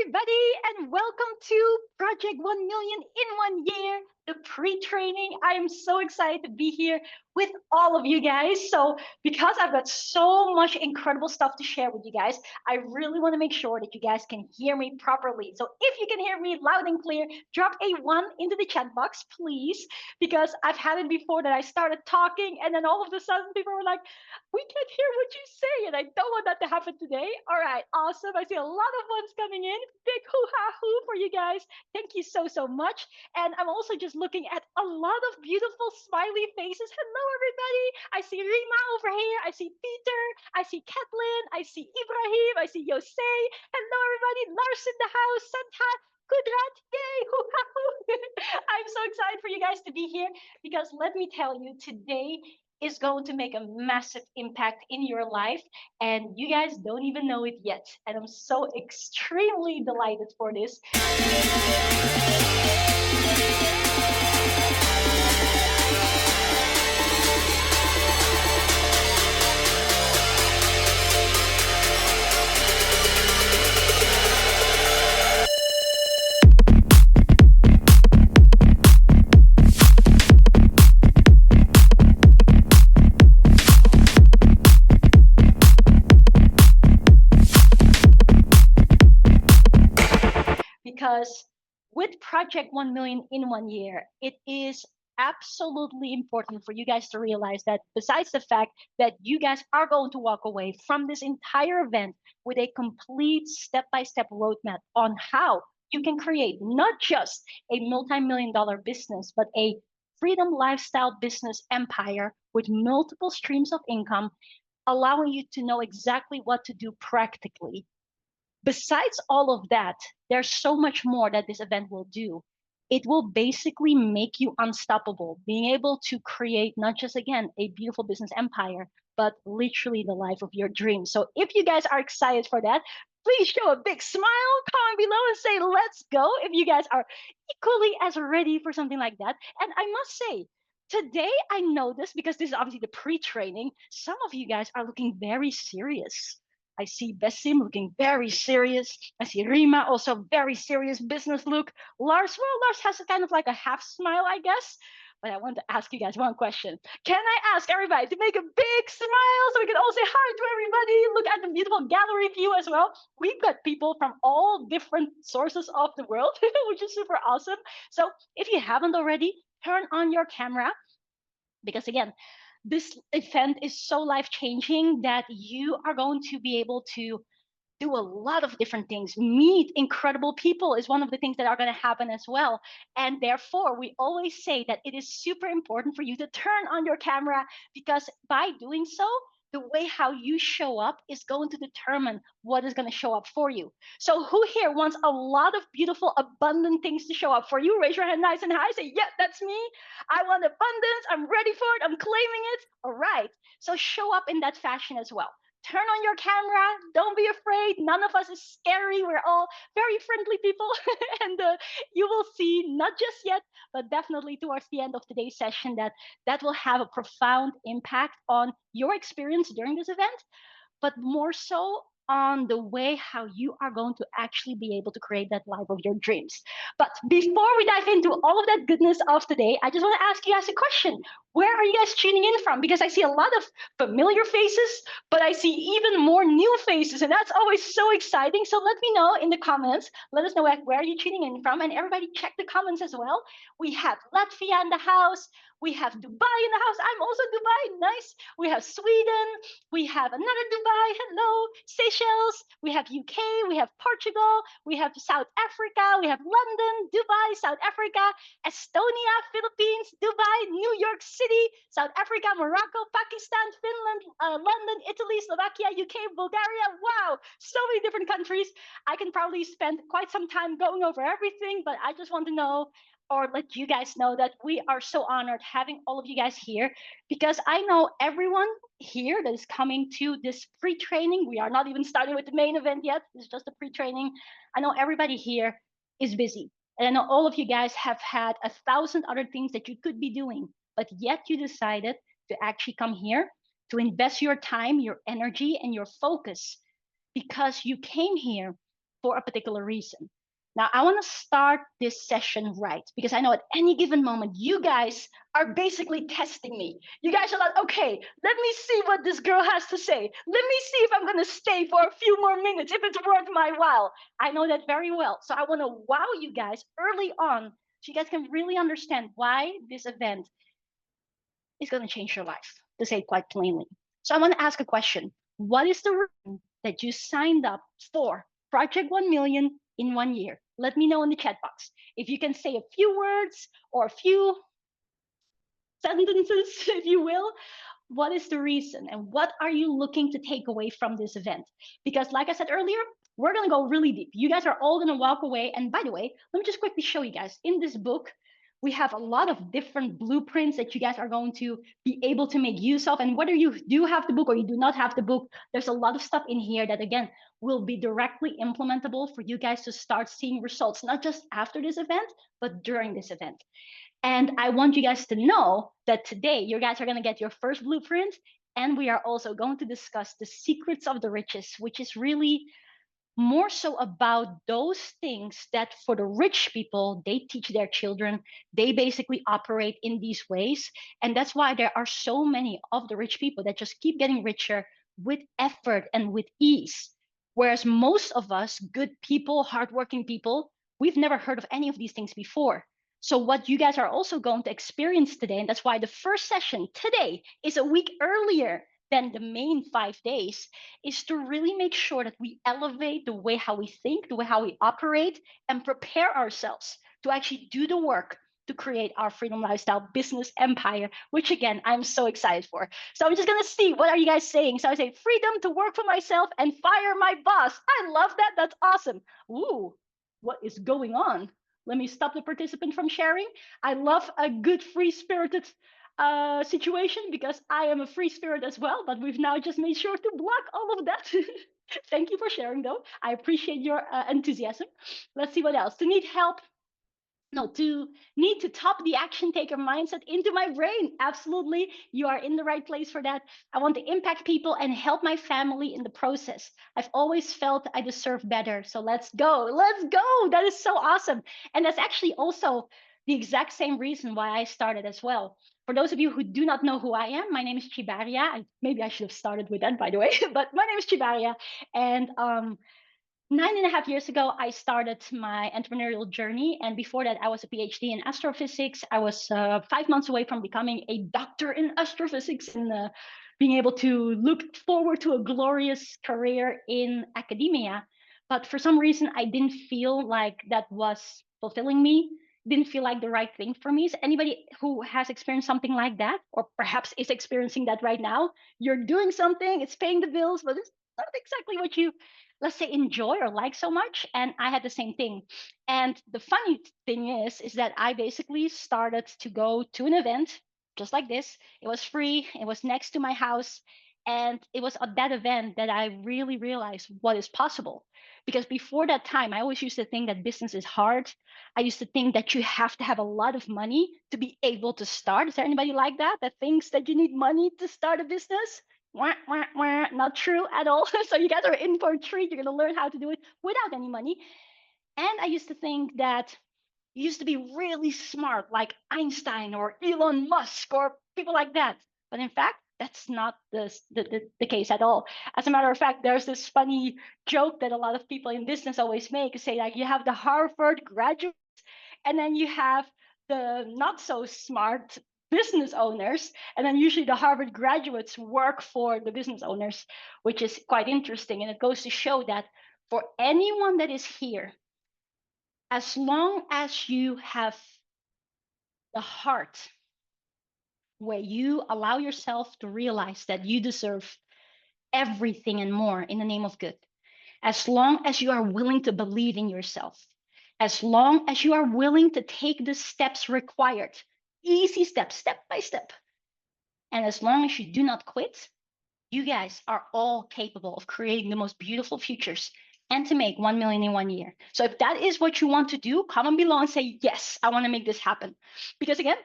everybody, and welcome to Project 1 Million in 1 Year, the pre training. I am so excited to be here with all of you guys. So, because I've got so much incredible stuff to share with you guys, I really want to make sure that you guys can hear me properly. So, if you can hear me loud and clear, drop a one into the chat box, please, because I've had it before that I started talking, and then all of a sudden people were like, we can't hear what you say, and I don't want that to happen today. All right, awesome. I see a lot of ones coming in. Big hoo for you guys. Thank you so much. And I'm also just looking at a lot of beautiful smiley faces. Hello, everybody. I see Rima over here. I see Peter. I see Kathleen. I see Ibrahim. I see Jose. Hello, everybody. Lars in the house. Santa. Kudrat, yay, I'm so excited for you guys to be here because let me tell you, today is going to make a massive impact in your life, and you guys don't even know it yet. And I'm so extremely delighted for this. Because with Project 1 Million in 1 year, it is absolutely important for you guys to realize that besides the fact that you guys are going to walk away from this entire event with a complete step-by-step roadmap on how you can create not just a multi-million dollar business, but a freedom lifestyle business empire with multiple streams of income, allowing you to know exactly what to do practically. Besides all of that, there's so much more that this event will do. It will basically make you unstoppable, being able to create not just, again, a beautiful business empire, but literally the life of your dreams. So if you guys are excited for that, please show a big smile, comment below and say, let's go, if you guys are equally as ready for something like that. And I must say, today I noticed, because this is obviously the pre-training, some of you guys are looking very serious. I see Besim looking very serious. I see Rima also very serious business look. Lars, well, Lars has a kind of like a half smile, I guess. But I want to ask you guys one question. Can I ask everybody to make a big smile so we can all say hi to everybody? Look at the beautiful gallery view as well. We've got people from all different sources of the world, which is super awesome. So if you haven't already, turn on your camera, because again, this event is so life changing that you are going to be able to do a lot of different things. Meet incredible people is one of the things that are going to happen as well. And therefore, we always say that it is super important for you to turn on your camera, because by doing so, the way how you show up is going to determine what is going to show up for you. So who here wants a lot of beautiful, abundant things to show up for you? Raise your hand nice and high. Say, yeah, that's me. I want abundance. I'm ready for it. I'm claiming it. All right. So show up in that fashion as well. Turn on your camera. Don't be afraid. None of us is scary. We're all very friendly people. And you will see, not just yet, but definitely towards the end of today's session, that will have a profound impact on your experience during this event, but more so on the way how you are going to actually be able to create that life of your dreams. But before we dive into all of that goodness of today, I just want to ask you guys a question. Where are you guys tuning in from? Because I see a lot of familiar faces, but I see even more new faces, and that's always so exciting. So let me know in the comments. Let us know where you're tuning in from, and everybody check the comments as well. We have Latvia in the house. We have Dubai in the house. I'm also Dubai. Nice. We have Sweden. We have another Dubai. Hello. Seychelles. We have UK. We have Portugal. We have South Africa. We have London, Dubai, South Africa, Estonia, Philippines, Dubai, New York City, South Africa, Morocco, Pakistan, Finland, London, Italy, Slovakia, UK, Bulgaria. Wow. So many different countries. I can probably spend quite some time going over everything, but I just want to know, or let you guys know, that we are so honored having all of you guys here, because I know everyone here that is coming to this pre-training. We are not even starting with the main event yet. It's just a pre-training. I know everybody here is busy. And I know all of you guys have had 1,000 other things that you could be doing, but yet you decided to actually come here to invest your time, your energy, and your focus, because you came here for a particular reason. Now, I want to start this session right because I know at any given moment, you guys are basically testing me. You guys are like, okay, let me see what this girl has to say. Let me see if I'm going to stay for a few more minutes, if it's worth my while. I know that very well. So I want to wow you guys early on so you guys can really understand why this event is going to change your life, to say it quite plainly. So I want to ask a question. What is the reason that you signed up for Project 1 Million in 1 year? Let me know in the chat box. If you can say a few words or a few sentences, if you will, what is the reason and what are you looking to take away from this event? Because like I said earlier, we're going to go really deep. You guys are all going to walk away. And by the way, let me just quickly show you guys in this book, we have a lot of different blueprints that you guys are going to be able to make use of. And whether you do have the book or you do not have the book, there's a lot of stuff in here that, again, will be directly implementable for you guys to start seeing results, not just after this event, but during this event. And I want you guys to know that today you guys are going to get your first blueprint. And we are also going to discuss the secrets of the riches, which is really more so about those things that for the rich people, they teach their children. They basically operate in these ways. And that's why there are so many of the rich people that just keep getting richer with effort and with ease. Whereas most of us, good people, hardworking people, we've never heard of any of these things before. So what you guys are also going to experience today, and that's why the first session today is a week earlier than the main 5 days, is to really make sure that we elevate the way how we think, the way how we operate, and prepare ourselves to actually do the work to create our freedom lifestyle business empire, which again, I'm so excited for. So I'm just gonna see, what are you guys saying? So I say freedom to work for myself and fire my boss. I love that, that's awesome. Ooh, what is going on? Let me stop the participant from sharing. I love a good free-spirited situation because I am a free spirit as well, but we've now just made sure to block all of that. Thank you for sharing though. I appreciate your enthusiasm. Let's see what else. To need help, no, to need to top the action taker mindset into my brain. Absolutely. You are in the right place for that. I want to impact people and help my family in the process. I've always felt I deserve better. So let's go. Let's go. That is so awesome. And that's actually also the exact same reason why I started as well. For those of you who do not know who I am, my name is Tjibaria. Maybe I should have started with that, by the way, but my name is Tjibaria. And 9.5 years ago, I started my entrepreneurial journey. And before that, I was a PhD in astrophysics. I was 5 months away from becoming a doctor in astrophysics and being able to look forward to a glorious career in academia. But for some reason, I didn't feel like that was fulfilling me, didn't feel like the right thing for me. So anybody who has experienced something like that, or perhaps is experiencing that right now, you're doing something, it's paying the bills, but it's not exactly what you, let's say, enjoy or like so much. And I had the same thing. And the funny thing is that I basically started to go to an event just like this. It was free, it was next to my house. And it was at that event that I really realized what is possible. Because before that time, I always used to think that business is hard. I used to think that you have to have a lot of money to be able to start. Is there anybody like that that thinks that you need money to start a business? Wah, wah, wah. Not true at all. So you guys are in for a treat. You're going to learn how to do it without any money. And I used to think that you used to be really smart, like Einstein or Elon Musk or people like that. But in fact, that's not the case at all. As a matter of fact, there's this funny joke that a lot of people in business always make, say like you have the Harvard graduate and then you have the not so smart business owners, and then usually the Harvard graduates work for the business owners, which is quite interesting. And it goes to show that for anyone that is here, as long as you have the heart where you allow yourself to realize that you deserve everything and more in the name of good, as long as you are willing to believe in yourself, as long as you are willing to take the steps required, easy steps, step by step, and as long as you do not quit, you guys are all capable of creating the most beautiful futures and to make 1 million in 1 year. So if that is what you want to do, comment below and say, yes, I want to make this happen. Because again,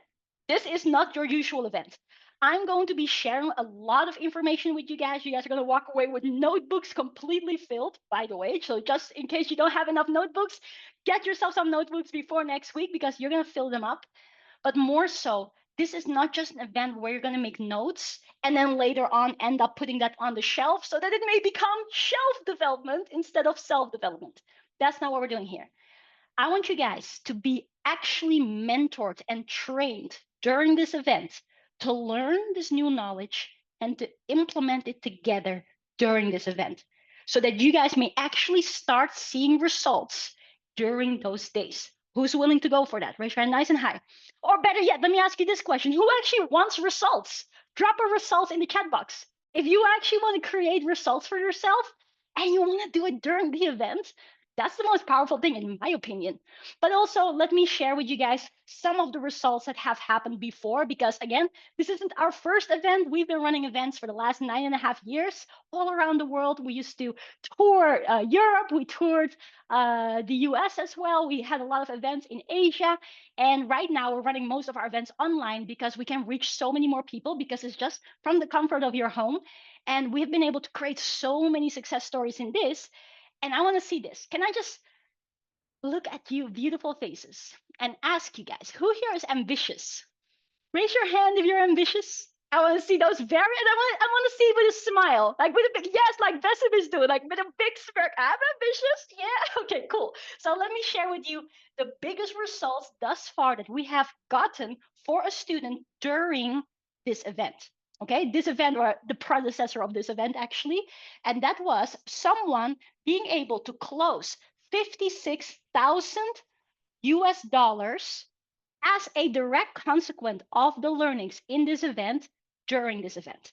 this is not your usual event. I'm going to be sharing a lot of information with you guys. You guys are going to walk away with notebooks completely filled, by the way. So just in case you don't have enough notebooks, get yourself some notebooks before next week because you're going to fill them up. But more so, this is not just an event where you're going to make notes and then later on end up putting that on the shelf so that it may become shelf development instead of self-development. That's not what we're doing here. I want you guys to be actually mentored and trained during this event to learn this new knowledge and to implement it together during this event so that you guys may actually start seeing results during those days. Who's willing to go for that? Raise your hand nice and high. Or better yet, let me ask you this question. Who actually wants results? Drop a result in the chat box. If you actually want to create results for yourself and you want to do it during the event, that's the most powerful thing, in my opinion. But also, let me share with you guys some of the results that have happened before, because again, this isn't our first event. We've been running events for the last 9.5 years all around the world. We used to tour Europe, we toured the US as well. We had a lot of events in Asia. And right now, we're running most of our events online because we can reach so many more people because it's just from the comfort of your home. And we've been able to create so many success stories in this. And I want to see this. Can I just look at you, beautiful faces, and ask you guys, who here is ambitious? Raise your hand if you're ambitious. I want to see those very, and I want to see with a smile, like with a big, yes, like Bessim is doing, like with a big smirk. I'm ambitious. Yeah. Okay, cool. So let me share with you the biggest results thus far that we have gotten for a student during this event. Okay, this event or the predecessor of this event actually, and that was someone being able to close 56,000 US dollars as a direct consequence of the learnings in this event during this event.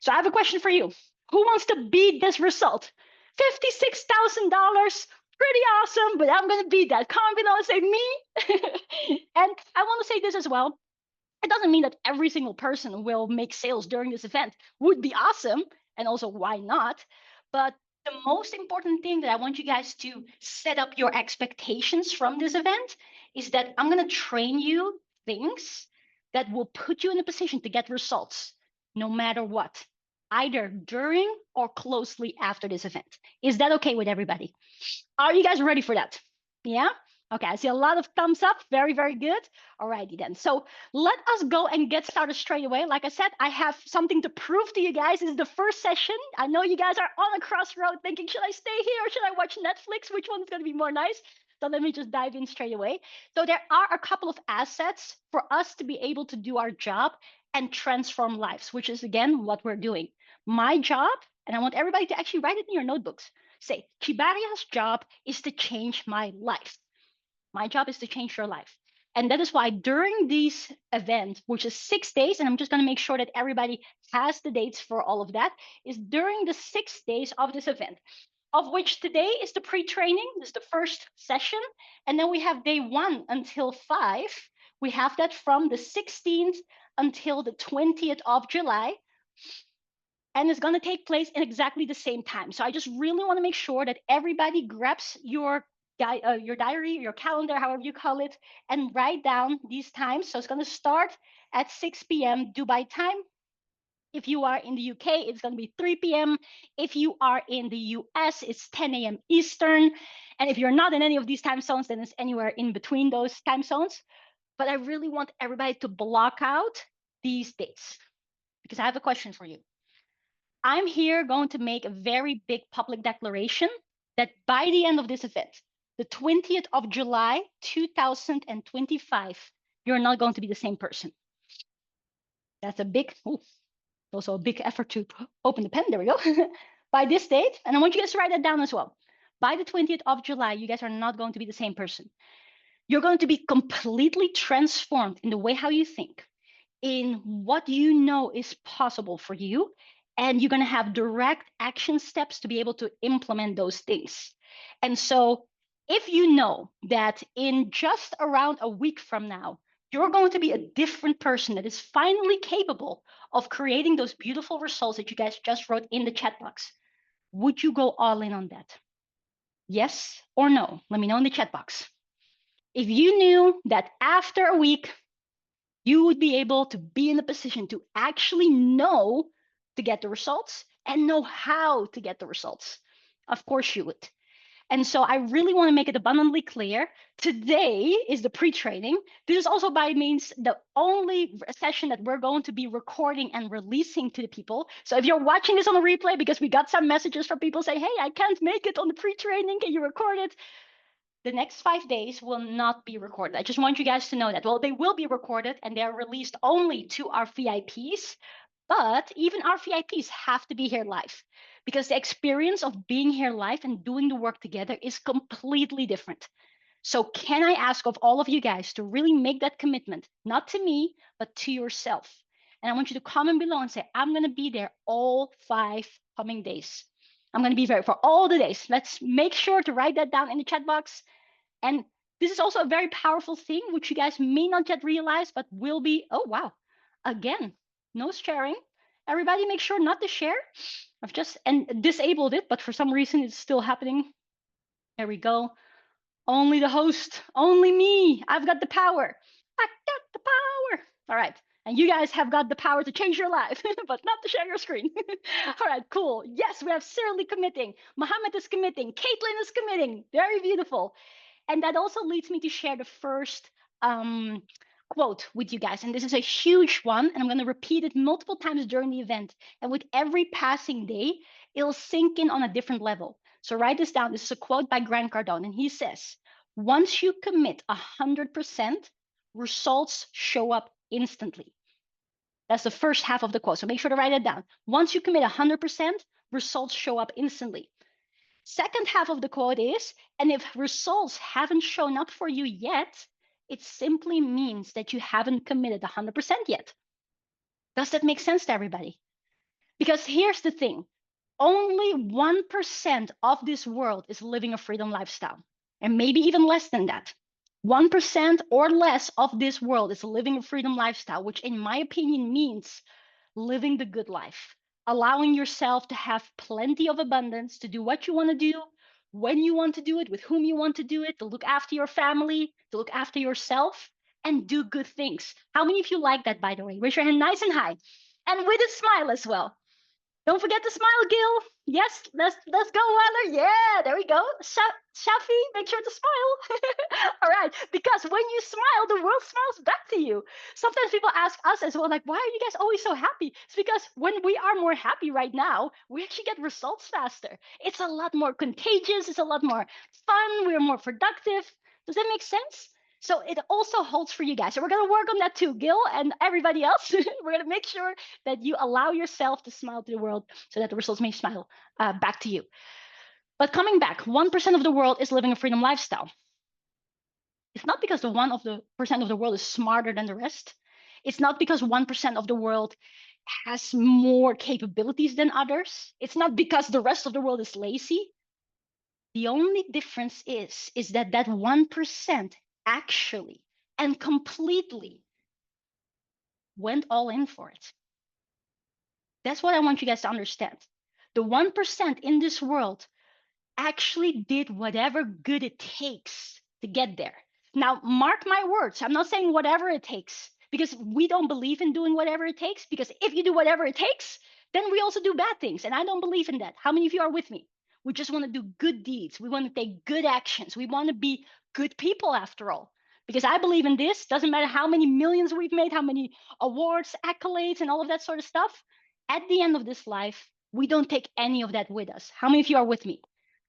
So I have a question for you. Who wants to beat this result? $56,000, pretty awesome, but I'm going to beat that. Comment below and say me. And I want to say this as well. It doesn't mean that every single person will make sales during this event. Would be awesome. And also, why not? But the most important thing that I want you guys to set up your expectations from this event is that I'm going to train you things that will put you in a position to get results no matter what, either during or closely after this event. Is that okay with everybody? Are you guys ready for that? Yeah? Okay, I see a lot of thumbs up. Very, very good. Alrighty then. So let us go and get started straight away. Like I said, I have something to prove to you guys. This is the first session. I know you guys are on a crossroad thinking, should I stay here or should I watch Netflix? Which one's going to be more nice? So let me just dive in straight away. So there are a couple of assets for us to be able to do our job and transform lives, which is again what we're doing. My job, and I want everybody to actually write it in your notebooks. Say, Tjibaria's job is to change my life. My job is to change your life. And that is why during these events, which is 6 days, and I'm just going to make sure that everybody has the dates for all of that, is during the 6 days of this event, of which today is the pre-training. This is the first session. And then we have day 1 until 5. We have that from the 16th until the 20th of July. And it's going to take place in exactly the same time. So I just really want to make sure that everybody grabs your diary, your calendar, however you call it, and write down these times. So it's going to start at 6 p.m. Dubai time. If you are in the UK, it's going to be 3 p.m. If you are in the US, it's 10 a.m. Eastern. And if you're not in any of these time zones, then it's anywhere in between those time zones. But I really want everybody to block out these dates because I have a question for you. I'm here going to make a very big public declaration that by the end of this event, the 20th of July, 2025, you're not going to be the same person. That's a big, also a big effort to open the pen. There we go. By this date, and I want you guys to write that down as well. By the 20th of July, you guys are not going to be the same person. You're going to be completely transformed in the way how you think, in what you know is possible for you, and you're going to have direct action steps to be able to implement those things. And so if you know that in just around a week from now, you're going to be a different person that is finally capable of creating those beautiful results that you guys just wrote in the chat box, would you go all in on that? Yes or no? Let me know in the chat box. If you knew that after a week, You would be able to be in a position to actually know to get the results and know how to get the results. Of course, you would. And so I really want to make it abundantly clear. Today is the pre-training. This is also by means the only session that we're going to be recording and releasing to the people. So if you're watching this on a replay, because we got some messages from people saying, hey, I can't make it on the pre-training, can you record it? The next 5 days will not be recorded. I just want you guys to know that. Well, they will be recorded and they're released only to our VIPs, but even our VIPs have to be here live because the experience of being here live and doing the work together is completely different. So, can I ask of all of you guys to really make that commitment, not to me, but to yourself? And I want you to comment below and say, I'm going to be there all 5 coming days. I'm going to be there for all the days. Let's make sure to write that down in the chat box. And this is also a very powerful thing, which you guys may not yet realize, but will be, oh, wow. Again, no sharing. Everybody make sure not to share. I've just disabled it, but for some reason it's still happening. There we go. Only the host, only me. I've got the power. I got the power. All right. And you guys have got the power to change your life, but not to share your screen. All right, cool. Yes, we have Shirley committing. Mohammed is committing. Caitlin is committing. Very beautiful. And that also leads me to share the first quote with you guys. And this is a huge one. And I'm going to repeat it multiple times during the event. And with every passing day, it'll sink in on a different level. So write this down. This is a quote by Grant Cardone. And he says, once you commit 100%, results show up instantly. That's the first half of the quote. So make sure to write it down. Once you commit 100%, results show up instantly. Second half of the quote is, and if results haven't shown up for you yet, it simply means that you haven't committed 100% yet. Does that make sense to everybody? Because here's the thing. Only 1% of this world is living a freedom lifestyle, and maybe even less than that. 1% or less of this world is living a freedom lifestyle, which in my opinion means living the good life, allowing yourself to have plenty of abundance, to do what you want to do, when you want to do it, with whom you want to do it, to look after your family, to look after yourself, and do good things. How many of you like that, by the way? Raise your hand nice and high. And with a smile as well. Don't forget to smile, Gil. Yes, let's go, Weller. Yeah, there we go. Shafi, make sure to smile. All right, because when you smile, the world smiles back to you. Sometimes people ask us as well, like, why are you guys always so happy? It's because when we are more happy right now, we actually get results faster. It's a lot more contagious. It's a lot more fun. We're more productive. Does that make sense? So it also holds for you guys. So we're going to work on that too, Gil and everybody else. We're going to make sure that you allow yourself to smile to the world so that the results may smile back to you. But coming back, 1% of the world is living a freedom lifestyle. It's not because the 1% of the world is smarter than the rest. It's not because 1% of the world has more capabilities than others. It's not because the rest of the world is lazy. The only difference is that 1% actually and completely went all in for it. That's what I want you guys to understand. The 1% in this world actually did whatever good it takes to get there. Now, mark my words. I'm not saying whatever it takes because we don't believe in doing whatever it takes. Because if you do whatever it takes, then we also do bad things. And I don't believe in that. How many of you are with me? We just want to do good deeds. We want to take good actions. We want to be good people after all. Because I believe in this. Doesn't matter how many millions we've made, how many awards, accolades, and all of that sort of stuff. At the end of this life, we don't take any of that with us. How many of you are with me?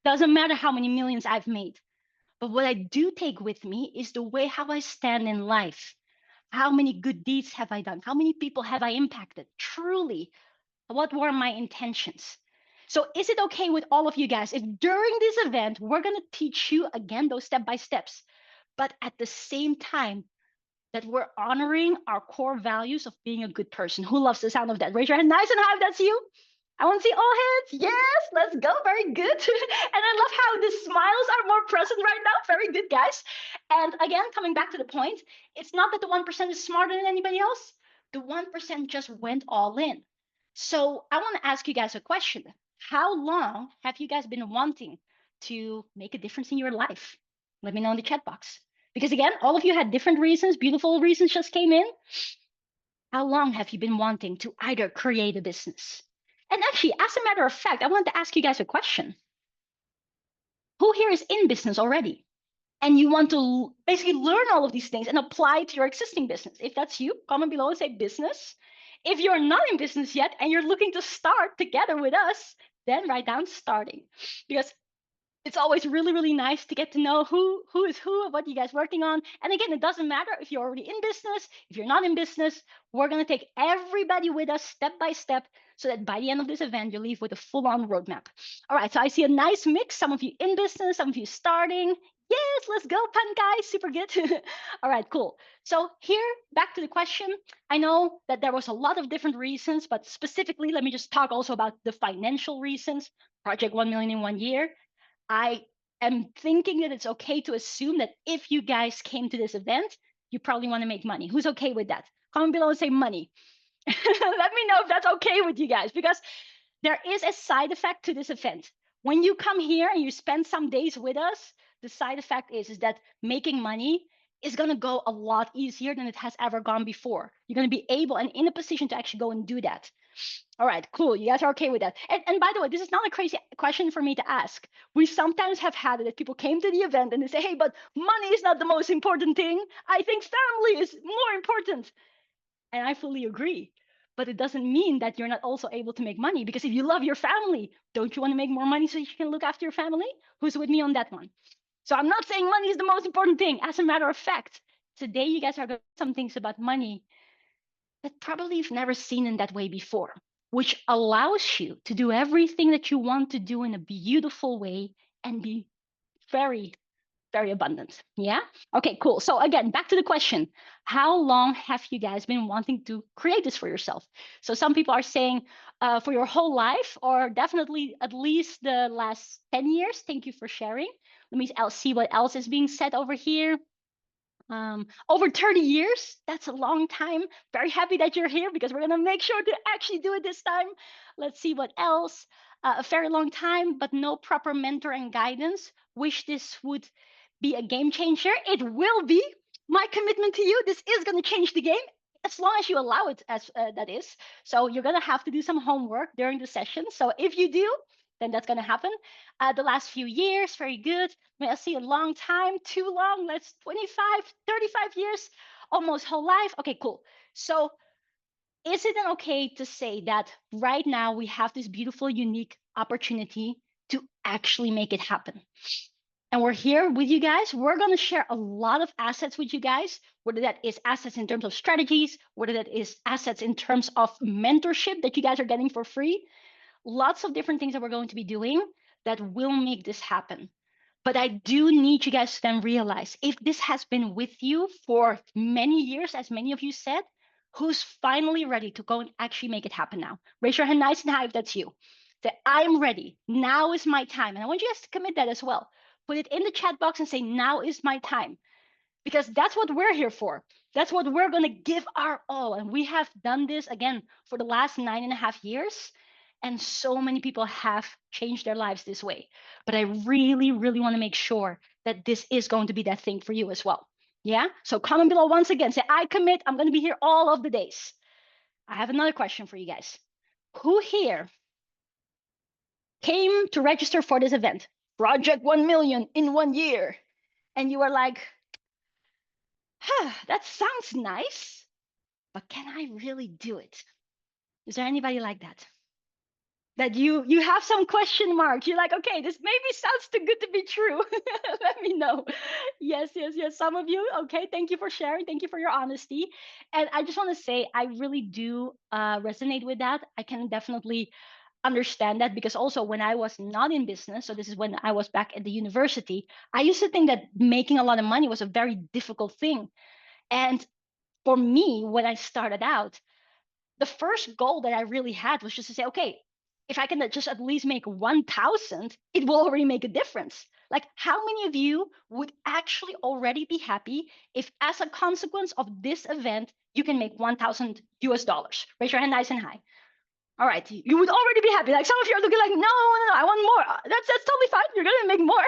Doesn't matter how many millions I've made. But what I do take with me is the way how I stand in life. How many good deeds have I done? How many people have I impacted? Truly, what were my intentions? So is it okay with all of you guys if during this event, we're going to teach you again those step by steps, but at the same time that we're honoring our core values of being a good person? Who loves the sound of that? Raise your hand nice and high if that's you. I want to see all hands. Yes, let's go. Very good. And I love how the smiles are more present right now. Very good, guys. And again, coming back to the point, it's not that the 1% is smarter than anybody else. The 1% just went all in. So I want to ask you guys a question. How long have you guys been wanting to make a difference in your life? Let me know in the chat box. Because again, all of you had different reasons, beautiful reasons just came in. How long have you been wanting to either create a business? And actually, as a matter of fact, I want to ask you guys a question. Who here is in business already? And you want to basically learn all of these things and apply it to your existing business. If that's you, comment below and say business. If you're not in business yet and you're looking to start together with us, then write down starting. Because it's always really, really nice to get to know who is who, what you guys working on. And again, it doesn't matter if you're already in business, if you're not in business, we're going to take everybody with us step by step so that by the end of this event, you leave with a full-on roadmap. All right, so I see a nice mix. Some of you in business, some of you starting. Yes, let's go, Pan guys, super good. All right, cool. So here, back to the question. I know that there was a lot of different reasons, but specifically, let me just talk also about the financial reasons. Project 1 million in 1 year. I am thinking that it's okay to assume that if you guys came to this event, you probably want to make money. Who's okay with that? Comment below and say money. Let me know if that's okay with you guys, because there is a side effect to this event. When you come here and you spend some days with us, the side effect is that making money is going to go a lot easier than it has ever gone before. You're going to be able and in a position to actually go and do that. All right, cool. You guys are okay with that. And by the way, this is not a crazy question for me to ask. We sometimes have had it that people came to the event and they say, hey, but money is not the most important thing. I think family is more important. And I fully agree. But it doesn't mean that you're not also able to make money, because if you love your family, don't you want to make more money so you can look after your family? Who's with me on that one? So I'm not saying money is the most important thing. As a matter of fact, today you guys are going to some things about money that probably you've never seen in that way before, which allows you to do everything that you want to do in a beautiful way and be very, very abundant. Yeah? Okay, cool. So again, back to the question. How long have you guys been wanting to create this for yourself? So some people are saying for your whole life, or definitely at least the last 10 years. Thank you for sharing. Let me see what else is being said over here. Over 30 years, that's a long time. Very happy that you're here, because we're going to make sure to actually do it this time. Let's see what else. A very long time, but no proper mentor and guidance. Wish this would be a game changer. It will be. My commitment to you, this is going to change the game, as long as you allow it, as that is. So you're going to have to do some homework during the session. So if you do, then that's going to happen. The last few years, very good. May I see a long time, too long? Let's 25, 35 years, almost whole life. Okay, cool. So is it then okay to say that right now we have this beautiful, unique opportunity to actually make it happen? And we're here with you guys. We're going to share a lot of assets with you guys, whether that is assets in terms of strategies, whether that is assets in terms of mentorship that you guys are getting for free. Lots of different things that we're going to be doing that will make this happen. But I do need you guys to then realize, if this has been with you for many years, as many of you said, who's finally ready to go and actually make it happen now? Raise your hand nice and high if that's you. Say, I'm ready. Now is my time. And I want you guys to commit that as well. Put it in the chat box and say, now is my time. Because that's what we're here for. That's what we're going to give our all. And we have done this again for the last 9.5 years. And so many people have changed their lives this way. But I really, really want to make sure that this is going to be that thing for you as well. Yeah? So comment below once again. Say, I commit. I'm going to be here all of the days. I have another question for you guys. Who here came to register for this event? Project 1 million in 1 year. And you are like, that sounds nice, but can I really do it? Is there anybody like that? That you have some question marks. You're like, okay, this maybe sounds too good to be true. Let me know. Yes. Some of you, okay, thank you for sharing. Thank you for your honesty. And I just want to say, I really do resonate with that. I can definitely understand that, because also when I was not in business, so this is when I was back at the university, I used to think that making a lot of money was a very difficult thing. And for me, when I started out, the first goal that I really had was just to say, okay, if I can just at least make 1,000, it will already make a difference. Like, how many of you would actually already be happy if, as a consequence of this event, you can make 1,000 US dollars? Raise your hand nice and high. All right, you would already be happy. Like some of you are looking like, no, I want more. That's totally fine. You're gonna make more,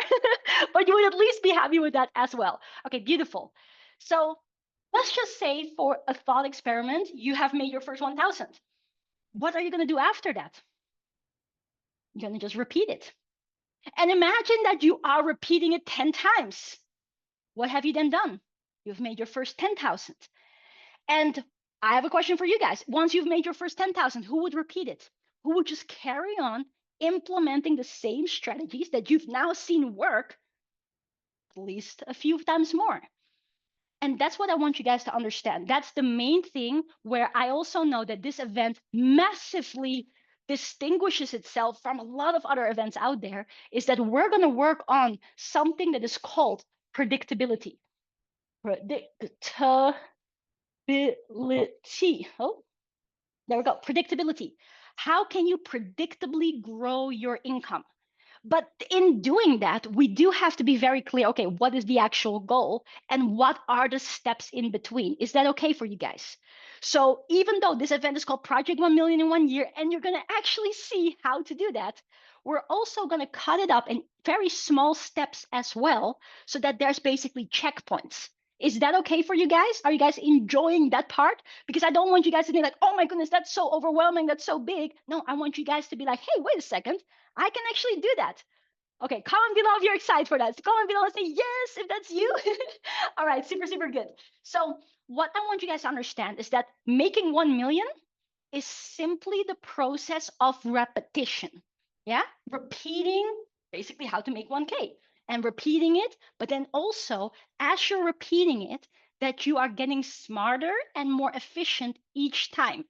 but you would at least be happy with that as well. Okay, beautiful. So let's just say for a thought experiment, you have made your first 1,000. What are you gonna do after that? You're gonna just repeat it. And imagine that you are repeating it 10 times. What have you then done? You've made your first 10,000. And I have a question for you guys. Once you've made your first 10,000, who would repeat it? Who would just carry on implementing the same strategies that you've now seen work at least a few times more? And that's what I want you guys to understand. That's the main thing where I also know that this event massively distinguishes itself from a lot of other events out there, is that we're going to work on something that is called predictability. Predictability. Oh, there we go. Predictability. How can you predictably grow your income? But in doing that, we do have to be very clear. Okay, what is the actual goal and what are the steps in between? Is that okay for you guys? So even though this event is called Project 1 Million in 1 year, and you're going to actually see how to do that, we're also going to cut it up in very small steps as well, so that there's basically checkpoints. Is that okay for you guys? Are you guys enjoying that part? Because I don't want you guys to be like, oh my goodness, that's so overwhelming, that's so big. No, I want you guys to be like, hey, wait a second, I can actually do that. Okay, comment below if you're excited for that. So comment below and say yes if that's you. All right, super, super good. So what I want you guys to understand is that making 1 million is simply the process of repetition. Yeah, repeating basically how to make 1K and repeating it, but then also as you're repeating it, that you are getting smarter and more efficient each time.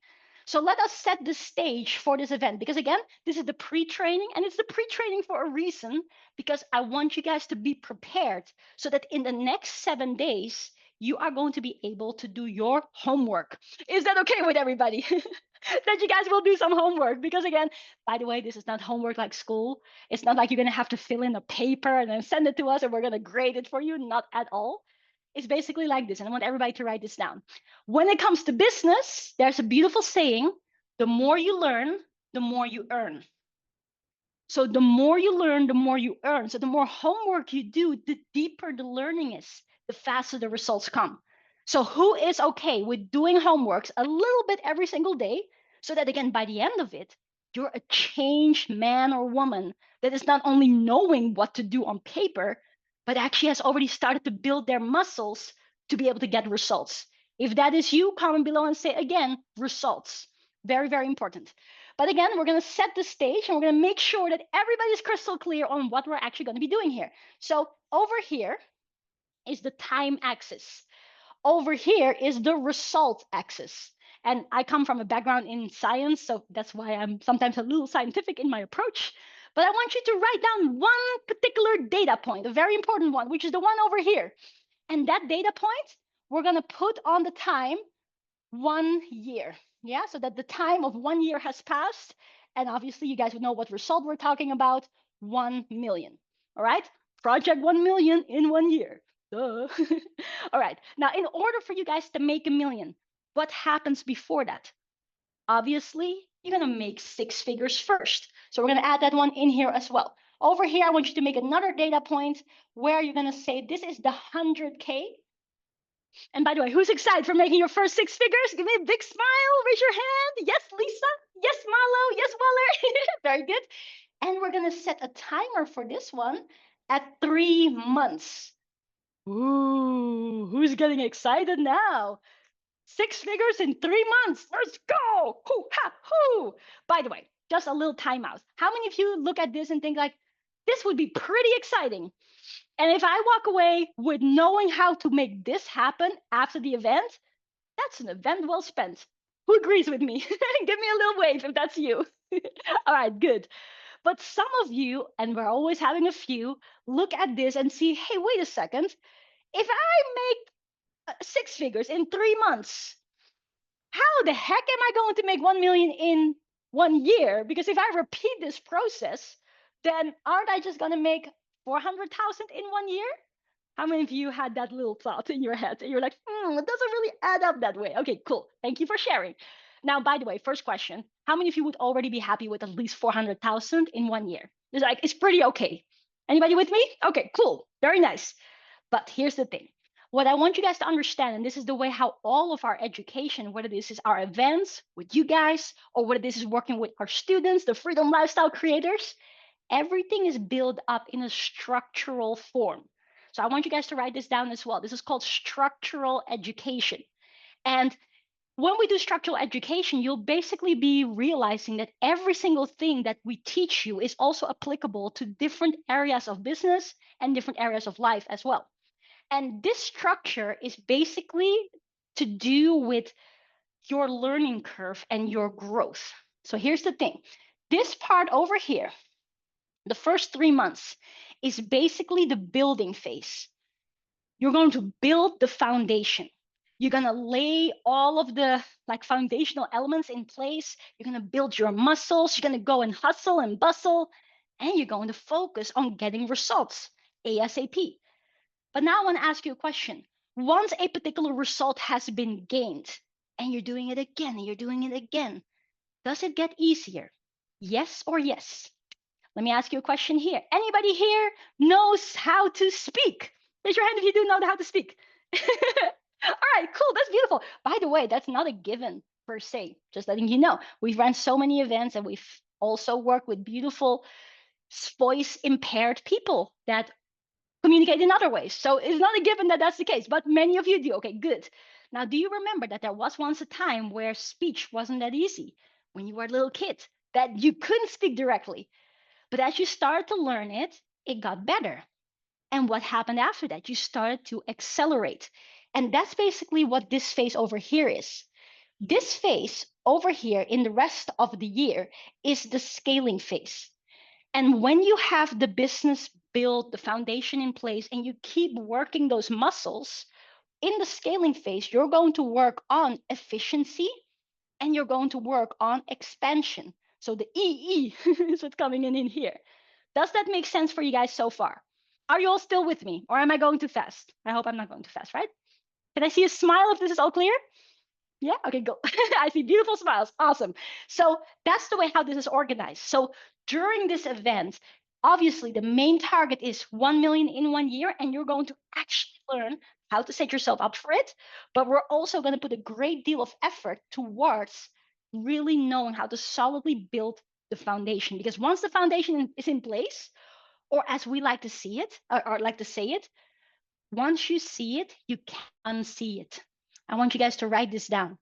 So let us set the stage for this event, because again, this is the pre-training, and it's the pre-training for a reason, because I want you guys to be prepared so that in the next 7 days, you are going to be able to do your homework. Is that okay with everybody? That you guys will do some homework, because again, by the way, this is not homework like school. It's not like you're going to have to fill in a paper and then send it to us and we're going to grade it for you. Not at all. It's basically like this, and I want everybody to write this down. When it comes to business, there's a beautiful saying: the more you learn, the more you earn. So the more you learn, the more you earn. So the more homework you do, the deeper the learning is, the faster the results come. So who is okay with doing homeworks a little bit every single day, so that again, by the end of it, you're a changed man or woman that is not only knowing what to do on paper, but actually has already started to build their muscles to be able to get results. If that is you, comment below and say again, results. Very, very important. But again, we're going to set the stage and we're going to make sure that everybody's crystal clear on what we're actually going to be doing here. So over here is the time axis. Over here is the result axis. And I come from a background in science, so that's why I'm sometimes a little scientific in my approach. But I want you to write down one particular data point, a very important one, which is the one over here. And that data point, we're going to put on the time 1 year. Yeah, so that the time of 1 year has passed. And obviously, you guys would know what result we're talking about: 1 million. All right, project 1 million in 1 year. Duh. All right, now in order for you guys to make 1 million, what happens before that? Obviously, you're going to make 6 figures first. So we're going to add that one in here as well. Over here, I want you to make another data point where you're going to say this is the 100K. And by the way, who's excited for making your first 6 figures? Give me a big smile. Raise your hand. Yes, Lisa. Yes, Marlo. Yes, Waller. Very good. And we're going to set a timer for this one at 3 months. Ooh, who's getting excited now? 6 figures in 3 months. Let's go. Hoo, ha, hoo. By the way, just a little timeout. How many of you look at this and think like, this would be pretty exciting? And if I walk away with knowing how to make this happen after the event, that's an event well spent. Who agrees with me? Give me a little wave if that's you. All right, good. But some of you, and we're always having a few, look at this and see, hey, wait a second. If I make 6 figures in 3 months, how the heck am I going to make 1 million in 1 year? Because if I repeat this process, then aren't I just going to make 400,000 in 1 year? How many of you had that little thought in your head and you're like, it doesn't really add up that way? Okay, cool. Thank you for sharing. Now, by the way, first question, how many of you would already be happy with at least 400,000 in 1 year? It's like, it's pretty okay. Anybody with me? Okay, cool. Very nice. But here's the thing. What I want you guys to understand, and this is the way how all of our education, whether this is our events with you guys, or whether this is working with our students, the freedom lifestyle creators, everything is built up in a structural form. So I want you guys to write this down as well. This is called structural education. And when we do structural education, you'll basically be realizing that every single thing that we teach you is also applicable to different areas of business and different areas of life as well. And this structure is basically to do with your learning curve and your growth. So here's the thing. This part over here, the first 3 months, is basically the building phase. You're going to build the foundation. You're going to lay all of the foundational elements in place. You're going to build your muscles. You're going to go and hustle and bustle, and you're going to focus on getting results ASAP. But now I want to ask you a question. Once a particular result has been gained, and you're doing it again, and you're doing it again, does it get easier? Yes or yes? Let me ask you a question here. Anybody here knows how to speak? Raise your hand if you do know how to speak. All right, cool. That's beautiful. By the way, that's not a given per se. Just letting you know. We've run so many events and we've also worked with beautiful voice impaired people that communicate in other ways. So it's not a given that that's the case, but many of you do. Okay, good. Now, do you remember that there was once a time where speech wasn't that easy? When you were a little kid, that you couldn't speak directly. But as you started to learn it, it got better. And what happened after that? You started to accelerate. And that's basically what this phase over here is. This phase over here in the rest of the year is the scaling phase. And when you have the business built, the foundation in place, and you keep working those muscles, in the scaling phase, you're going to work on efficiency and you're going to work on expansion. So the EE is what's coming in here. Does that make sense for you guys so far? Are you all still with me, or am I going too fast? I hope I'm not going too fast, right? Can I see a smile if this is all clear? Yeah, okay, go. I see beautiful smiles. Awesome. So that's the way how this is organized. So during this event, obviously the main target is 1 million in 1 year, and you're going to actually learn how to set yourself up for it. But we're also going to put a great deal of effort towards really knowing how to solidly build the foundation. Because once the foundation is in place, or as we like to see it, or like to say it, once you see it, you can't unsee it. I want you guys to write this down.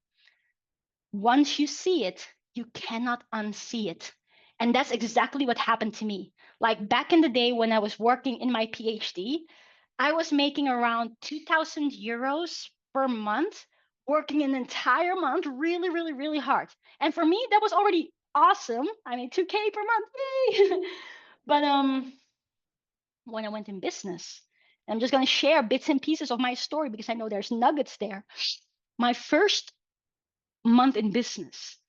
Once you see it, you cannot unsee it. And that's exactly what happened to me. Like back in the day when I was working in my PhD, I was making around 2,000 euros per month, working an entire month really, really, really hard. And for me, that was already awesome. I mean, 2K per month, yay! But when I went in business, I'm just going to share bits and pieces of my story because I know there's nuggets there. My first month in business,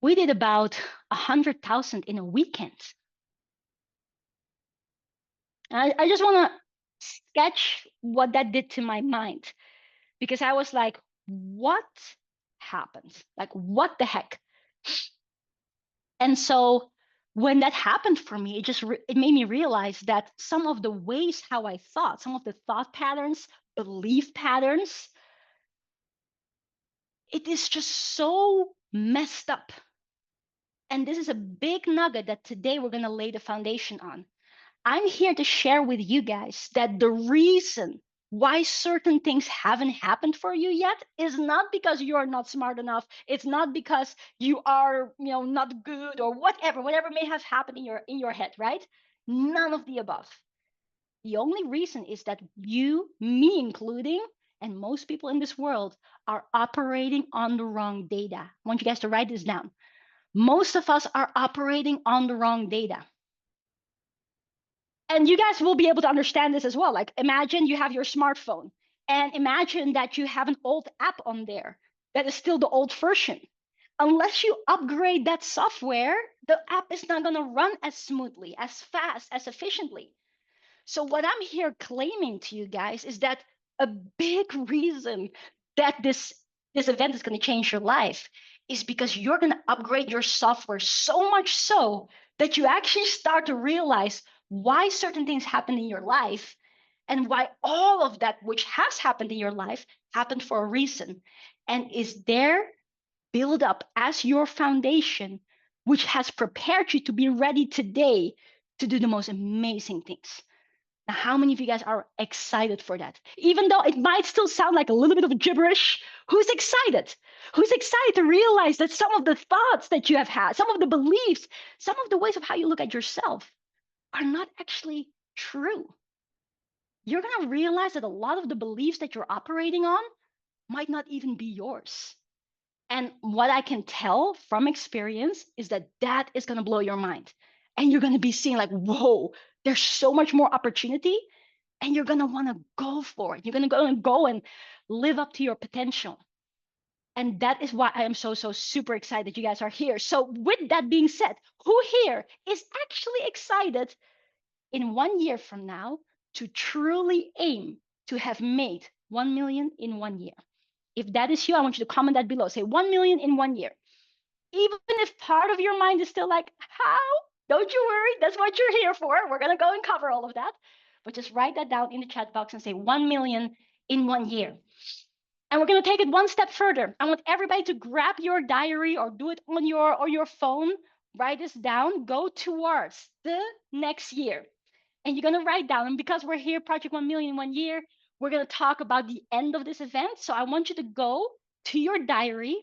we did about 100,000 in a weekend. I just want to sketch what that did to my mind because I was like, what happened? Like, what the heck? And so when that happened for me, it made me realize that some of the ways how I thought, some of the thought patterns, belief patterns, it is just so messed up. And this is a big nugget that today we're going to lay the foundation on. I'm here to share with you guys that the reason why certain things haven't happened for you yet is not because you are not smart enough. It's not because you are, not good or whatever may have happened in your head, right? None of the above. The only reason is that you, me including, and most people in this world are operating on the wrong data. I want you guys to write this down. Most of us are operating on the wrong data. And you guys will be able to understand this as well. Like imagine you have your smartphone and imagine that you have an old app on there that is still the old version. Unless you upgrade that software, the app is not going to run as smoothly, as fast, as efficiently. So what I'm here claiming to you guys is that a big reason that this this event is going to change your life is because you're going to upgrade your software so much so that you actually start to realize why certain things happen in your life and why all of that which has happened in your life happened for a reason and is there build up as your foundation, which has prepared you to be ready today to do the most amazing things. Now, how many of you guys are excited for that? Even though it might still sound like a little bit of gibberish, who's excited? Who's excited to realize that some of the thoughts that you have had, some of the beliefs, some of the ways of how you look at yourself are not actually true? You're going to realize that a lot of the beliefs that you're operating on might not even be yours. And what I can tell from experience is that that is going to blow your mind. And you're going to be seeing like, whoa, there's so much more opportunity. And you're going to want to go for it. You're going to go and live up to your potential. And that is why I am so super excited that you guys are here. So with that being said, who here is actually excited in 1 year from now to truly aim to have made 1 million in 1 year? If that is you, I want you to comment that below. Say 1 million in 1 year. Even if part of your mind is still like, how? Don't you worry. That's what you're here for. We're going to go and cover all of that. But just write that down in the chat box and say 1 million in 1 year. And we're going to take it one step further. I want everybody to grab your diary or do it on your phone. Write this down. Go towards the next year. And you're going to write down. And because we're here, Project 1 million in 1 year, we're going to talk about the end of this event. So I want you to go to your diary,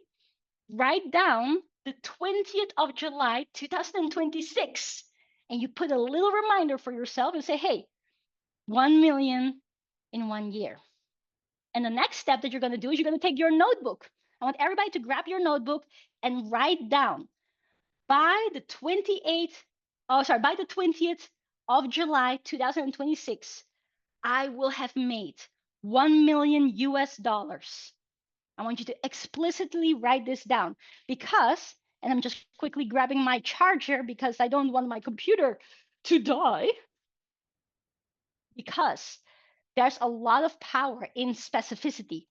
write down the 20th of July, 2026, and you put a little reminder for yourself and say, hey, 1 million in 1 year. And the next step that you're going to do is you're going to take your notebook. I want everybody to grab your notebook and write down by the 20th of July, 2026, I will have made 1 million US dollars. I want you to explicitly write this down because, and I'm just quickly grabbing my charger because I don't want my computer to die, because there's a lot of power in specificity.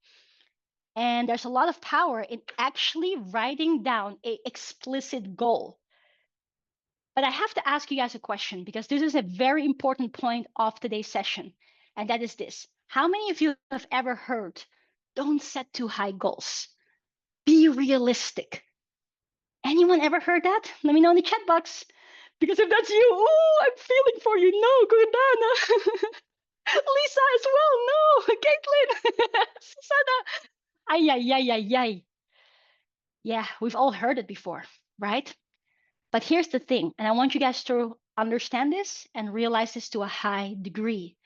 And there's a lot of power in actually writing down an explicit goal. But I have to ask you guys a question because this is a very important point of today's session. And that is this. How many of you have ever heard, don't set too high goals? Be realistic. Anyone ever heard that? Let me know in the chat box. Because if that's you, oh, I'm feeling for you. No, Gordana. Lisa as well. No, Caitlin. Susanna. Ay, ay, ay, ay, ay. Yeah, we've all heard it before, right? But here's the thing, and I want you guys to understand this and realize this to a high degree.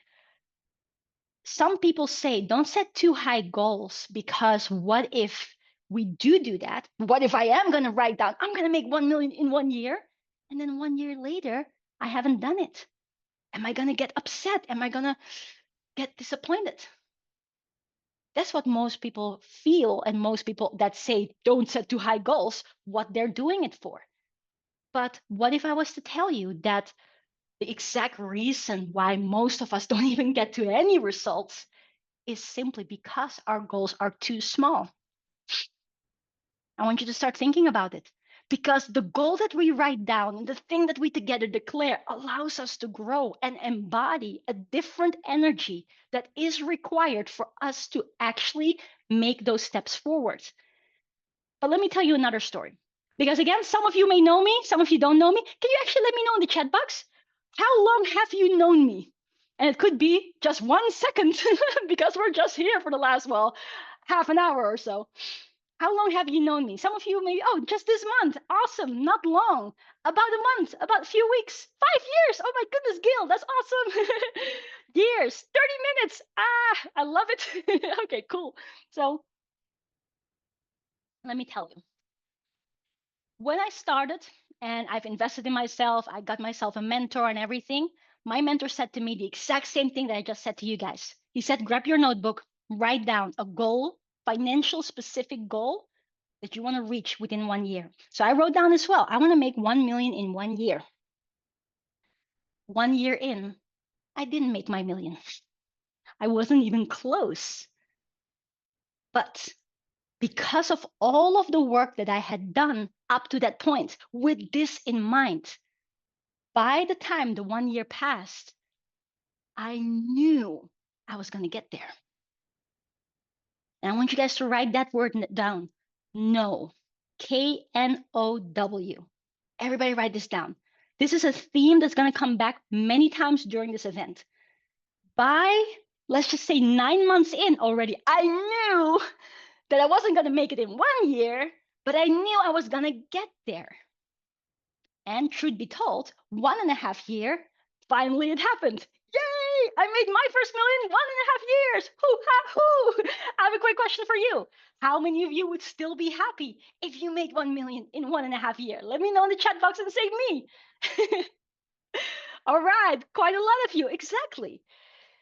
Some people say, don't set too high goals because what if we do that? What if I am going to write down, I'm going to make 1 million in 1 year, and then 1 year later, I haven't done it? Am I going to get upset? Am I going to get disappointed? That's what most people feel, and most people that say don't set too high goals, what they're doing it for. But what if I was to tell you that the exact reason why most of us don't even get to any results is simply because our goals are too small? I want you to start thinking about it, because the goal that we write down and the thing that we together declare allows us to grow and embody a different energy that is required for us to actually make those steps forward. But let me tell you another story, because again, some of you may know me, some of you don't know me. Can you actually let me know in the chat box? How long have you known me? And it could be just 1 second because we're just here for the last, well, half an hour or so. How long have you known me? Some of you may, oh, just this month. Awesome, not long. About a month, about a few weeks, 5 years. Oh my goodness, Gil, that's awesome. Years, 30 minutes. Ah, I love it. Okay, cool. So let me tell you. When I started and I've invested in myself, I got myself a mentor and everything, my mentor said to me the exact same thing that I just said to you guys. He said, grab your notebook, write down a goal, financial specific goal that you want to reach within 1 year. So I wrote down as well, I want to make 1 million in 1 year. 1 year in, I didn't make my million. I wasn't even close. But because of all of the work that I had done up to that point with this in mind. By the time the 1 year passed, I knew I was going to get there. And I want you guys to write that word down. Know. K-N-O-W. Everybody write this down. This is a theme that's going to come back many times during this event. By, let's just say 9 months in already, I knew that I wasn't going to make it in 1 year, but I knew I was going to get there. And truth be told, 1.5 years, finally it happened. Yay! I made my first million in 1.5 years. Hoo ha hoo! I have a quick question for you. How many of you would still be happy if you made 1 million in 1.5 years? Let me know in the chat box and say me. All right, quite a lot of you, exactly.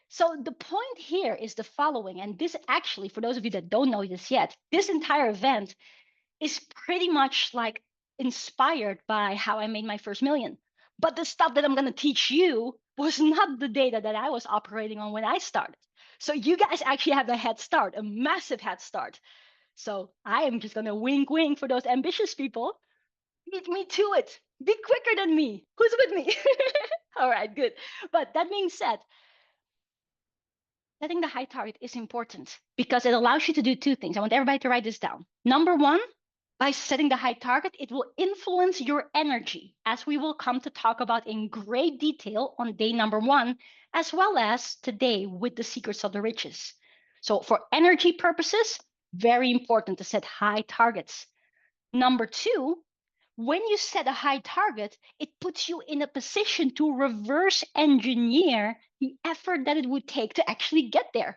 So the point here is the following, and this actually, for those of you that don't know this yet, this entire event is pretty much like inspired by how I made my first million. But the stuff that I'm going to teach you was not the data that I was operating on when I started. So you guys actually have a head start, a massive head start. So I am just going to wink, wink for those ambitious people. Beat me to it. Be quicker than me. Who's with me? All right, good. But that being said, setting the high target is important because it allows you to do two things. I want everybody to write this down. Number one, by setting the high target, it will influence your energy, as we will come to talk about in great detail on day number 1, as well as today with the secrets of the riches. So for energy purposes, very important to set high targets. Number 2, when you set a high target, it puts you in a position to reverse engineer the effort that it would take to actually get there.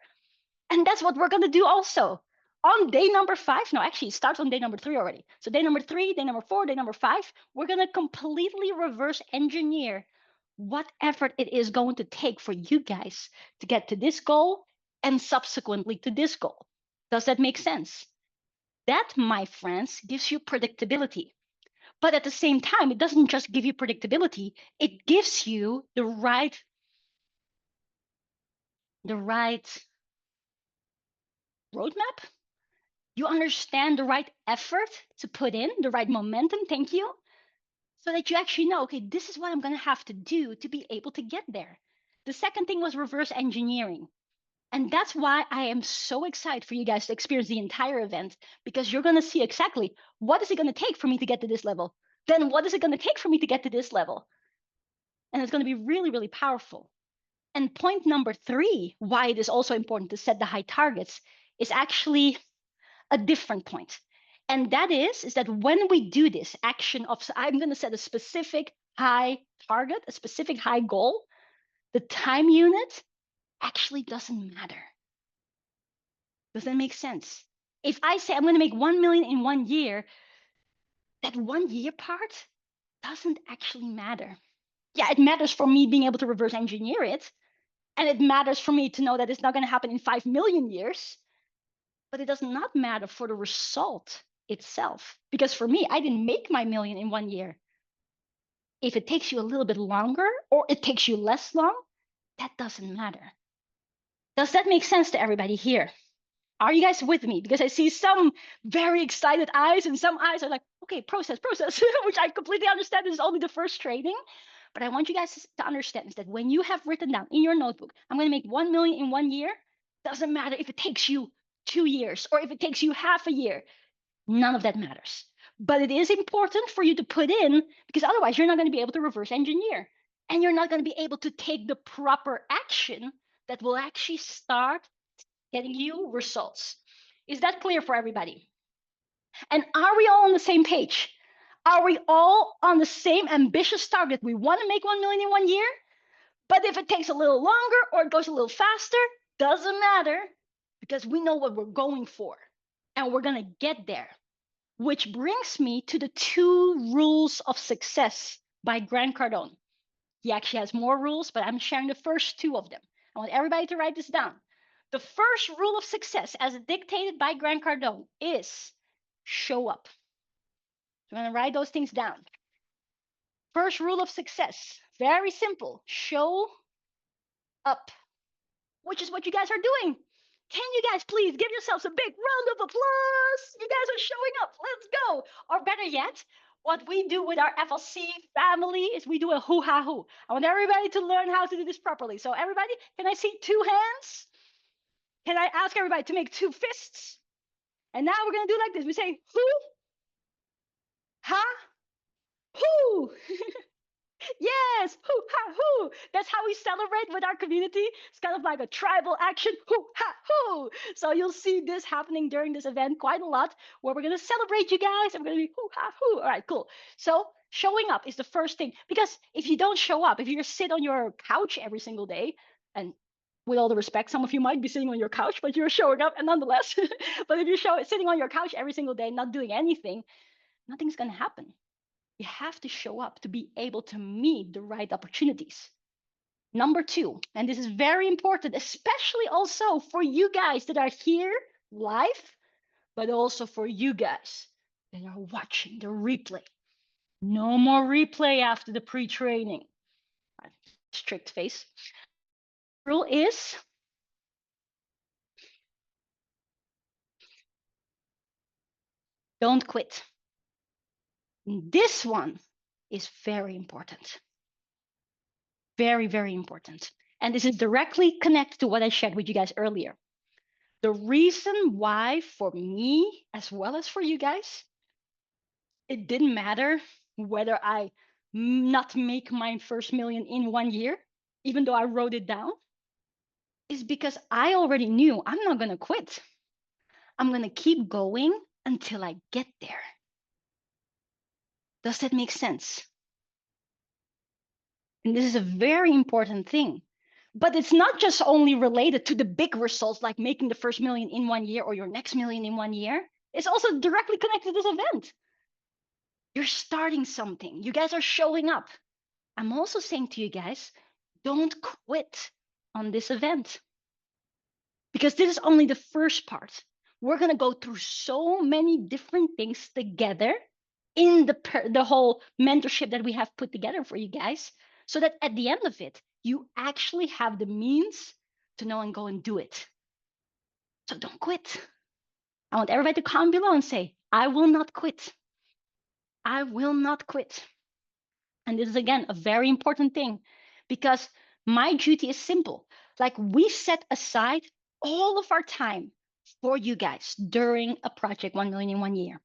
And that's what we're going to do also on day number 5. No, actually, it starts on day number 3 already. So day number 3, day number 4, day number 5, we're going to completely reverse engineer what effort it is going to take for you guys to get to this goal and subsequently to this goal. Does that make sense? That, my friends, gives you predictability. But at the same time, it doesn't just give you predictability, it gives you the right roadmap. You understand the right effort to put in, the right momentum, thank you, so that you actually know, okay, this is what I'm going to have to do to be able to get there. The second thing was reverse engineering. And that's why I am so excited for you guys to experience the entire event, because you're going to see exactly what is it going to take for me to get to this level? Then what is it going to take for me to get to this level? And it's going to be really, really powerful. And point number 3, why it is also important to set the high targets, is actually a different point. And that is that when we do this action of, I'm going to set a specific high target, a specific high goal, the time unit actually doesn't matter. Does that make sense? If I say I'm going to make 1 million in 1 year, that 1 year part doesn't actually matter. Yeah, it matters for me being able to reverse engineer it. And it matters for me to know that it's not going to happen in 5 million years. But it does not matter for the result itself. Because for me, I didn't make my million in 1 year. If it takes you a little bit longer or it takes you less long, that doesn't matter. Does that make sense to everybody here? Are you guys with me? Because I see some very excited eyes and some eyes are like, okay, process, which I completely understand. This is only the first training. But I want you guys to understand is that when you have written down in your notebook, I'm going to make 1 million in 1 year, doesn't matter if it takes you 2 years or if it takes you half a year. None of that matters. But it is important for you to put in, because otherwise you're not going to be able to reverse engineer. And you're not going to be able to take the proper action that will actually start getting you results. Is that clear for everybody? And are we all on the same page? Are we all on the same ambitious target? We want to make 1 million in 1 year, but if it takes a little longer or it goes a little faster, doesn't matter, because we know what we're going for and we're going to get there. Which brings me to the 2 rules of success by Grant Cardone. He actually has more rules, but I'm sharing the first 2 of them. I want everybody to write this down. The first rule of success, as dictated by Grant Cardone, is show up. So I'm going to write those things down. First rule of success, very simple. Show up, which is what you guys are doing. Can you guys please give yourselves a big round of applause? You guys are showing up. Let's go. Or better yet, what we do with our FLC family is we do a hoo ha hoo. I want everybody to learn how to do this properly. So everybody, can I see 2 hands? Can I ask everybody to make 2 fists? And now we're gonna do like this. We say hoo, ha, hoo. Yes, hoo ha hoo. That's how we celebrate with our community. It's kind of like a tribal action, hoo ha hoo. So you'll see this happening during this event quite a lot, where we're gonna celebrate you guys. And we're gonna be hoo ha hoo. All right, cool. So showing up is the first thing, because if you don't show up, if you just sit on your couch every single day, and with all the respect, some of you might be sitting on your couch, but you're showing up, and nonetheless, but if you're sitting on your couch every single day, not doing anything, nothing's gonna happen. You have to show up to be able to meet the right opportunities. Number 2, and this is very important, especially also for you guys that are here live, but also for you guys that are watching the replay. No more replay after the pre-training. Strict face. Rule is don't quit. This one is very important. Very, very important. And this is directly connected to what I shared with you guys earlier. The reason why, for me, as well as for you guys, it didn't matter whether I not make my first million in 1 year, even though I wrote it down, is because I already knew I'm not going to quit. I'm going to keep going until I get there. Does that make sense? And this is a very important thing. But it's not just only related to the big results, like making the first million in 1 year or your next million in 1 year. It's also directly connected to this event. You're starting something. You guys are showing up. I'm also saying to you guys, don't quit on this event, because this is only the first part. We're going to go through so many different things together in the whole mentorship that we have put together for you guys, so that at the end of it, you actually have the means to know and go and do it. So don't quit. I want everybody to comment below and say, I will not quit. I will not quit. And this is, again, a very important thing, because my duty is simple. Like, we set aside all of our time for you guys during a project 1 million in 1 year.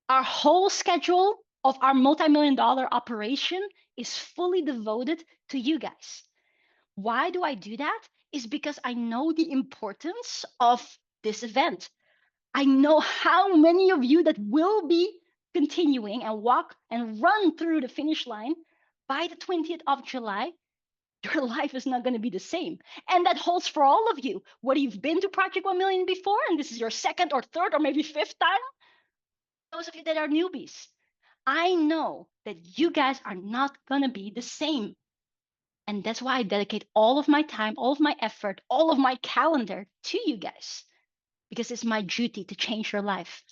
Our whole schedule of our multi-million-dollar operation is fully devoted to you guys. Why do I do that? Is because I know the importance of this event. I know how many of you that will be continuing and walk and run through the finish line by the 20th of July. Your life is not going to be the same. And that holds for all of you. Whether you've been to Project 1 Million before, and this is your second or third or maybe fifth time, those of you that are newbies, I know that you guys are not going to be the same. And that's why I dedicate all of my time, all of my effort, all of my calendar to you guys, because it's my duty to change your life.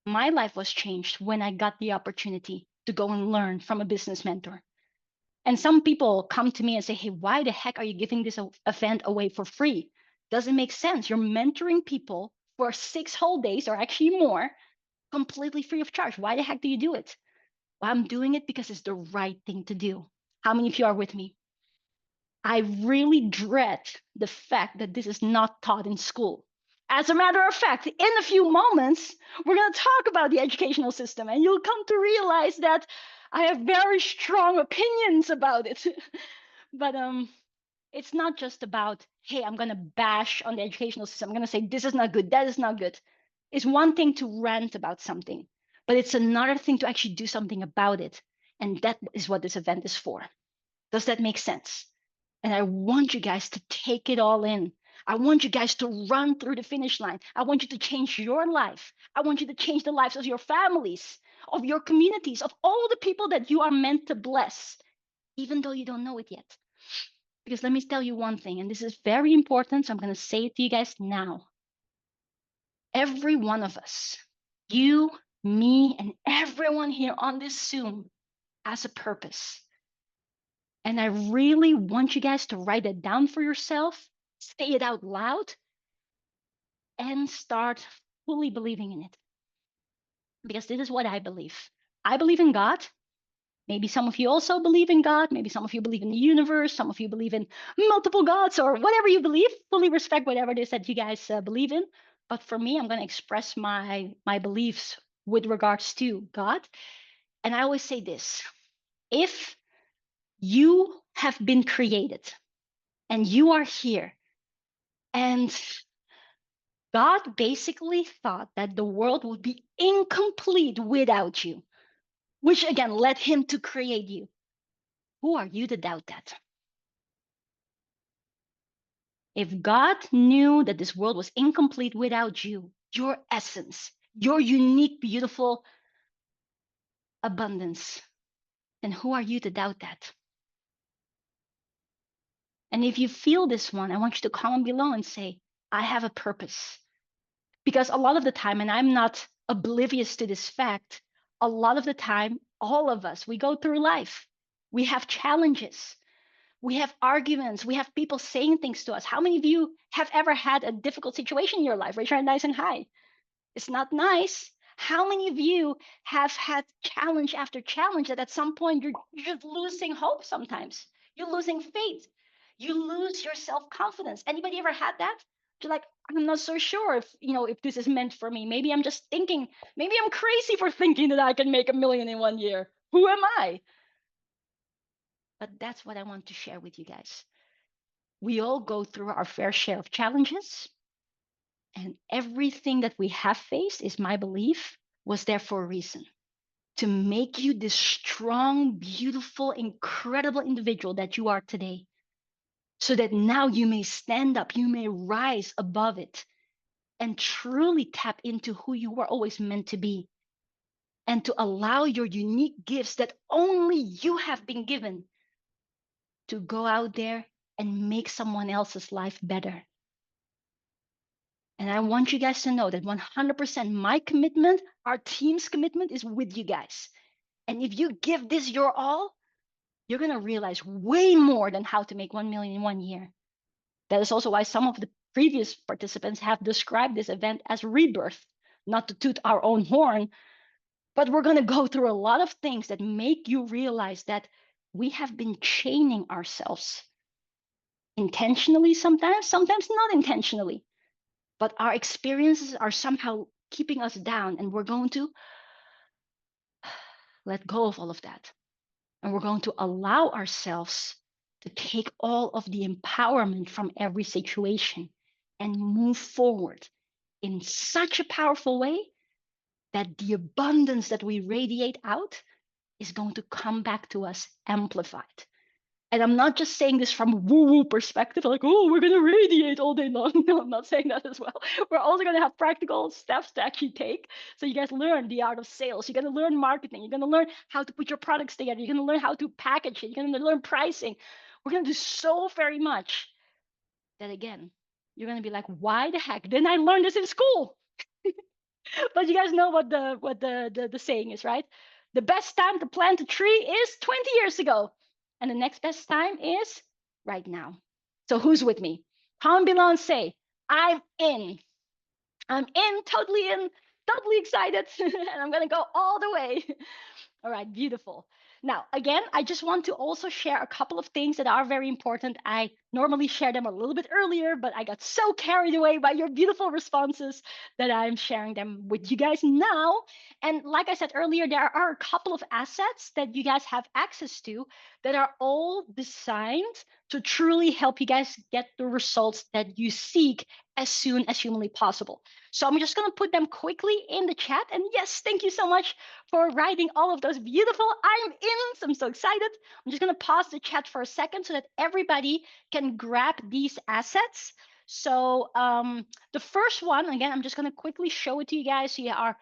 My life was changed when I got the opportunity to go and learn from a business mentor. And some people come to me and say, hey, why the heck are you giving this event away for free? Doesn't make sense. You're mentoring people for 6 whole days, or actually more, completely free of charge. Why the heck do you do it? Well, I'm doing it because it's the right thing to do. How many of you are with me? I really dread the fact that this is not taught in school. As a matter of fact, in a few moments, we're going to talk about the educational system, and you'll come to realize that I have very strong opinions about it. But it's not just about, hey, I'm going to bash on the educational system. I'm going to say, this is not good, that is not good. It's one thing to rant about something, but it's another thing to actually do something about it. And that is what this event is for. Does that make sense? And I want you guys to take it all in. I want you guys to run through the finish line. I want you to change your life. I want you to change the lives of your families, of your communities, of all the people that you are meant to bless, even though you don't know it yet. Because let me tell you one thing, and this is very important, so I'm going to say it to you guys now. Every one of us, you, me, and everyone here on this Zoom, has a purpose. And I really want you guys to write it down for yourself, say it out loud, and start fully believing in it. Because this is what I believe. I believe in God. Maybe some of you also believe in God. Maybe some of you believe in the universe. Some of you believe in multiple gods or whatever you believe. Fully respect whatever it is that you guys believe in. But for me, I'm going to express my beliefs with regards to God. And I always say this: if you have been created and you are here, and God basically thought that the world would be incomplete without you, which again led him to create you. Who are you to doubt that? If God knew that this world was incomplete without you, your essence, your unique, beautiful abundance, then who are you to doubt that? And if you feel this one, I want you to comment below and say, I have a purpose. Because a lot of the time, and I'm not oblivious to this fact, a lot of the time, all of us, we go through life. We have challenges. We have arguments. We have people saying things to us. How many of you have ever had a difficult situation in your life? Raise your hand nice and high. It's not nice. How many of you have had challenge after challenge that at some point you're just losing hope sometimes? You're losing faith. You lose your self-confidence. Anybody ever had that? You're like, I'm not so sure if this is meant for me. Maybe I'm just thinking, maybe I'm crazy for thinking that I can make 1 million in 1 year. Who am I? But that's what I want to share with you guys. We all go through our fair share of challenges. And everything that we have faced, is my belief, was there for a reason. To make you this strong, beautiful, incredible individual that you are today. So that now you may stand up, you may rise above it and truly tap into who you were always meant to be. And to allow your unique gifts that only you have been given to go out there and make someone else's life better. And I want you guys to know that 100% my commitment, our team's commitment, is with you guys. And if you give this your all, you're going to realize way more than how to make 1 million in 1 year. That is also why some of the previous participants have described this event as rebirth, not to toot our own horn, but we're going to go through a lot of things that make you realize that we have been chaining ourselves intentionally sometimes not intentionally. But our experiences are somehow keeping us down, and we're going to let go of all of that. And we're going to allow ourselves to take all of the empowerment from every situation and move forward in such a powerful way that the abundance that we radiate out is going to come back to us amplified. And I'm not just saying this from a woo-woo perspective, like, oh, we're going to radiate all day long. No, I'm not saying that as well. We're also going to have practical steps to actually take. So you guys learn the art of sales. You're going to learn marketing. You're going to learn how to put your products together. You're going to learn how to package it. You're going to learn pricing. We're going to do so very much that, again, you're going to be like, why the heck didn't I learn this in school? But you guys know what the saying is, right? The best time to plant a tree is 20 years ago. And the next best time is right now. So who's with me? Comment below and say, I'm in. I'm in, totally excited. And I'm going to go all the way. All right, beautiful. Now, again, I just want to also share a couple of things that are very important. I normally share them a little bit earlier, but I got so carried away by your beautiful responses that I'm sharing them with you guys now. And like I said earlier, there are a couple of assets that you guys have access to that are all designed to truly help you guys get the results that you seek as soon as humanly possible. So I'm just going to put them quickly in the chat. And yes, thank you so much for writing all of those beautiful I'm in. So I'm so excited. I'm just going to pause the chat for a second so that everybody can grab these assets. So the first one, again, I'm just going to quickly show it to you guys so you are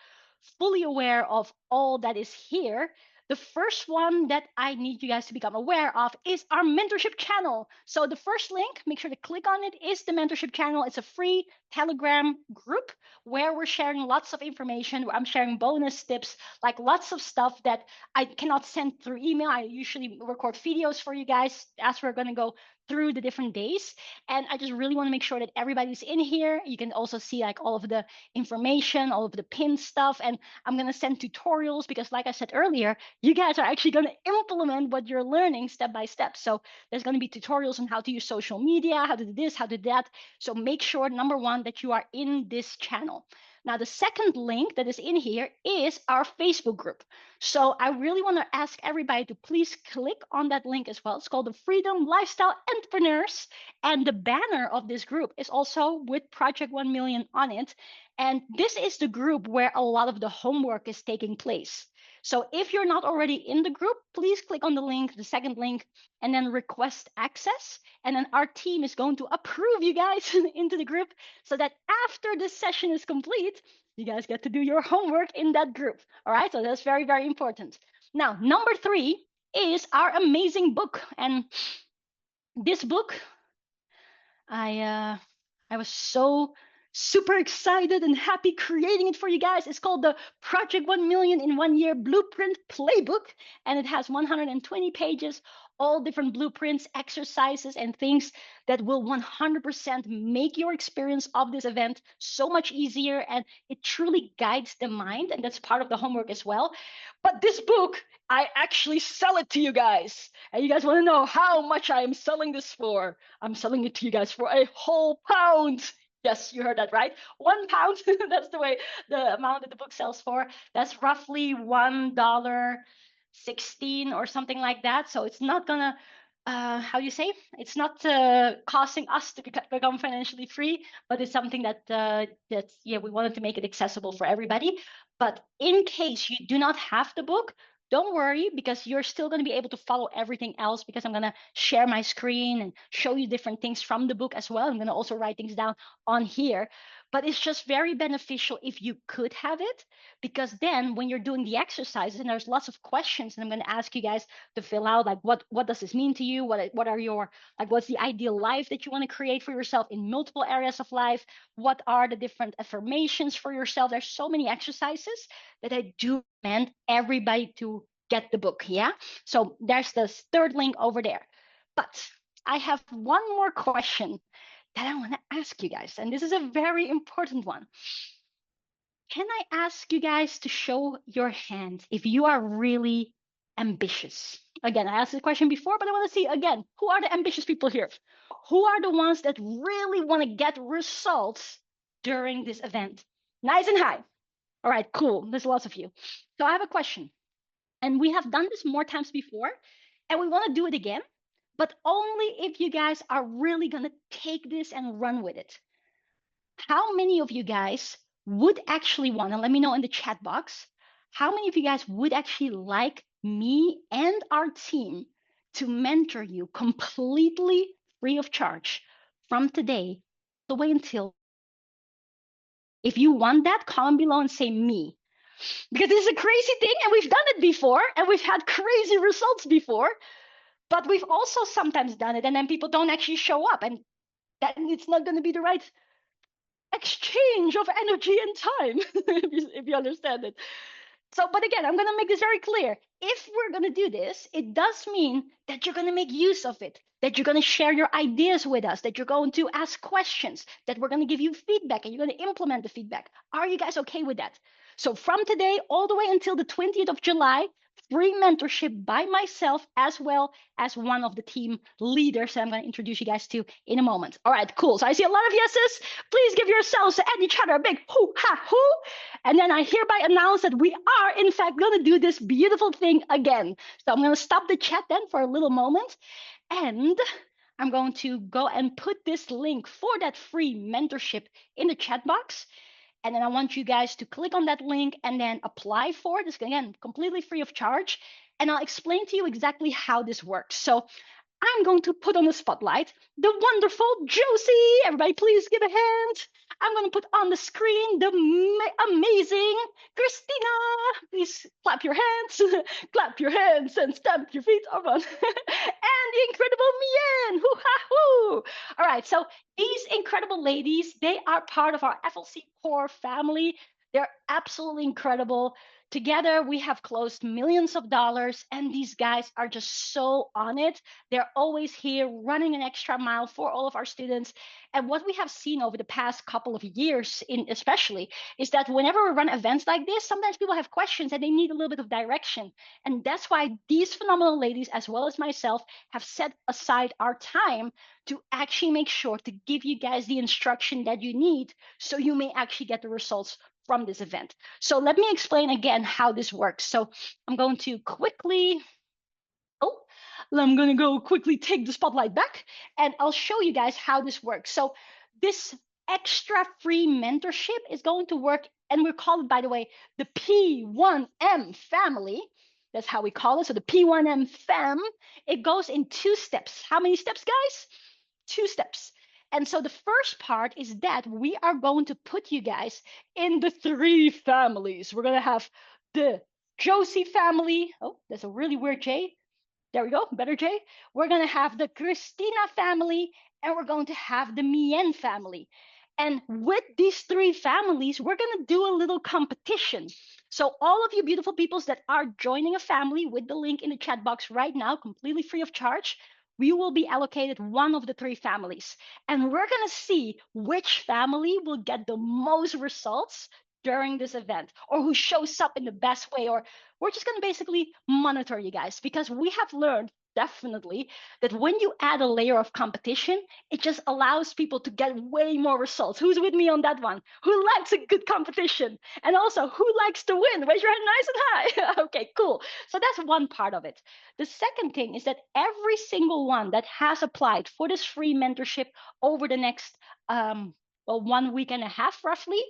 fully aware of all that is here. The first one that I need you guys to become aware of is our mentorship channel. So the first link, make sure to click on it, is the mentorship channel. It's a free Telegram group where we're sharing lots of information. I'm sharing bonus tips, like lots of stuff that I cannot send through email. I usually record videos for you guys as we're going to go through the different days. And I just really want to make sure that everybody's in here. You can also see like all of the information, all of the pin stuff. And I'm going to send tutorials because, like I said earlier, you guys are actually going to implement what you're learning step by step. So there's going to be tutorials on how to use social media, how to do this, how to do that. So make sure, number one, that you are in this channel. Now, the second link that is in here is our Facebook group. So I really want to ask everybody to please click on that link as well. It's called the Freedom Lifestyle Entrepreneurs. And the banner of this group is also with Project 1 Million on it. And this is the group where a lot of the homework is taking place. So if you're not already in the group, please click on the link, the second link, and then request access. And then our team is going to approve you guys into the group so that after this session is complete, you guys get to do your homework in that group. All right, so that's very, very important. Now, number 3 is our amazing book. And this book, I was so super excited and happy creating it for you guys. It's called the Project 1 Million in 1 Year Blueprint Playbook, and it has 120 pages, all different blueprints, exercises, and things that will 100% make your experience of this event so much easier, and it truly guides the mind, and that's part of the homework as well. But this book, I actually sell it to you guys, and you guys want to know how much I am selling this for. I'm selling it to you guys for a whole pound. Yes, you heard that right. £1. That's the amount that the book sells for. That's roughly $1.16 or something like that. So it's not gonna, how do you say? It's not costing us to become financially free, but it's something that's we wanted to make it accessible for everybody. But in case you do not have the book, don't worry, because you're still going to be able to follow everything else, because I'm going to share my screen and show you different things from the book as well. I'm going to also write things down on here. But it's just very beneficial if you could have it, because then when you're doing the exercises and there's lots of questions, and I'm going to ask you guys to fill out like what does this mean to you? What are your, like, what's the ideal life that you want to create for yourself in multiple areas of life? What are the different affirmations for yourself? There's so many exercises that I do recommend everybody to get the book. Yeah. So there's the third link over there. But I have one more question that I want to ask you guys, and this is a very important one. Can I ask you guys to show your hand if you are really ambitious? Again, I asked the question before, but I want to see again, who are the ambitious people here? Who are the ones that really want to get results during this event? Nice and high. All right, cool. There's lots of you. So I have a question. And we have done this more times before, and we want to do it again, but only if you guys are really going to take this and run with it. How many of you guys would actually want to let me know in the chat box? How many of you guys would actually like me and our team to mentor you completely free of charge from today all the way until? If you want that, comment below and say me. Because this is a crazy thing, and we've done it before, and we've had crazy results before, but we've also sometimes done it, and then people don't actually show up, and then it's not going to be the right exchange of energy and time, if you understand it. So, but again, I'm going to make this very clear. If we're going to do this, it does mean that you're going to make use of it, that you're going to share your ideas with us, that you're going to ask questions, that we're going to give you feedback, and you're going to implement the feedback. Are you guys okay with that? So from today all the way until the 20th of July, free mentorship by myself as well as one of the team leaders that I'm going to introduce you guys to in a moment. All right, cool. So I see a lot of yeses. Please give yourselves and each other a big hoo ha hoo. And then I hereby announce that we are in fact going to do this beautiful thing again. So I'm going to stop the chat then for a little moment, and I'm going to go and put this link for that free mentorship in the chat box. And then I want you guys to click on that link and then apply for it. It's, again, completely free of charge. And I'll explain to you exactly how this works. So I'm going to put on the spotlight the wonderful Josie. Everybody, please give a hand. I'm going to put on the screen the amazing Christina. Please clap your hands, clap your hands, and stamp your feet. Oh, and the incredible Mien. Hoo-ha-hoo. All right, so these incredible ladies, they are part of our FLC core family. They're absolutely incredible. Together, we have closed millions of dollars, and these guys are just so on it. They're always here running an extra mile for all of our students. And what we have seen over the past couple of years, in especially, is that whenever we run events like this, sometimes people have questions and they need a little bit of direction. And that's why these phenomenal ladies, as well as myself, have set aside our time to actually make sure to give you guys the instruction that you need so you may actually get the results from this event. So let me explain again how this works. So I'm going to quickly, oh, I'm going to go quickly take the spotlight back and I'll show you guys how this works. So this extra free mentorship is going to work, and we're called, by the way, the P1M family. That's how we call it. So the P1M fam, it goes in 2 steps. How many steps, guys? 2 steps. And so the first part is that we are going to put you guys in the 3 families. We're going to have the Josie family. Oh, that's a really weird J. There we go, better J. We're going to have the Christina family, and we're going to have the Mien family. And with these 3 families, we're going to do a little competition. So all of you beautiful peoples that are joining a family, with the link in the chat box right now, completely free of charge, we will be allocated one of the 3 families. And we're going to see which family will get the most results during this event, or who shows up in the best way, or we're just going to basically monitor you guys, because we have learned definitely that when you add a layer of competition, it just allows people to get way more results. Who's with me on that one? Who likes a good competition? And also, who likes to win? Raise your hand nice and high. Okay, cool. So that's one part of it. The second thing is that every single one that has applied for this free mentorship over the next 1 week and a half roughly,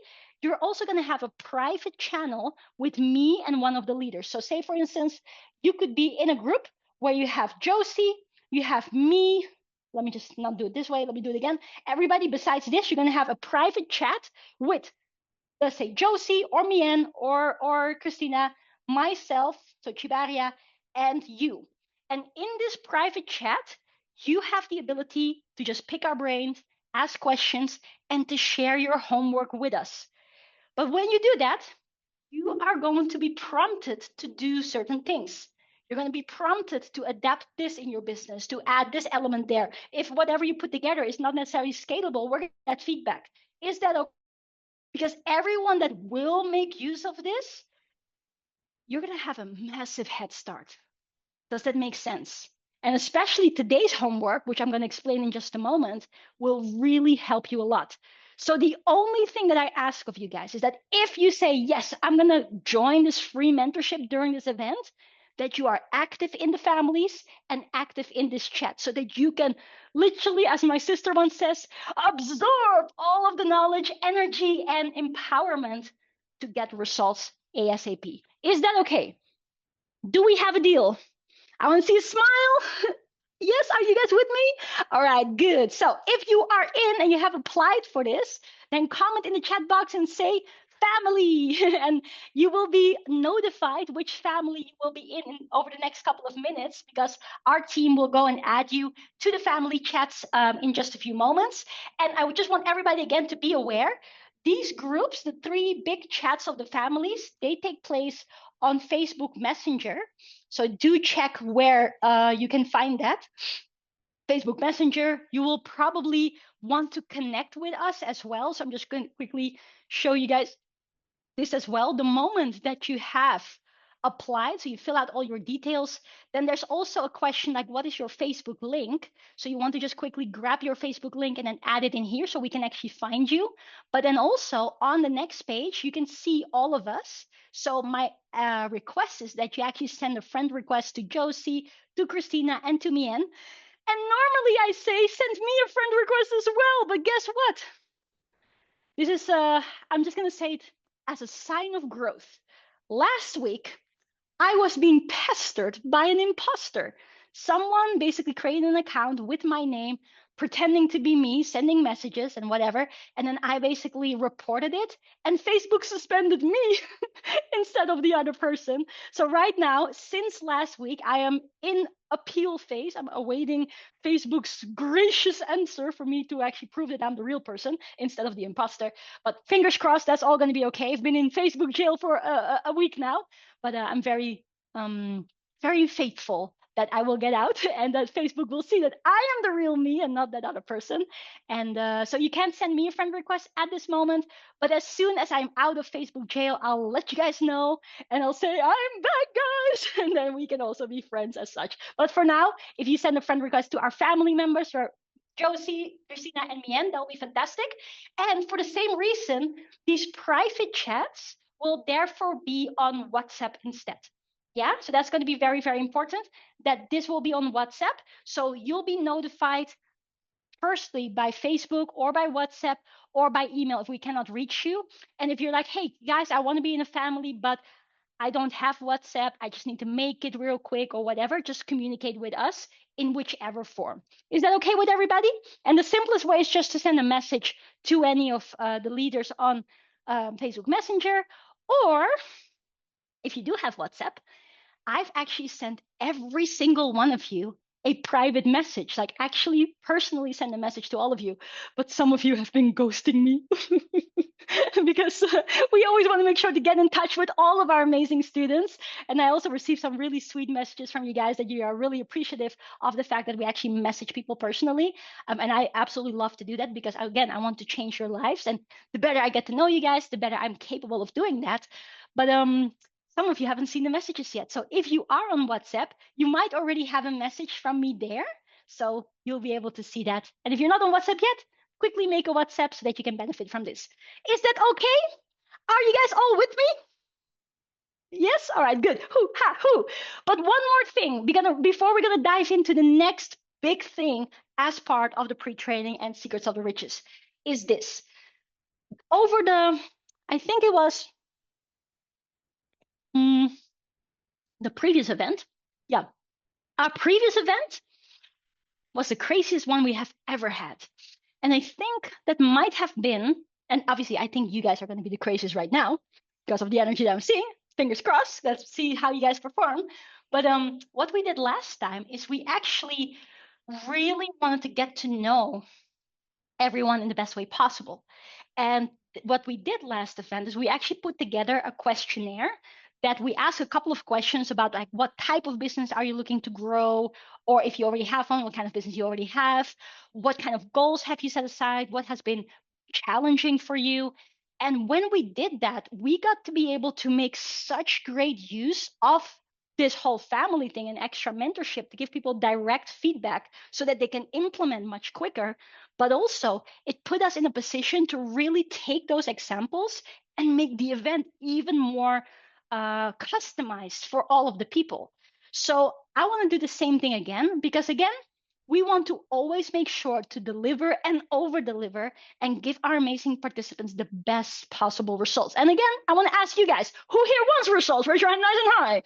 you're also going to have a private channel with me and one of the leaders. So say, for instance, you could be in a group where you have Josie, you have me. Let me just not do it this way. Let me do it again. Everybody besides this, you're going to have a private chat with, let's say, Josie or Mien or Christina, myself, so Tjibaria, and you. And in this private chat, you have the ability to just pick our brains, ask questions, and to share your homework with us. But when you do that, you are going to be prompted to do certain things. You're going to be prompted to adapt this in your business, to add this element there. If whatever you put together is not necessarily scalable, we're going to get feedback. Is that okay? Because everyone that will make use of this, you're going to have a massive head start. Does that make sense? And especially today's homework, which I'm going to explain in just a moment, will really help you a lot. So the only thing that I ask of you guys is that if you say, yes, I'm going to join this free mentorship during this event, that you are active in the families and active in this chat, so that you can literally, as my sister once says, absorb all of the knowledge, energy, and empowerment to get results ASAP. Is that okay? Do we have a deal? I want to see a smile. Yes, are you guys with me? All right, good. So if you are in and you have applied for this, then comment in the chat box and say family, and you will be notified which family you will be in over the next couple of minutes, because our team will go and add you to the family chats in just a few moments. And I would just want everybody again to be aware, these groups, the 3 big chats of the families, they take place on Facebook Messenger. So do check where you can find that. Facebook Messenger, you will probably want to connect with us as well. So I'm just going to quickly show you guys this as well. The moment that you have applied, so you fill out all your details, then there's also a question like, what is your Facebook link? So you want to just quickly grab your Facebook link and then add it in here so we can actually find you. But then also on the next page, you can see all of us. So my request is that you actually send a friend request to Josie, to Christina, and to Mien. And normally I say, send me a friend request as well, but guess what? This is, I'm just going to say it as a sign of growth. Last week, I was being pestered by an imposter. Someone basically created an account with my name, pretending to be me, sending messages and whatever. And then I basically reported it, and Facebook suspended me instead of the other person. So right now, since last week, I am in appeal phase. I'm awaiting Facebook's gracious answer for me to actually prove that I'm the real person instead of the imposter. But fingers crossed, that's all going to be okay. I've been in Facebook jail for a week now, but I'm very faithful that I will get out and that Facebook will see that I am the real me and not that other person. And so you can't send me a friend request at this moment, but as soon as I'm out of Facebook jail, I'll let you guys know and I'll say, I'm back, guys. And then we can also be friends as such. But for now, if you send a friend request to our family members or Josie, Christina, and Mien, that'll be fantastic. And for the same reason, these private chats will therefore be on WhatsApp instead. Yeah, so that's going to be very, very important that this will be on WhatsApp. So you'll be notified firstly by Facebook or by WhatsApp or by email if we cannot reach you. And if you're like, hey, guys, I want to be in a family, but I don't have WhatsApp, I just need to make it real quick or whatever, just communicate with us in whichever form. Is that okay with everybody? And the simplest way is just to send a message to any of the leaders on Facebook Messenger, or if you do have WhatsApp, I've actually sent every single one of you a private message, like actually personally send a message to all of you. But some of you have been ghosting me because we always want to make sure to get in touch with all of our amazing students. And I also received some really sweet messages from you guys that you are really appreciative of the fact that we actually message people personally. And I absolutely love to do that because, again, I want to change your lives. And the better I get to know you guys, the better I'm capable of doing that. But some of you haven't seen the messages yet. So if you are on WhatsApp, you might already have a message from me there. So you'll be able to see that. And if you're not on WhatsApp yet, quickly make a WhatsApp so that you can benefit from this. Is that okay? Are you guys all with me? Yes? All right, good. Hoo, ha, hoo. But one more thing, before we're going to dive into the next big thing as part of the pre-training and Secrets of the Riches, is this. I think it was the previous event. Yeah. Our previous event was the craziest one we have ever had. And I think that might have been, and obviously I think you guys are going to be the craziest right now because of the energy that I'm seeing. Fingers crossed. Let's see how you guys perform. But what we did last time is we actually really wanted to get to know everyone in the best way possible. And what we did last event is we actually put together a questionnaire that we ask a couple of questions about, like, what type of business are you looking to grow? Or if you already have one, what kind of business you already have? What kind of goals have you set aside? What has been challenging for you? And when we did that, we got to be able to make such great use of this whole family thing and extra mentorship to give people direct feedback so that they can implement much quicker. But also, it put us in a position to really take those examples and make the event even more customized for all of the people. So I want to do the same thing again, because again, we want to always make sure to deliver and over deliver and give our amazing participants the best possible results. And again, I want to ask you guys, who here wants results? Raise your hand nice and high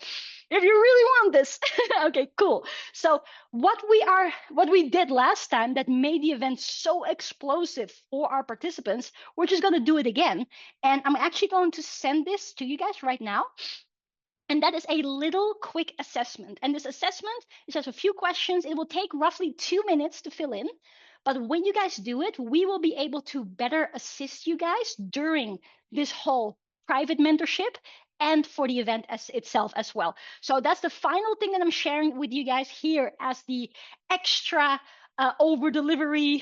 if you really want this. Okay, cool. So what we did last time that made the event so explosive for our participants, we're just going to do it again. And I'm actually going to send this to you guys right now. And that is a little quick assessment. And this assessment is just a few questions. It will take roughly 2 minutes to fill in. But when you guys do it, we will be able to better assist you guys during this whole private mentorship and for the event itself as well. So that's the final thing that I'm sharing with you guys here as the extra over delivery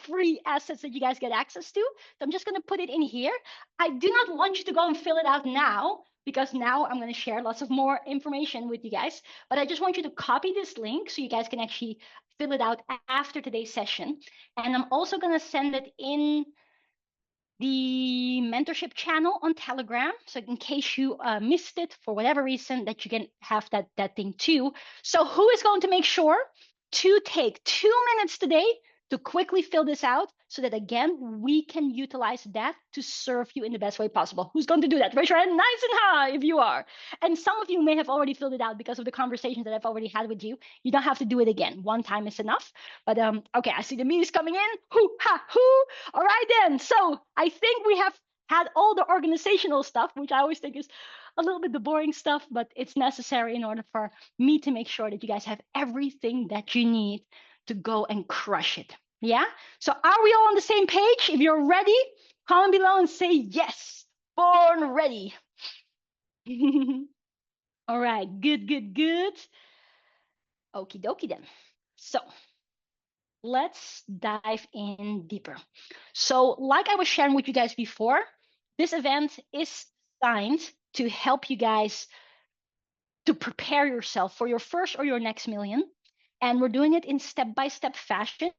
free assets that you guys get access to. So I'm just going to put it in here. I do not want you to go and fill it out now, because now I'm going to share lots of more information with you guys. But I just want you to copy this link so you guys can actually fill it out after today's session. And I'm also going to send it in the mentorship channel on Telegram. So in case you missed it for whatever reason, that you can have that thing too. So who is going to make sure to take 2 minutes today to quickly fill this out so that, again, we can utilize that to serve you in the best way possible. Who's going to do that? Raise your hand nice and high if you are. And some of you may have already filled it out because of the conversations that I've already had with you. You don't have to do it again. One time is enough. But okay, I see the me's coming in. Hoo, ha, hoo. All right, then. So I think we have had all the organizational stuff, which I always think is a little bit the boring stuff, but it's necessary in order for me to make sure that you guys have everything that you need to go and crush it. Yeah? So are we all on the same page? If you're ready, comment below and say yes. Born ready. All right. Good, good, good. Okie dokie then. So let's dive in deeper. So like I was sharing with you guys before, this event is designed to help you guys to prepare yourself for your first or your next million. And we're doing it in step-by-step fashion.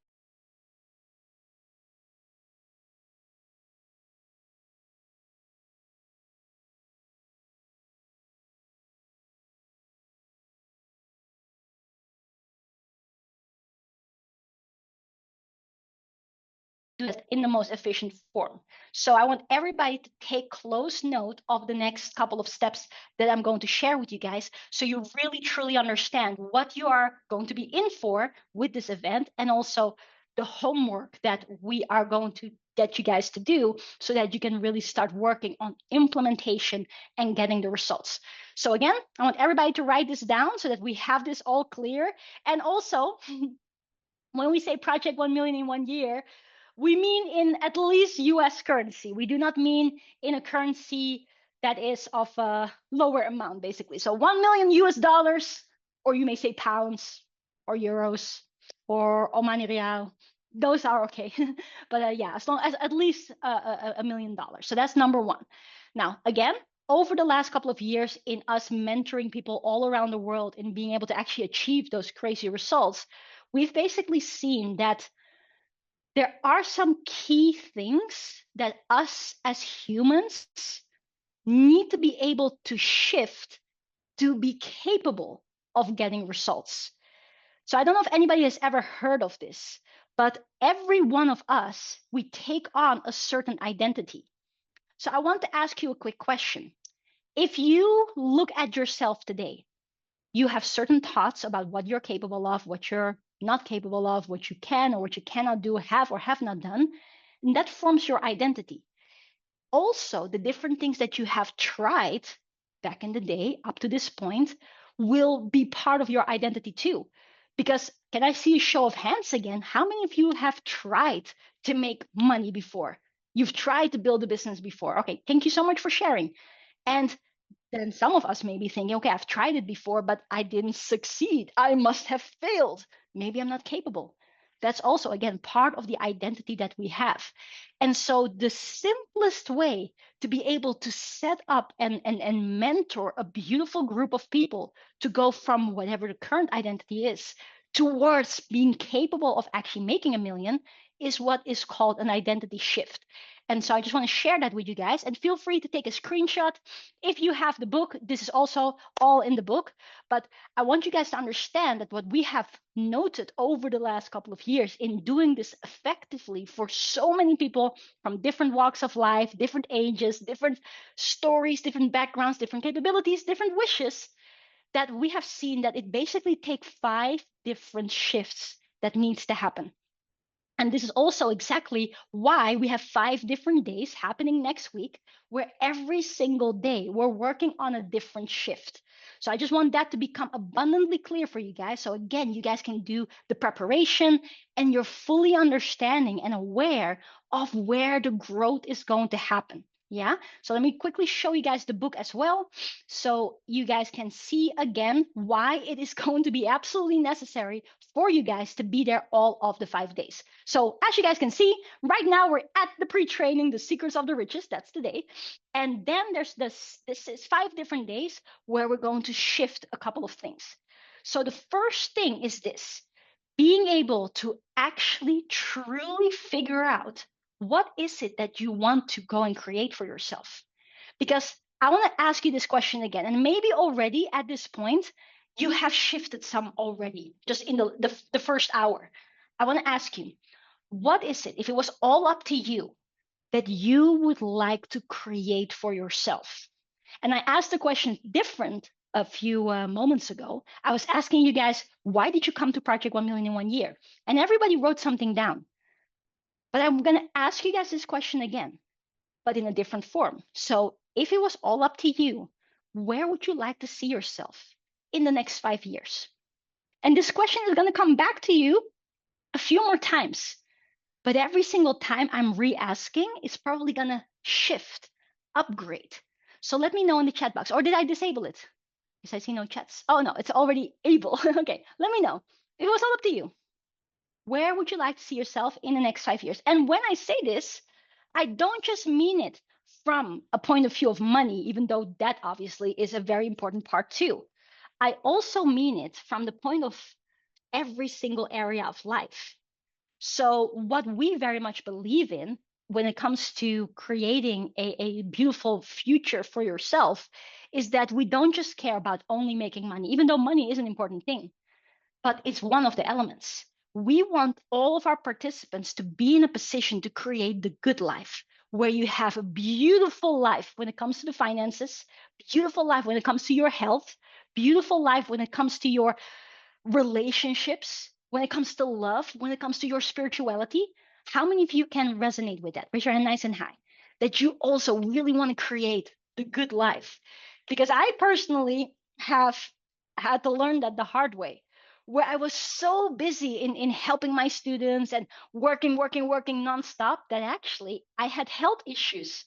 Do it in the most efficient form. So I want everybody to take close note of the next couple of steps that I'm going to share with you guys, so you really truly understand what you are going to be in for with this event, and also the homework that we are going to get you guys to do so that you can really start working on implementation and getting the results. So again, I want everybody to write this down so that we have this all clear. And also, when we say project 1 million in 1 year, we mean in at least US currency. We do not mean in a currency that is of a lower amount, basically. So 1 million US dollars, or you may say pounds or euros or Omani Real. Those are okay. But yeah, as long as at least $1 million. So that's number one. Now, again, over the last couple of years in us mentoring people all around the world and being able to actually achieve those crazy results, we've basically seen that there are some key things that us as humans need to be able to shift to be capable of getting results. So I don't know if anybody has ever heard of this, but every one of us, we take on a certain identity. So I want to ask you a quick question. If you look at yourself today, you have certain thoughts about what you're capable of, what you're not capable of, what you can or what you cannot do, have or have not done, and that forms your identity. Also, the different things that you have tried back in the day up to this point will be part of your identity too. Because can I see a show of hands again? How many of you have tried to make money before? You've tried to build a business before. Okay, thank you so much for sharing. And then some of us may be thinking, okay, I've tried it before, but I didn't succeed. I must have failed. Maybe I'm not capable. That's also, again, part of the identity that we have. And so the simplest way to be able to set up and mentor a beautiful group of people to go from whatever the current identity is towards being capable of actually making $1 million is what is called an identity shift. And so I just want to share that with you guys, and feel free to take a screenshot. If you have the book, this is also all in the book. But I want you guys to understand that what we have noted over the last couple of years in doing this effectively for so many people from different walks of life, different ages, different stories, different backgrounds, different capabilities, different wishes, that we have seen that it basically takes 5 different shifts that needs to happen. And this is also exactly why we have 5 different days happening next week, where every single day we're working on a different shift. So I just want that to become abundantly clear for you guys. So again, you guys can do the preparation and you're fully understanding and aware of where the growth is going to happen. Yeah. So let me quickly show you guys the book as well, so you guys can see again why it is going to be absolutely necessary for you guys to be there all of the 5 days. So as you guys can see, right now we're at the pre-training, the Secrets of the Riches. That's today. And then there's this is 5 different days where we're going to shift a couple of things. So the first thing is this: being able to actually truly figure out what is it that you want to go and create for yourself. Because I want to ask you this question again, and maybe already at this point, you have shifted some already, just in the first hour. I want to ask you, What is it, if it was all up to you, that you would like to create for yourself? And I asked the question different a few moments ago. I was asking you guys, why did you come to Project 1 Million in 1 year? And everybody wrote something down. But I'm going to ask you guys this question again, but in a different form. So if it was all up to you, where would you like to see yourself in the next 5 years? And this question is going to come back to you a few more times. But every single time I'm re-asking, it's probably going to shift, upgrade. So let me know in the chat box. Or did I disable it? Because I see no chats. Oh, no, it's already able. Okay, let me know. It was all up to you. Where would you like to see yourself in the next 5 years? And when I say this, I don't just mean it from a point of view of money, even though that obviously is a very important part too. I also mean it from the point of every single area of life. So, what we very much believe in when it comes to creating a beautiful future for yourself is that we don't just care about only making money, even though money is an important thing, but it's one of the elements. We want all of our participants to be in a position to create the good life, where you have a beautiful life when it comes to the finances, beautiful life when it comes to your health, beautiful life when it comes to your relationships, when it comes to love, when it comes to your spirituality. How many of you can resonate with that? Raise your hand nice and high. That you also really want to create the good life. Because I personally have had to learn that the hard way, where I was so busy in helping my students and working nonstop, that actually I had health issues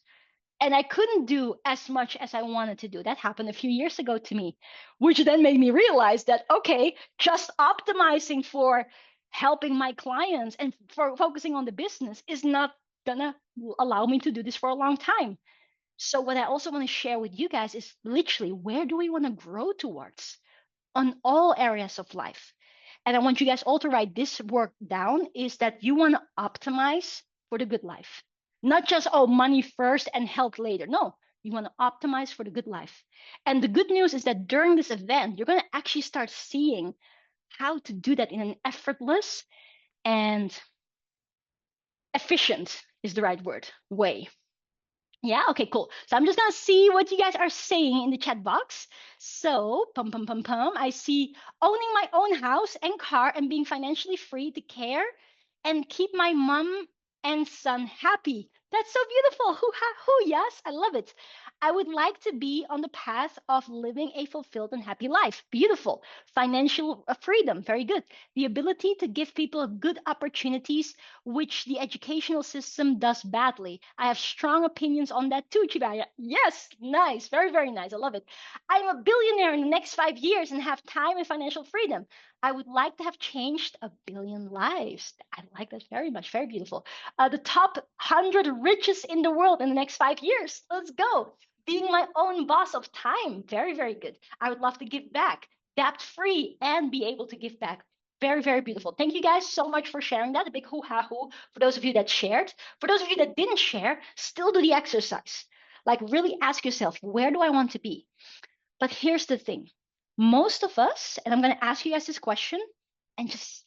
and I couldn't do as much as I wanted to do. That happened a few years ago to me, which then made me realize that, okay, just optimizing for helping my clients and for focusing on the business is not gonna allow me to do this for a long time. So what I also want to share with you guys is literally, where do we want to grow towards on all areas of life? And I want you guys all to write this work down, is that you want to optimize for the good life. Not just, oh, money first and health later. No, you want to optimize for the good life. And the good news is that during this event, you're going to actually start seeing how to do that in an effortless and efficient, is the right word, way. Yeah, okay, cool. So I'm just gonna see what you guys are saying in the chat box. So, I see owning my own house and car and being financially free to care and keep my mom and son happy. That's so beautiful. Hoo ha hoo, yes, I love it. I would like to be on the path of living a fulfilled and happy life. Beautiful. Financial freedom, very good. The ability to give people good opportunities, which the educational system does badly. I have strong opinions on that too, Tjibaria. Yes, nice, very, very nice. I love it. I'm a billionaire in the next 5 years and have time and financial freedom. I would like to have changed a billion lives. I like that very much, very beautiful. The top 100 richest in the world in the next 5 years. Let's go. Being my own boss of time. Very, very good. I would love to give back, debt free, and be able to give back. Very, very beautiful. Thank you guys so much for sharing that. A big hoo ha hoo for those of you that shared. For those of you that didn't share, still do the exercise. Like, really ask yourself, where do I want to be? But here's the thing, most of us, and I'm going to ask you guys this question and just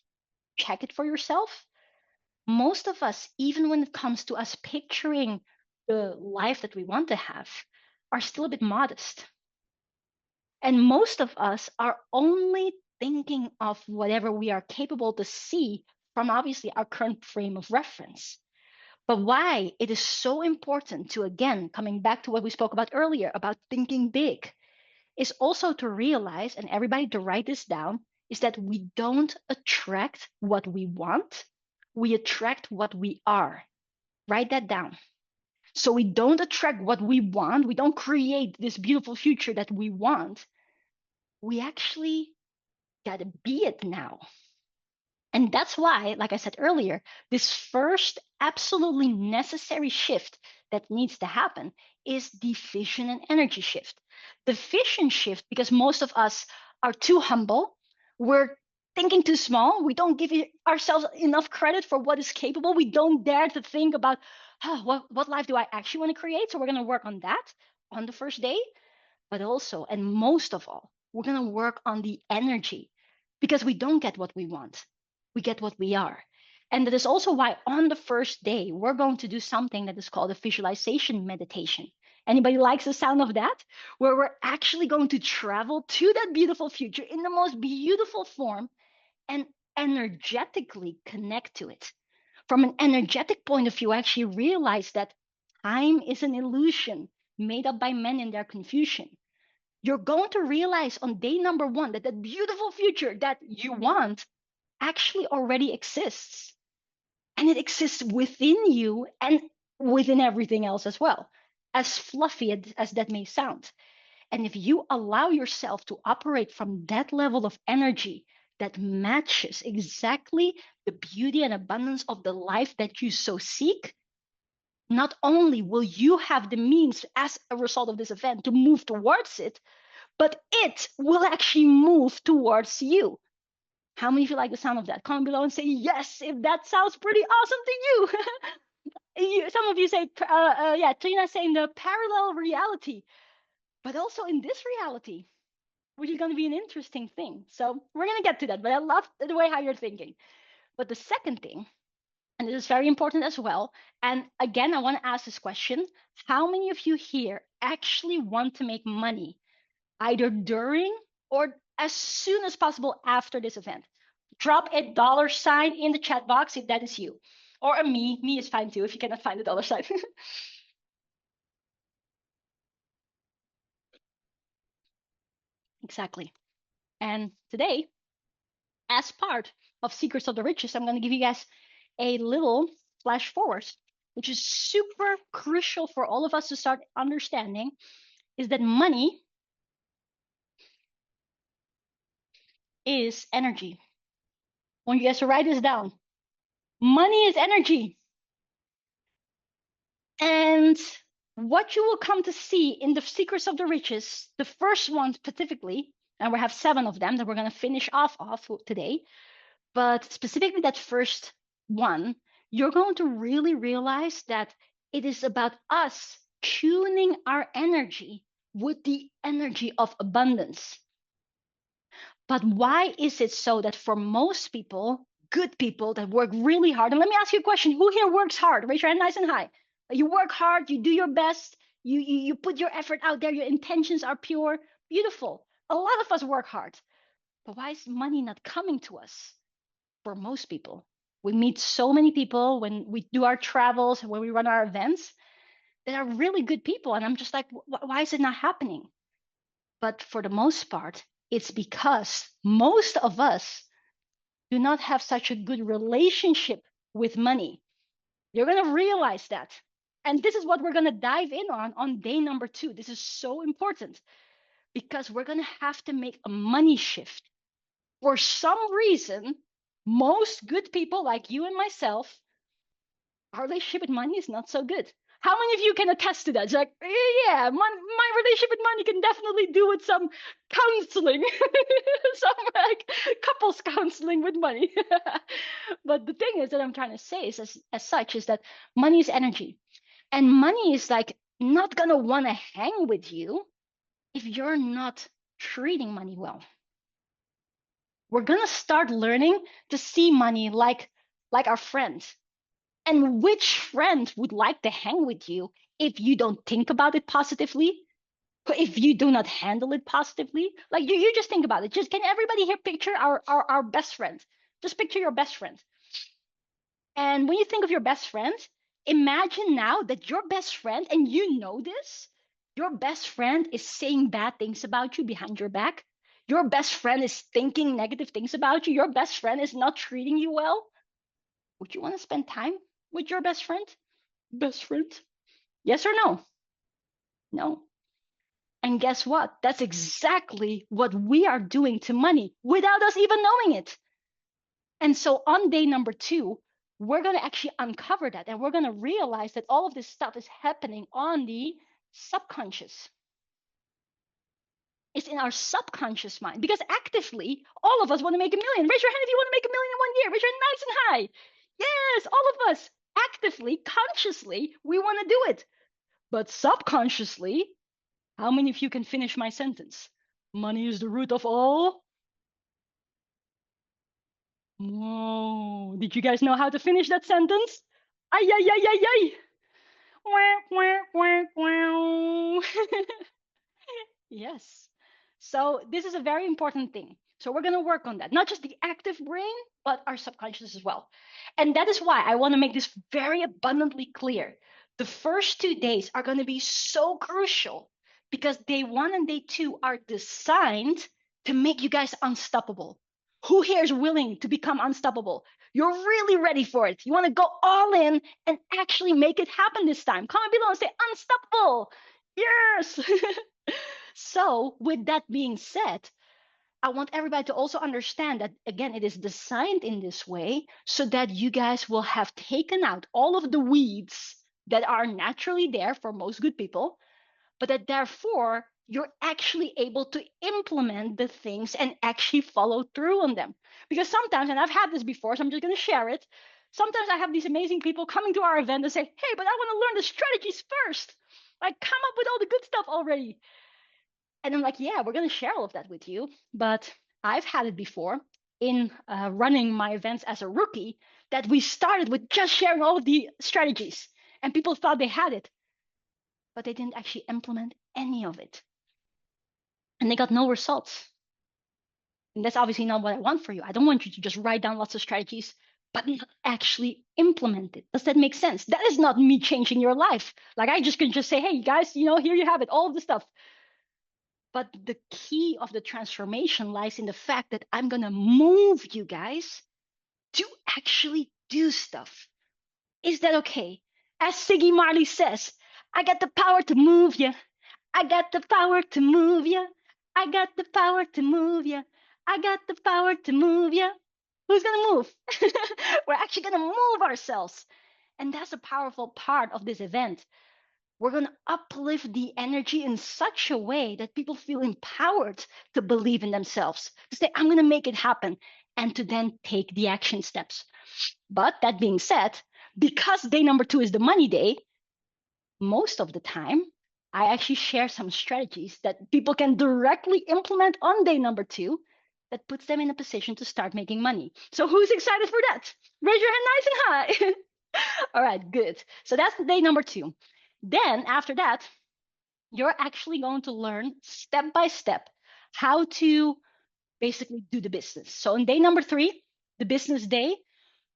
check it for yourself. Most of us, even when it comes to us picturing the life that we want to have, are still a bit modest. And most of us are only thinking of whatever we are capable to see from obviously our current frame of reference. But why it is so important to, again, coming back to what we spoke about earlier about thinking big, is also to realize, and everybody to write this down, is that we don't attract what we want, we attract what we are. Write that down. So we don't attract what we want, we don't create this beautiful future that we want. We actually got to be it now. And that's why, like I said earlier, this first absolutely necessary shift that needs to happen is the vision and energy shift. The vision shift, because most of us are too humble, we're thinking too small, we don't give ourselves enough credit for what is capable, we don't dare to think about, what life do I actually want to create? So we're going to work on that on the first day. But also, and most of all, we're going to work on the energy, because we don't get what we want, we get what we are. And that is also why on the first day, we're going to do something that is called a visualization meditation. Anybody likes the sound of that? Where we're actually going to travel to that beautiful future in the most beautiful form and energetically connect to it. From an energetic point of view, actually realize that time is an illusion made up by men in their confusion. You're going to realize on day number one that that beautiful future that you want actually already exists. And it exists within you and within everything else as well, as fluffy as that may sound. And if you allow yourself to operate from that level of energy that matches exactly the beauty and abundance of the life that you so seek, not only will you have the means as a result of this event to move towards it, but it will actually move towards you. How many of you like the sound of that? Comment below and say yes if that sounds pretty awesome to you. Some of you say, yeah, Trina saying the parallel reality, but also in this reality, which is going to be an interesting thing. So we're going to get to that, but I love the way how you're thinking. But the second thing, and this is very important as well, and again, I want to ask this question: how many of you here actually want to make money either during or as soon as possible after this event? Drop a dollar sign in the chat box if that is you, or a me. Me is fine too if you cannot find the dollar sign. Exactly. And today, as part of Secrets of the Riches, I'm going to give you guys a little flash forward, which is super crucial for all of us to start understanding, is that money is energy. I want you guys to write this down. Money is energy. And what you will come to see in the Secrets of the Riches, the first one specifically, and we have 7 of them that we're going to finish off today, but specifically that first one, you're going to really realize that it is about us tuning our energy with the energy of abundance. But why is it so that for most people, good people that work really hard, and let me ask you a question: who here works hard? Raise your hand nice and high. You work hard, you do your best, you put your effort out there, your intentions are pure, beautiful. A lot of us work hard. But why is money not coming to us? For most people, we meet so many people when we do our travels, when we run our events, that are really good people, and I'm just like, why is it not happening? But for the most part, it's because most of us do not have such a good relationship with money. You're going to realize that. And this is what we're going to dive in on day number 2. This is so important because we're going to have to make a money shift. For some reason, most good people like you and myself, our relationship with money is not so good. How many of you can attest to that? It's like, yeah, my relationship with money can definitely do with some counseling, some like couples counseling with money. But the thing is that I'm trying to say is as such is that money is energy, and money is like not gonna want to hang with you if you're not treating money well. We're gonna start learning to see money like our friend. And which friend would like to hang with you if you don't think about it positively? If you do not handle it positively? Like you just think about it. Just can everybody here picture our best friend? Just picture your best friend. And when you think of your best friend, imagine now that your best friend, and you know this, your best friend is saying bad things about you behind your back. Your best friend is thinking negative things about you. Your best friend is not treating you well. Would you want to spend time with your best friend? Best friend? Yes or no? No. And guess what? That's exactly what we are doing to money without us even knowing it. And so on day number 2, we're going to actually uncover that, and we're going to realize that all of this stuff is happening on the subconscious. It's in our subconscious mind, because actively, all of us want to make 1 million. Raise your hand if you want to make 1 million in 1 year. Raise your hand nice and high. Yes, all of us actively, consciously, we want to do it. But subconsciously, how many of you can finish my sentence? Money is the root of all. Whoa. Did you guys know how to finish that sentence? Ay, ay, ay, ay, ay. Wah, wah, wah, wah. Yes. So this is a very important thing. So we're going to work on that, not just the active brain, but our subconscious as well. And that is why I want to make this very abundantly clear. The first 2 days are going to be so crucial because day 1 and day 2 are designed to make you guys unstoppable. Who here is willing to become unstoppable? You're really ready for it. You want to go all in and actually make it happen this time. Comment below and say unstoppable. Yes. So, with that being said, I want everybody to also understand that, again, it is designed in this way so that you guys will have taken out all of the weeds that are naturally there for most good people, but that therefore you're actually able to implement the things and actually follow through on them. Because sometimes, and I've had this before, so I'm just going to share it. Sometimes I have these amazing people coming to our event and say, hey, but I want to learn the strategies first. Like, come up with all the good stuff already. And I'm like, yeah, we're going to share all of that with you. But I've had it before in running my events as a rookie that we started with just sharing all of the strategies. And people thought they had it, but they didn't actually implement any of it. And they got no results. And that's obviously not what I want for you. I don't want you to just write down lots of strategies, but not actually implement it. Does that make sense? That is not me changing your life. Like I just can just say, hey, guys, here you have it, all of the stuff. But the key of the transformation lies in the fact that I'm going to move you guys to actually do stuff. Is that okay? As Siggy Marley says, I got the power to move you. I got the power to move you. I got the power to move you. I got the power to move you. Who's going to move? We're actually going to move ourselves. And that's a powerful part of this event. We're going to uplift the energy in such a way that people feel empowered to believe in themselves, to say, I'm going to make it happen, and to then take the action steps. But that being said, because day number 2 is the money day, most of the time, I actually share some strategies that people can directly implement on day number 2 that puts them in a position to start making money. So who's excited for that? Raise your hand nice and high. All right, good. So that's day number 2. Then after that, you're actually going to learn step by step how to basically do the business. So on day number 3, the business day,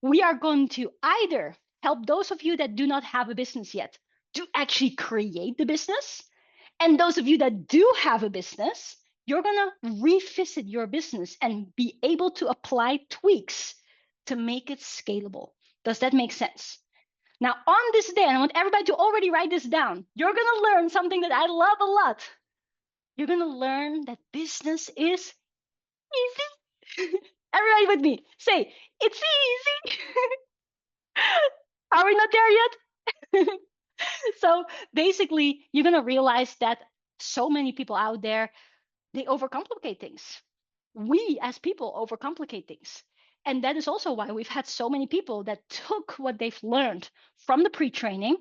we are going to either help those of you that do not have a business yet to actually create the business. And those of you that do have a business, you're going to revisit your business and be able to apply tweaks to make it scalable. Does that make sense? Now, on this day, and I want everybody to already write this down, you're going to learn something that I love a lot. You're going to learn that business is easy. Everybody with me, say, it's easy. Are we not there yet? So basically, you're going to realize that so many people out there, they overcomplicate things. We as people overcomplicate things. And that is also why we've had so many people that took what they've learned from the pre-training,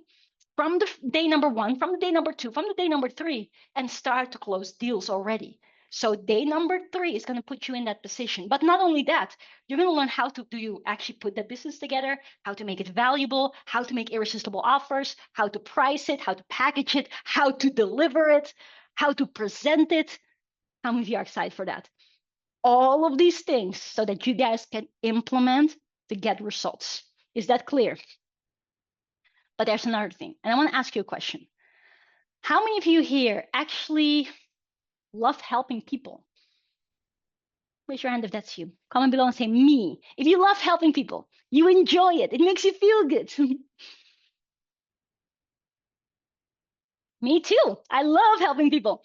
from the day number 1, from the day number 2, from the day number 3, and start to close deals already. So day number 3 is going to put you in that position. But not only that, you're going to learn how to do you actually put that business together, how to make it valuable, how to make irresistible offers, how to price it, how to package it, how to deliver it, how to present it. How many of you are excited for that? All of these things so that you guys can implement to get results. Is that clear? But there's another thing, and I want to ask you a question. How many of you here actually love helping people? Raise your hand if that's you. Comment below and say me. If you love helping people, you enjoy it, it makes you feel good. Me too. I love helping people.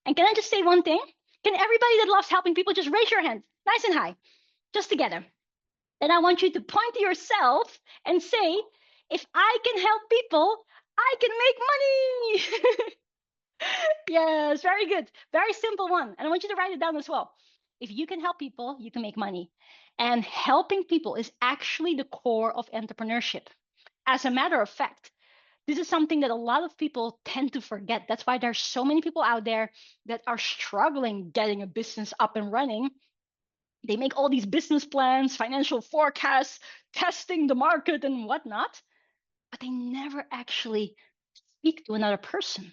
And can I just say one thing? Can everybody that loves helping people just raise your hand, nice and high, just together? Then I want you to point to yourself and say, if I can help people, I can make money. Yes, very good. Very simple one. And I want you to write it down as well. If you can help people, you can make money. And helping people is actually the core of entrepreneurship. As a matter of fact, this is something that a lot of people tend to forget. That's why there's so many people out there that are struggling getting a business up and running They make all these business plans, financial forecasts, testing the market and whatnot, but they never actually speak to another person.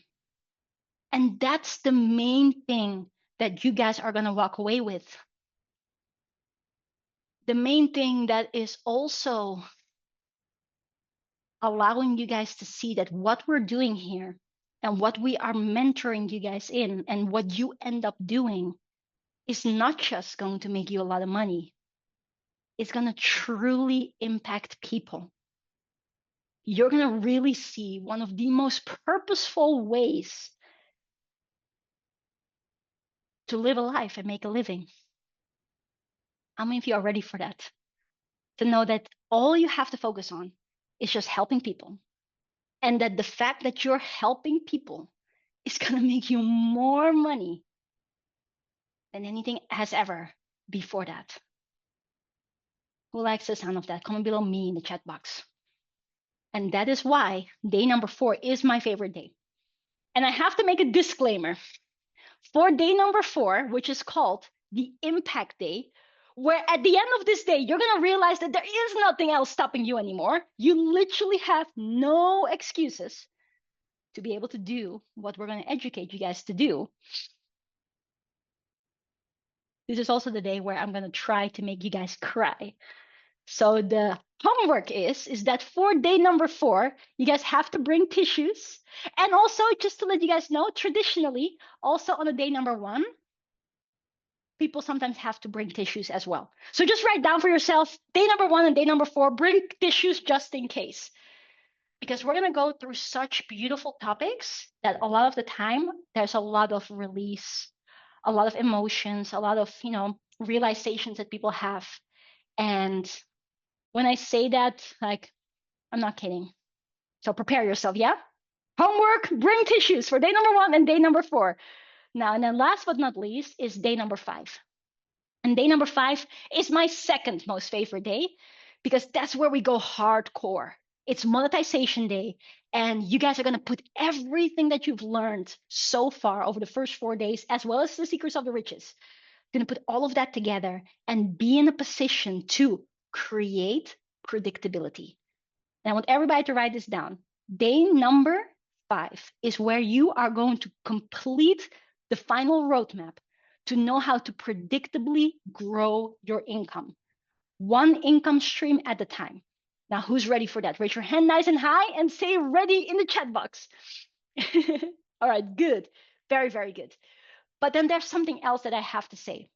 And that's the main thing that you guys are going to walk away with. The main thing that is also allowing you guys to see that what we're doing here and what we are mentoring you guys in and what you end up doing is not just going to make you a lot of money. It's going to truly impact people. You're going to really see one of the most purposeful ways to live a life and make a living. How many of you are ready for that? To know that all you have to focus on is just helping people. And that the fact that you're helping people is going to make you more money than anything has ever before that. Who likes the sound of that? Comment below me in the chat box. And that is why day number 4 is my favorite day. And I have to make a disclaimer. For day number 4, which is called the Impact Day, where at the end of this day, you're going to realize that there is nothing else stopping you anymore. You literally have no excuses to be able to do what we're going to educate you guys to do. This is also the day where I'm going to try to make you guys cry. So the homework is that for day number 4, you guys have to bring tissues. And also, just to let you guys know, traditionally, also on a day number 1, people sometimes have to bring tissues as well. So just write down for yourself, day number 1 and day number 4, bring tissues just in case. Because we're going to go through such beautiful topics that a lot of the time, there's a lot of release, a lot of emotions, a lot of, realizations that people have. And when I say that, like, I'm not kidding. So prepare yourself, yeah? Homework, bring tissues for day number 1 and day number 4. Now, and then last but not least is day number 5. And day number 5 is my second most favorite day because that's where we go hardcore. It's monetization day. And you guys are going to put everything that you've learned so far over the first 4 days, as well as the secrets of the riches, going to put all of that together and be in a position to create predictability. And I want everybody to write this down. Day number 5 is where you are going to complete the final roadmap to know how to predictably grow your income. One income stream at a time. Now, who's ready for that? Raise your hand nice and high and say ready in the chat box. All right, good. Very, very good. But then there's something else that I have to say.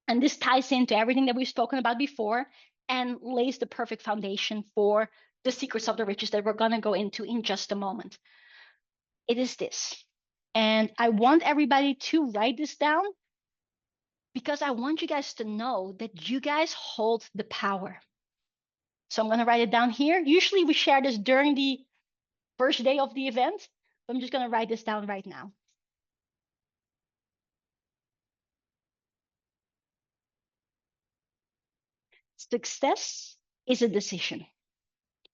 And this ties into everything that we've spoken about before and lays the perfect foundation for the secrets of the riches that we're going to go into in just a moment. It is this. And I want everybody to write this down because I want you guys to know that you guys hold the power. So I'm going to write it down here. Usually we share this during the first day of the event, but I'm just going to write this down right now. Success is a decision.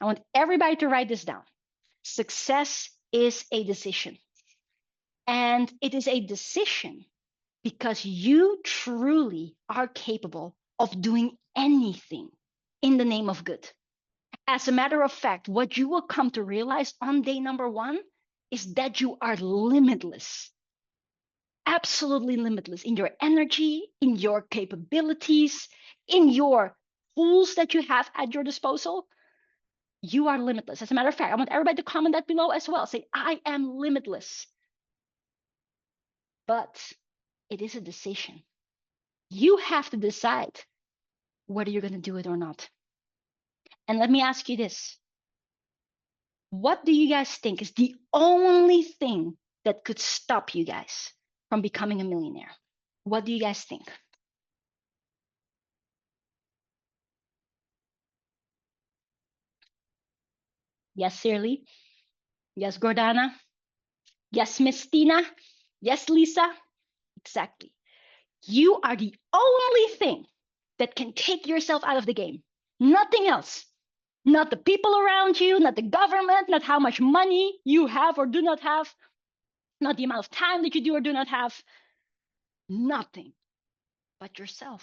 I want everybody to write this down. Success is a decision. And it is a decision because you truly are capable of doing anything in the name of good. As a matter of fact, what you will come to realize on day number 1 is that you are limitless. Absolutely limitless in your energy, in your capabilities, in your tools that you have at your disposal. You are limitless. As a matter of fact, I want everybody to comment that below as well. Say, I am limitless. But it is a decision. You have to decide whether you're going to do it or not. And let me ask you this. What do you guys think is the only thing that could stop you guys from becoming a millionaire? What do you guys think? Yes, Shirley. Yes, Gordana. Yes, Miss Tina. Yes, Lisa. Exactly. You are the only thing that can take yourself out of the game. Nothing else. Not the people around you, not the government, not how much money you have or do not have, not the amount of time that you do or do not have. Nothing but yourself.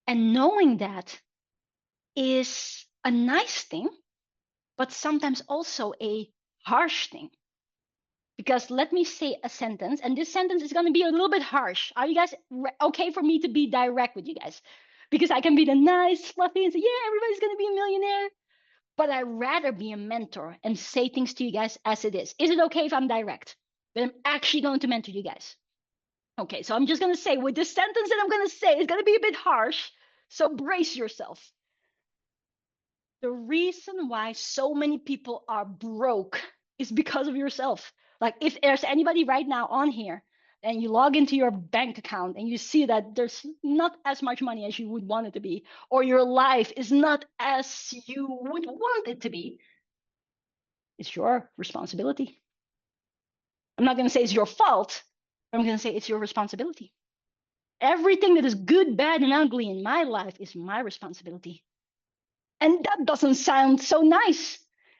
And knowing that is a nice thing, but sometimes also a harsh thing. Because let me say a sentence, and this sentence is going to be a little bit harsh. Are you guys okay for me to be direct with you guys? Because I can be the nice, fluffy, and say, yeah, everybody's going to be a millionaire. But I'd rather be a mentor and say things to you guys as it is. Is it okay if I'm direct? That I'm actually going to mentor you guys? Okay, so I'm just going to say, with this sentence that I'm going to say, it's going to be a bit harsh. So brace yourself. The reason why so many people are broke is because of yourself. Like, if there's anybody right now on here and you log into your bank account and you see that there's not as much money as you would want it to be, or your life is not as you would want it to be, it's your responsibility. I'm not going to say it's your fault, but I'm going to say it's your responsibility. Everything that is good, bad, and ugly in my life is my responsibility. And that doesn't sound so nice,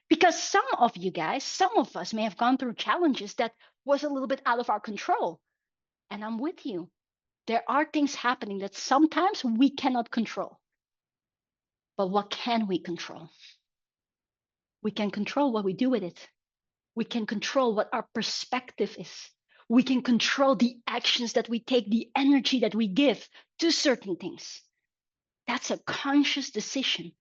because some of you guys, some of us may have gone through challenges that was a little bit out of our control. And I'm with you. There are things happening that sometimes we cannot control. But what can we control? We can control what we do with it. We can control what our perspective is. We can control the actions that we take, the energy that we give to certain things. That's a conscious decision.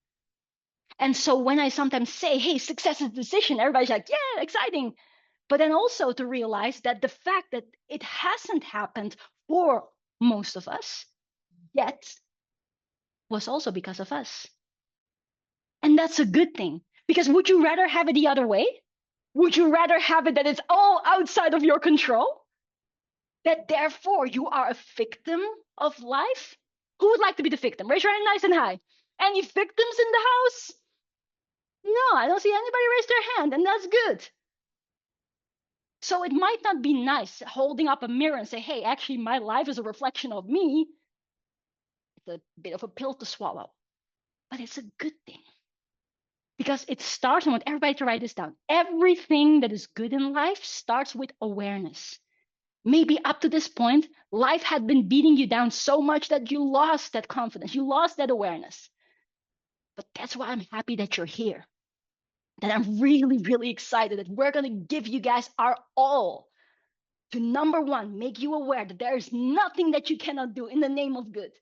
And so when I sometimes say, hey, success is a decision, everybody's like, yeah, exciting. But then also to realize that the fact that it hasn't happened for most of us yet was also because of us. And that's a good thing. Because would you rather have it the other way? Would you rather have it that it's all outside of your control? That therefore you are a victim of life? Who would like to be the victim? Raise your hand nice and high. Any victims in the house? No, I don't see anybody raise their hand, and that's good. So it might not be nice holding up a mirror and say, hey, actually, my life is a reflection of me. It's a bit of a pill to swallow, but it's a good thing. Because it starts, and I want everybody to write this down. Everything that is good in life starts with awareness. Maybe up to this point, life had been beating you down so much that you lost that confidence, you lost that awareness. But that's why I'm happy that you're here. That I'm really, really excited that we're going to give you guys our all to, number one, make you aware that there is nothing that you cannot do in the name of good.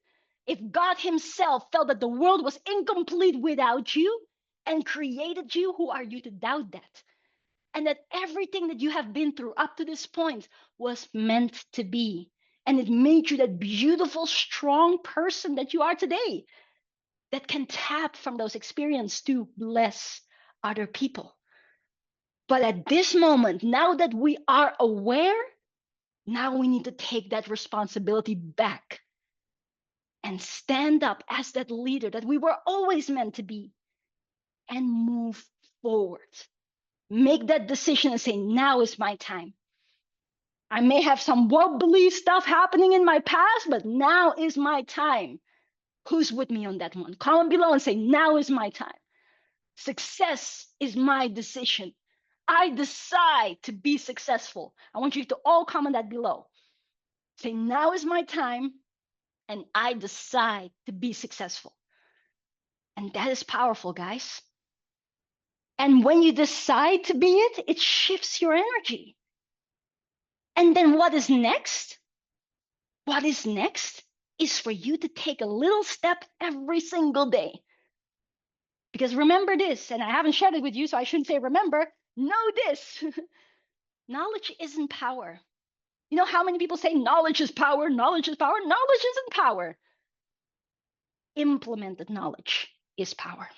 If God Himself felt that the world was incomplete without you and created you, who are you to doubt that? And that everything that you have been through up to this point was meant to be. And it made you that beautiful, strong person that you are today, that can tap from those experiences to bless other people. But at this moment, now that we are aware, now we need to take that responsibility back and stand up as that leader that we were always meant to be and move forward. Make that decision and say, now is my time. I may have some wobbly stuff happening in my past, but now is my time. Who's with me on that one? Comment below and say, now is my time. Success is my decision. I decide to be successful. I want you to all comment that below. Say, now is my time, and I decide to be successful. And that is powerful, guys. And when you decide to be it, it shifts your energy. And then what is next? What is next is for you to take a little step every single day. Because remember this, and I haven't shared it with you, so I shouldn't say remember. Know this. Knowledge isn't power. You know how many people say knowledge is power, knowledge is power? Knowledge isn't power. Implemented knowledge is power.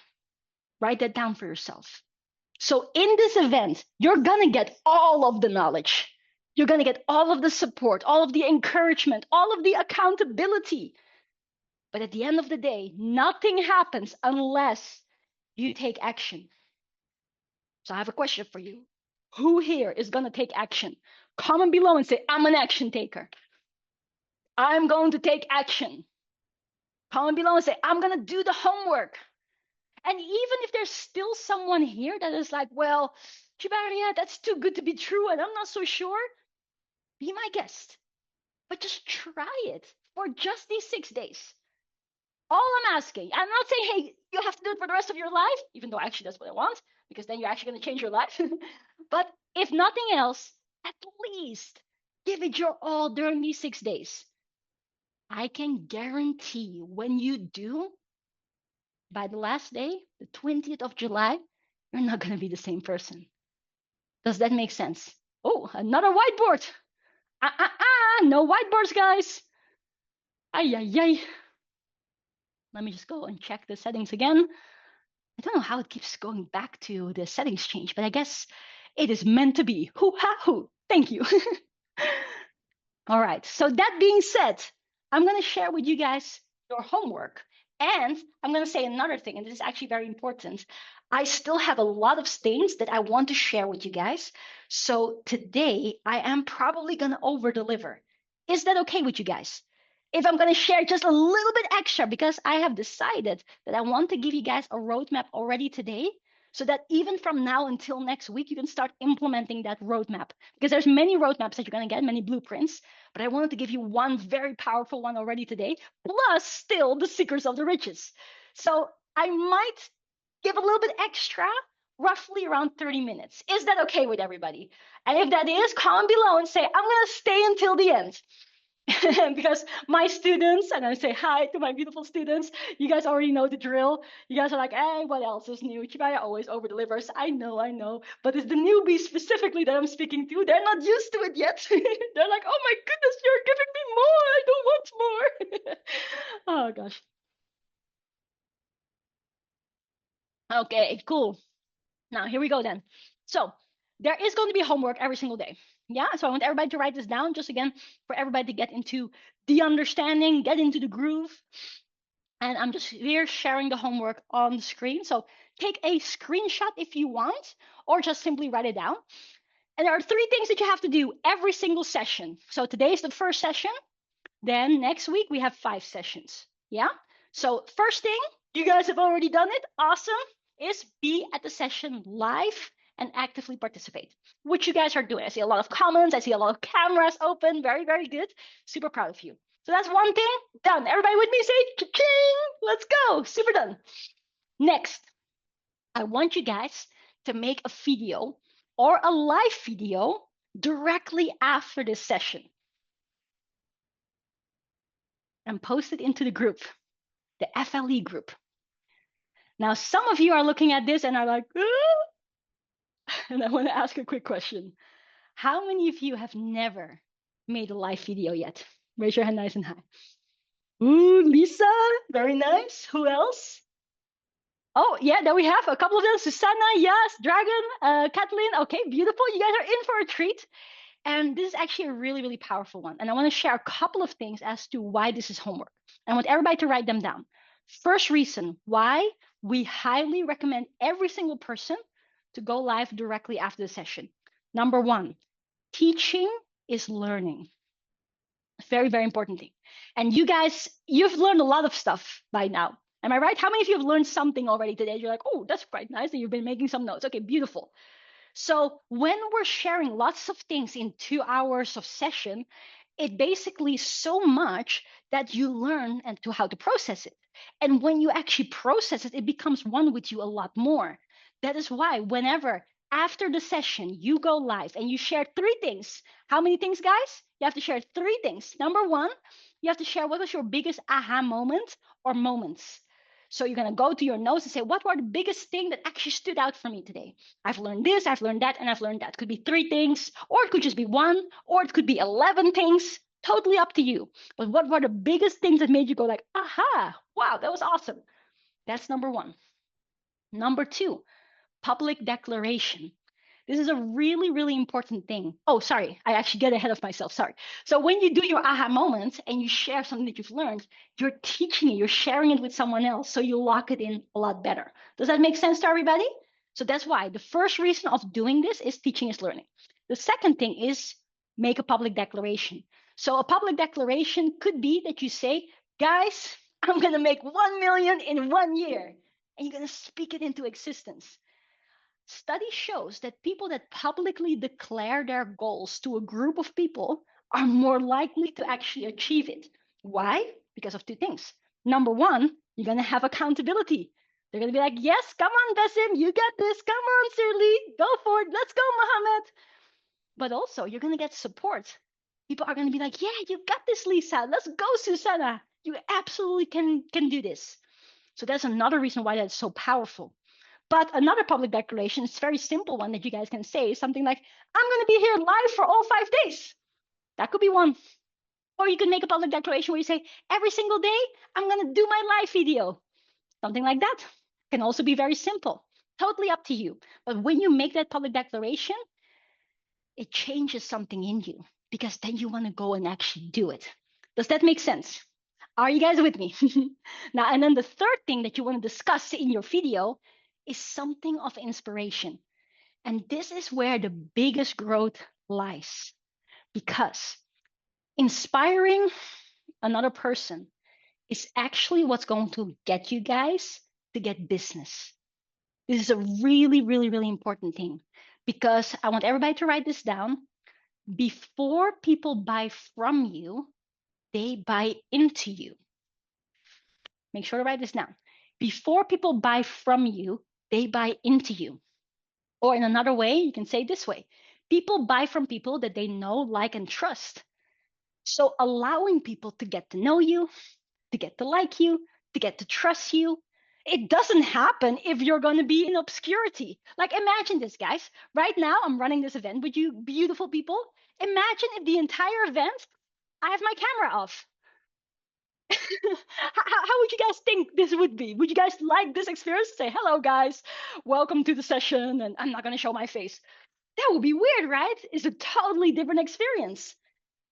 Write that down for yourself. So in this event, you're going to get all of the knowledge. You're going to get all of the support, all of the encouragement, all of the accountability. But at the end of the day, nothing happens unless you take action. So I have a question for you. Who here is going to take action? Comment below and say, I'm an action taker. I'm going to take action. Comment below and say, I'm going to do the homework. And even if there's still someone here that is like, well, Tjibaria, that's too good to be true, and I'm not so sure, be my guest. But just try it for just these 6 days. All I'm asking, I'm not saying, hey, you have to do it for the rest of your life, even though actually that's what I want, because then you're actually going to change your life. But if nothing else, at least give it your all during these 6 days. I can guarantee when you do, by the last day, the 20th of July, you're not going to be the same person. Does that make sense? Oh, another whiteboard. No whiteboards, guys. Ay, ay, ay. Let me just go and check the settings again. I don't know how it keeps going back to the settings change, but I guess it is meant to be. Hoo-ha-hoo. Thank you. All right. So that being said, I'm going to share with you guys your homework. And I'm going to say another thing, and this is actually very important. I still have a lot of things that I want to share with you guys. So today I am probably going to over deliver. Is that okay with you guys? If I'm going to share just a little bit extra, because I have decided that I want to give you guys a roadmap already today, so that even from now until next week, you can start implementing that roadmap. Because there's many roadmaps that you're going to get, many blueprints, but I wanted to give you one very powerful one already today, plus still the secrets of the riches. So I might give a little bit extra, roughly around 30 minutes. Is that okay with everybody? And if that is, comment below and say, I'm going to stay until the end. Because my students, and I say hi to my beautiful students, you guys already know the drill. You guys are like, hey, what else is new? Tjibaria always over delivers. I know. But it's the newbies specifically that I'm speaking to. They're not used to it yet. They're like, oh my goodness, you're giving me more. I don't want more. Oh gosh. Okay, cool. Now here we go then. So there is going to be homework every single day. Yeah, so I want everybody to write this down, just again for everybody to get into the understanding, get into the groove. And I'm just here sharing the homework on the screen. So take a screenshot if you want, or just simply write it down. And there are 3 things that you have to do every single session. So today is the first session. Then next week we have 5 sessions. Yeah. So first thing, you guys have already done it. Awesome. Is be at the session live and actively participate, which you guys are doing. I see a lot of comments. I see a lot of cameras open. Very, very good. Super proud of you. So that's one thing done. Everybody with me say cha-ching. Let's go. Super done. Next, I want you guys to make a video or a live video directly after this session and post it into the group, the FLE group. Now, some of you are looking at this and are like, and I want to ask a quick question. How many of you have never made a live video yet? Raise your hand nice and high. Ooh, Lisa, very nice. Who else? Oh, yeah, there we have a couple of them. Susanna, yes, Dragon, Kathleen. Okay, beautiful. You guys are in for a treat. And this is actually a really, really powerful one. And I want to share a couple of things as to why this is homework. I want everybody to write them down. First reason why we highly recommend every single person to go live directly after the session. Number 1, teaching is learning. Very, very important thing. And you guys, you've learned a lot of stuff by now. Am I right? How many of you have learned something already today? You're like, oh, that's quite nice. And you've been making some notes. Okay, beautiful. So when we're sharing lots of things in 2 hours of session, it basically so much that you learn and to how to process it. And when you actually process it, it becomes one with you a lot more. That is why whenever after the session you go live and you share 3 things. How many things, guys? You have to share 3 things. Number 1, you have to share what was your biggest aha moment or moments. So you're going to go to your notes and say, what were the biggest thing that actually stood out for me today? I've learned this, I've learned that, and I've learned that. Could be 3 things, or it could just be 1, or it could be 11 things. Totally up to you. But what were the biggest things that made you go like, aha, wow, that was awesome. That's number 1. Number 2, public declaration. This is a really, really important thing. Oh, sorry, I actually get ahead of myself. Sorry. So when you do your aha moments and you share something that you've learned, you're teaching it, you're sharing it with someone else. So you lock it in a lot better. Does that make sense to everybody? So that's why the first reason of doing this is teaching is learning. The second thing is make a public declaration. So a public declaration could be that you say, guys, I'm going to make 1 million in 1 year. And you're going to speak it into existence. Study shows that people that publicly declare their goals to a group of people are more likely to actually achieve it. Why? Because of 2 things. Number 1, You're going to have accountability. They're going to be like, yes, come on, Basim, you got this. Come on, Sirli, go for it. Let's go, Mohammed. But also, you're going to get support. People are going to be like, yeah, you got this, Lisa. Let's go, Susanna. You absolutely can do this. So that's another reason why that's so powerful. But another public declaration is a very simple one that you guys can say, something like, I'm going to be here live for all 5 days. That could be one. Or you can make a public declaration where you say, every single day, I'm going to do my live video. Something like that. Can also be very simple. Totally up to you. But when you make that public declaration, it changes something in you because then you want to go and actually do it. Does that make sense? Are you guys with me? Now, and then the third thing that you want to discuss in your video is something of inspiration. And this is where the biggest growth lies, because inspiring another person is actually what's going to get you guys to get business. This is a really, really, really important thing, because I want everybody to write this down. Before people buy from you, they buy into you. Make sure to write this down. Before people buy from you, they buy into you. Or in another way, you can say it this way. People buy from people that they know, like, and trust. So allowing people to get to know you, to get to like you, to get to trust you, it doesn't happen if you're going to be in obscurity. Like, imagine this, guys. Right now, I'm running this event with you beautiful people. Imagine if the entire event, I have my camera off. How would you guys think this would be? Would you guys like this experience? Say, hello, guys. Welcome to the session. And I'm not going to show my face. That would be weird, right? It's a totally different experience.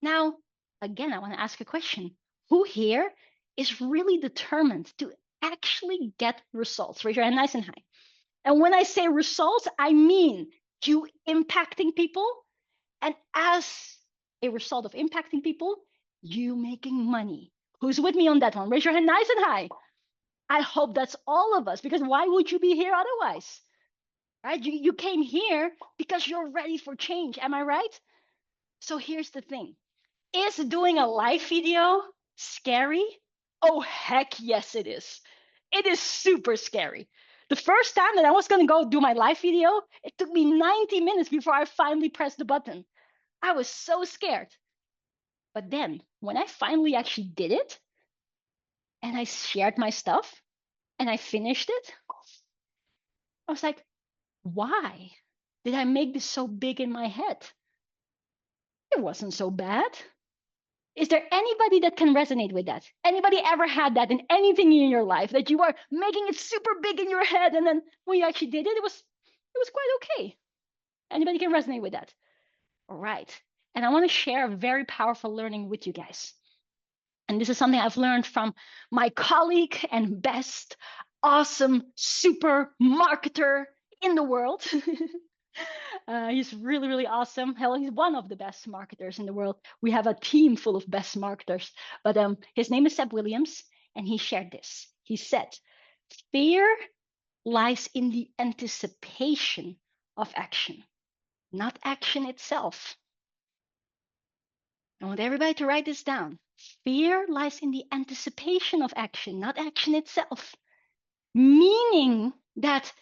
Now, again, I want to ask a question. Who here is really determined to actually get results? Raise your hand nice and high. And when I say results, I mean you impacting people. And as a result of impacting people, you making money. Who's with me on that one? Raise your hand nice and high. I hope that's all of us, because why would you be here otherwise? Right? You came here because you're ready for change. Am I right? So here's the thing. Is doing a live video scary? Oh, heck yes, it is. It is super scary. The first time that I was going to go do my live video, it took me 90 minutes before I finally pressed the button. I was so scared. But then when I finally actually did it and I shared my stuff and I finished it, I was like, why did I make this so big in my head? It wasn't so bad. Is there anybody that can resonate with that? Anybody ever had that in anything in your life, that you are making it super big in your head, and then when you actually did it, it was quite okay? Anybody can resonate with that? All right. And I want to share a very powerful learning with you guys. And this is something I've learned from my colleague and best awesome super marketer in the world. He's really, really awesome. Hell, he's one of the best marketers in the world. We have a team full of best marketers. But his name is Seb Williams, and he shared this. He said, fear lies in the anticipation of action, not action itself. I want everybody to write this down. Fear lies in the anticipation of action, not action itself. Meaning that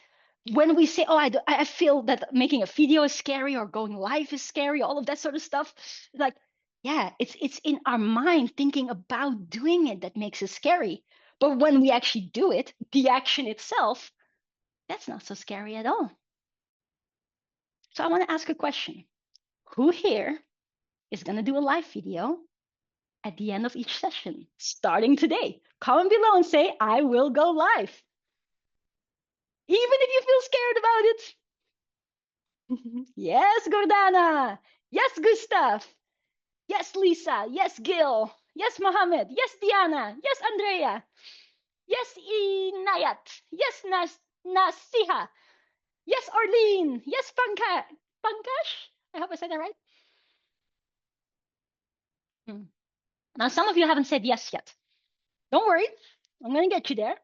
when we say, oh, I feel that making a video is scary or going live is scary, all of that sort of stuff, like, yeah, it's in our mind thinking about doing it that makes it scary. But when we actually do it, the action itself, that's not so scary at all. So I want to ask a question. Who here is going to do a live video at the end of each session, starting today? Comment below and say, I will go live. Even if you feel scared about it. Yes, Gordana. Yes, Gustav. Yes, Lisa. Yes, Gil. Yes, Mohammed. Yes, Diana. Yes, Andrea. Yes, Inayat. Yes, Nasiha. Yes, Orlean. Yes, Pankaj. I hope I said that right. Now, some of you haven't said yes yet. Don't worry. I'm going to get you there.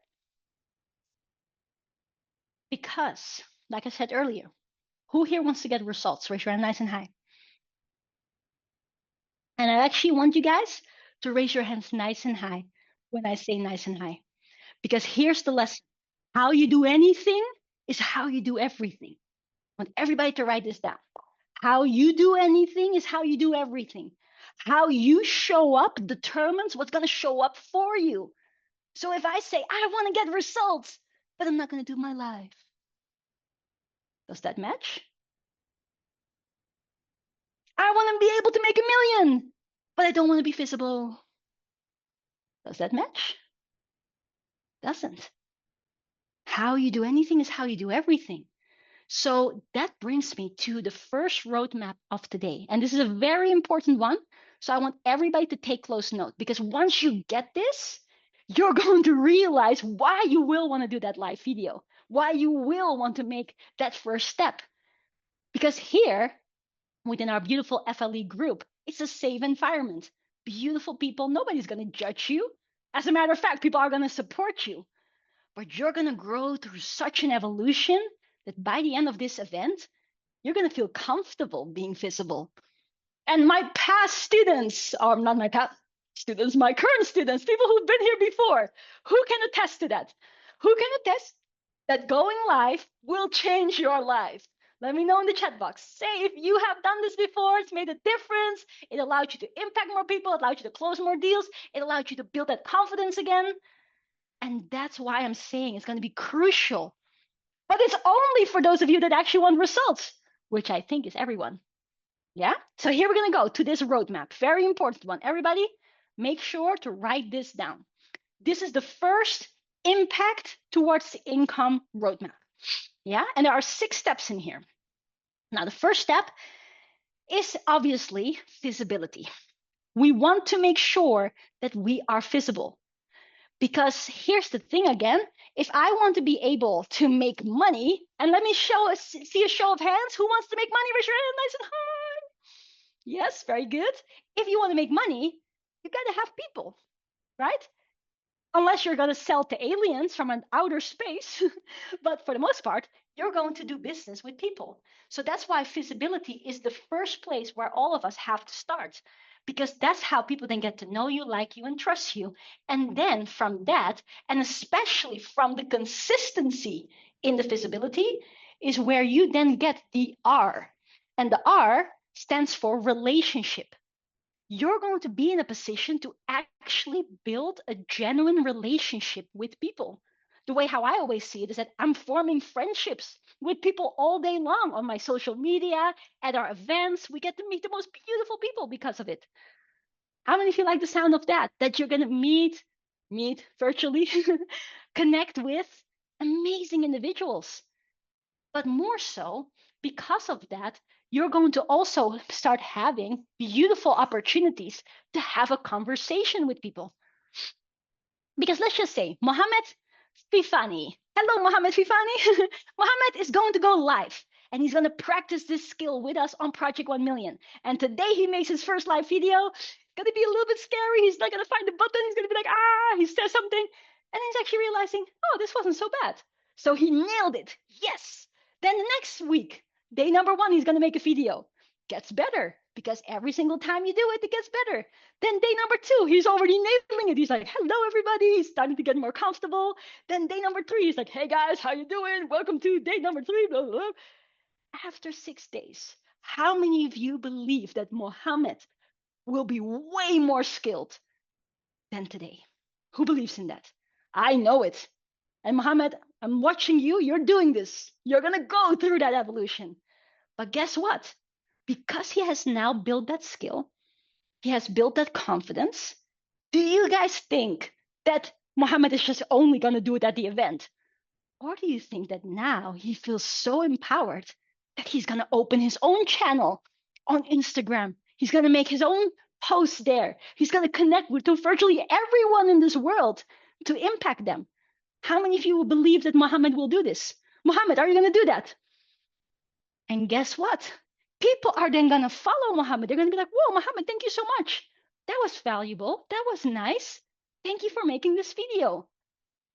Because, like I said earlier, who here wants to get results? Raise your hand nice and high. And I actually want you guys to raise your hands nice and high when I say nice and high. Because here's the lesson. How you do anything is how you do everything. I want everybody to write this down. How you do anything is how you do everything. How you show up determines what's going to show up for you. So if I say, I want to get results, but I'm not going to do my life, does that match? I want to be able to make 1,000,000, but I don't want to be visible. Does that match? Doesn't. How you do anything is how you do everything. So that brings me to the first roadmap of today. And this is a very important one. So I want everybody to take close note, because once you get this, you're going to realize why you will want to do that live video, why you will want to make that first step. Because here, within our beautiful FLE group, it's a safe environment. Beautiful people, nobody's going to judge you. As a matter of fact, people are going to support you. But you're going to grow through such an evolution that by the end of this event, you're going to feel comfortable being visible. And my past students, or not my past students, my current students, people who've been here before, who can attest to that? Who can attest that going live will change your life? Let me know in the chat box. Say if you have done this before, it's made a difference. It allowed you to impact more people. It allowed you to close more deals. It allowed you to build that confidence again. And that's why I'm saying it's going to be crucial. But it's only for those of you that actually want results, which I think is everyone. Yeah? So here we're going to go to this roadmap. Very important one. Everybody, make sure to write this down. This is the first impact towards the income roadmap. Yeah? And there are 6 steps in here. Now, the first step is obviously visibility. We want to make sure that we are visible. Because here's the thing again, if I want to be able to make money, and let me see a show of hands, who wants to make money? Raise your hand nice and high. Yes, very good. If you want to make money, you got to have people, right? Unless you're going to sell to aliens from an outer space. But for the most part, you're going to do business with people. So that's why visibility is the first place where all of us have to start, because that's how people then get to know you, like you, and trust you. And then from that, and especially from the consistency in the visibility, is where you then get the R. And the R stands for relationship. You're going to be in a position to actually build a genuine relationship with people. The way how I always see it is that I'm forming friendships with people all day long on my social media, at our events. We get to meet the most beautiful people because of it. How many of you like the sound of that? That you're going to meet virtually, connect with amazing individuals. But more so, because of that, you're going to also start having beautiful opportunities to have a conversation with people. Because let's just say Mohammed Fifani. Hello, Mohammed Fifani. Mohammed is going to go live, and he's going to practice this skill with us on Project 1,000,000. And today he makes his first live video. It's going to be a little bit scary. He's not going to find the button. He's going to be like, he says something. And he's actually realizing, oh, this wasn't so bad. So he nailed it. Yes. Then the next week, day number 1, he's going to make a video. Gets better, because every single time you do it, it gets better. Then day number 2, he's already nailing it. He's like, hello, everybody. He's starting to get more comfortable. Then day number 3, he's like, hey, guys, how you doing? Welcome to day number 3. Blah, blah, blah. After 6 days, how many of you believe that Mohammed will be way more skilled than today? Who believes in that? I know it. And Mohammed, I'm watching you. You're doing this. You're going to go through that evolution. But guess what? Because he has now built that skill, he has built that confidence. Do you guys think that Mohammed is just only going to do it at the event? Or do you think that now he feels so empowered that he's going to open his own channel on Instagram? He's going to make his own posts there. He's going to connect with virtually everyone in this world to impact them. How many of you believe that Mohammed will do this? Mohammed, are you going to do that? And guess what? People are then going to follow Mohammed. They're going to be like, whoa, Mohammed, thank you so much. That was valuable. That was nice. Thank you for making this video.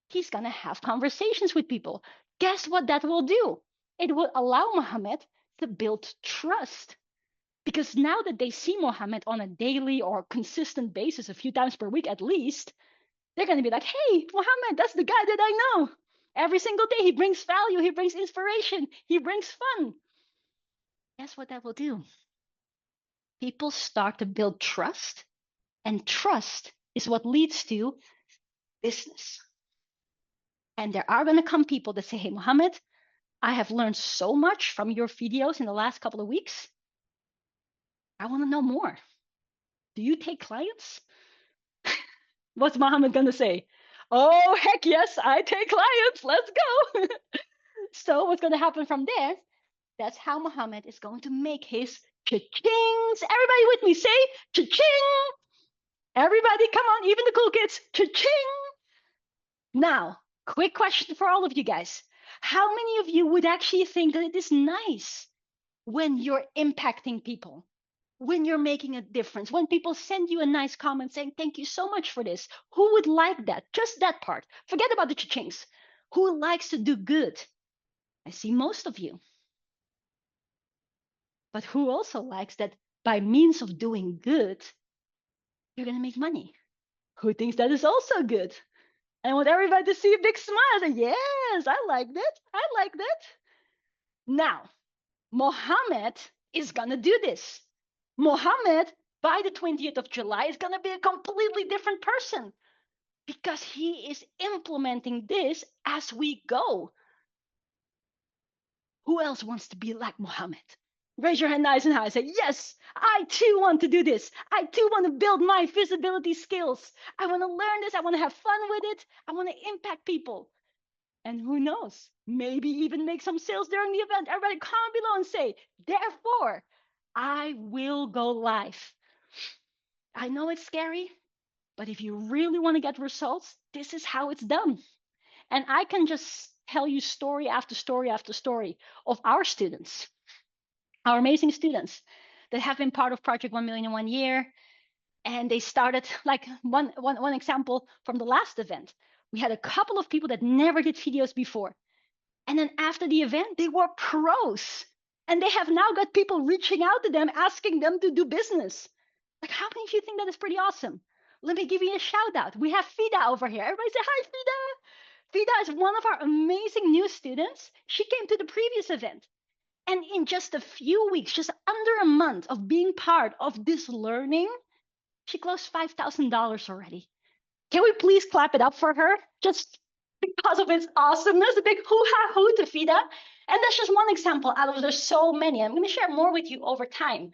He's going to have conversations with people. Guess what that will do? It will allow Mohammed to build trust. Because now that they see Mohammed on a daily or consistent basis, a few times per week at least, They're going to be like, hey, Mohammed, that's the guy that I know. Every single day, he brings value, he brings inspiration, he brings fun. Guess what that will do? People start to build trust, and trust is what leads to business. And there are going to come people that say, hey, Mohammed, I have learned so much from your videos in the last couple of weeks. I want to know more. Do you take clients? What's Mohammed going to say? Oh, heck yes, I take clients. Let's go. So what's going to happen from there? That's how Mohammed is going to make his cha-chings. Everybody with me, say cha-ching. Everybody, come on, even the cool kids, cha-ching. Now, quick question for all of you guys. How many of you would actually think that it is nice when you're impacting people, when you're making a difference, when people send you a nice comment saying, thank you so much for this? Who would like that? Just that part. Forget about the cha-chings. Who likes to do good? I see most of you. But who also likes that by means of doing good, you're going to make money? Who thinks that is also good? And I want everybody to see a big smile. Say, yes, I like that. I like that. Now, Mohammed is going to do this. Mohammed, by the 20th of July, is going to be a completely different person because he is implementing this as we go. Who else wants to be like Mohammed? Raise your hand nice and high. Say, yes, I too want to do this. I too want to build my visibility skills. I want to learn this. I want to have fun with it. I want to impact people. And who knows, maybe even make some sales during the event. Everybody comment below and say, therefore, I will go live. I know it's scary, but if you really want to get results, this is how it's done. And I can just tell you story after story after story of our students, our amazing students that have been part of Project 1 Million in 1 year. And they started, like one example from the last event. We had a couple of people that never did videos before. And then after the event, they were pros. And they have now got people reaching out to them, asking them to do business. Like, how many of you think that is pretty awesome? Let me give you a shout out. We have Fida over here. Everybody say hi, Fida. Fida is one of our amazing new students. She came to the previous event. And in just a few weeks, just under a month of being part of this learning, she closed $5,000 already. Can we please clap it up for her? Just because of its awesomeness, a big hoo-ha-hoo to Fida. And that's just one example out of there's so many. I'm going to share more with you over time.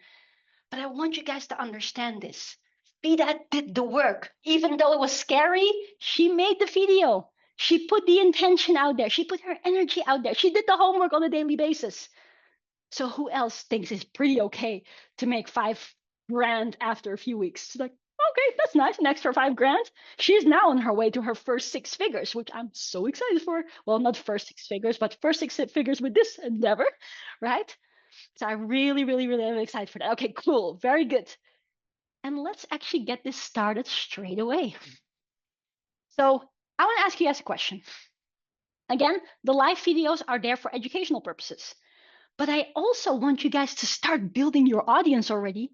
But I want you guys to understand this. Fida did the work. Even though it was scary, she made the video. She put the intention out there. She put her energy out there. She did the homework on a daily basis. So who else thinks it's pretty okay to make $5,000 after a few weeks? Like, okay, that's nice, an extra $5,000. She's now on her way to her first 6 figures, which I'm so excited for. Well, not first 6 figures, but first 6 figures with this endeavor, right? So I'm really, really, really excited for that. Okay, cool, very good. And let's actually get this started straight away. So I want to ask you guys a question. Again, the live videos are there for educational purposes. But I also want you guys to start building your audience already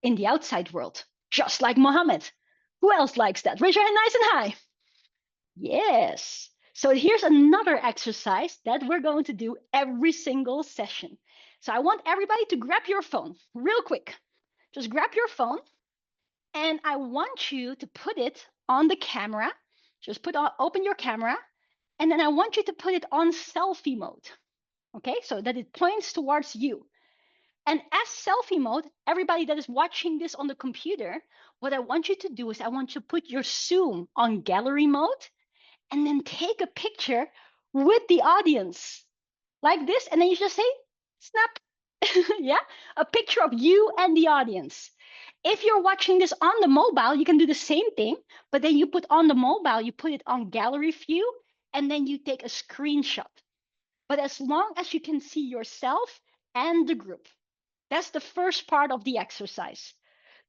in the outside world, just like Mohammed. Who else likes that? Raise your hand nice and high. Yes. So here's another exercise that we're going to do every single session. So I want everybody to grab your phone real quick. Just grab your phone and I want you to put it on the camera. Just open your camera and then I want you to put it on selfie mode. Okay, so that it points towards you. And as selfie mode, everybody that is watching this on the computer, what I want you to do is I want you to put your Zoom on gallery mode and then take a picture with the audience like this. And then you just say, snap, yeah, a picture of you and the audience. If you're watching this on the mobile, you can do the same thing, but then you put on the mobile, you put it on gallery view, and then you take a screenshot. But as long as you can see yourself and the group, that's the first part of the exercise.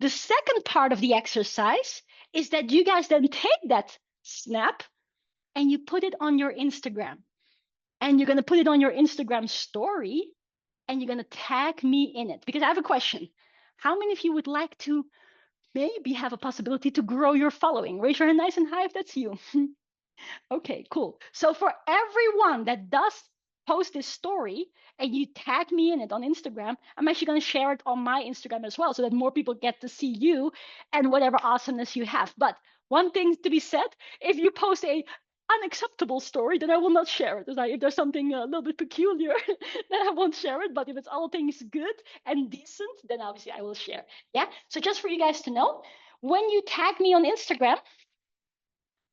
The second part of the exercise is that you guys then take that snap and you put it on your Instagram. And you're going to put it on your Instagram story and you're going to tag me in it. Because I have a question. How many of you would like to maybe have a possibility to grow your following. Raise your hand nice and high if that's you. Okay, cool. So for everyone that does post this story and you tag me in it on Instagram, I'm actually going to share it on my Instagram as well so that more people get to see you and whatever awesomeness you have. But one thing to be said, if you post a unacceptable story, then I will not share it. If there's something a little bit peculiar, then I won't share it. But if it's all things good and decent, then obviously I will share. Yeah. So just for you guys to know, when you tag me on Instagram,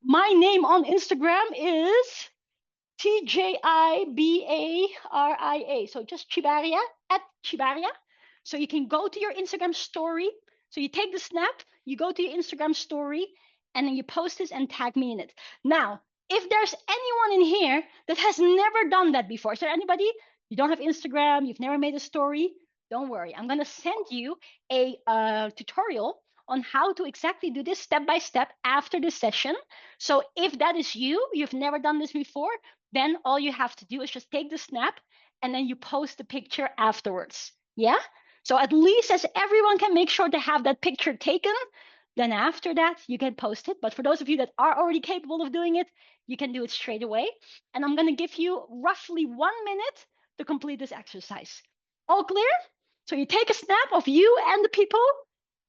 my name on Instagram is Tjibaria. So just Tjibaria, at Tjibaria. So you can go to your Instagram story. So you take the snap, you go to your Instagram story, and then you post this and tag me in it. Now, if there's anyone in here that has never done that before, is there anybody? You don't have Instagram, you've never made a story? Don't worry. I'm going to send you a tutorial on how to exactly do this step by step after this session. So if that is you, you've never done this before, then all you have to do is just take the snap and then you post the picture afterwards. Yeah? So at least as everyone can make sure to have that picture taken, then after that you can post it. But for those of you that are already capable of doing it, you can do it straight away. And I'm going to give you roughly 1 minute to complete this exercise. All clear? So you take a snap of you and the people,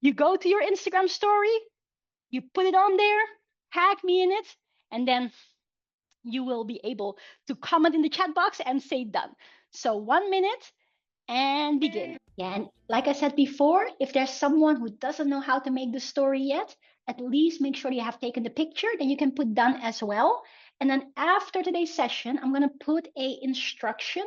you go to your Instagram story, you put it on there, tag me in it, and then you will be able to comment in the chat box and say done. So 1 minute and begin. Yeah, and like I said before, if there's someone who doesn't know how to make the story yet, at least make sure you have taken the picture, then you can put done as well. And then after today's session, I'm going to put a instruction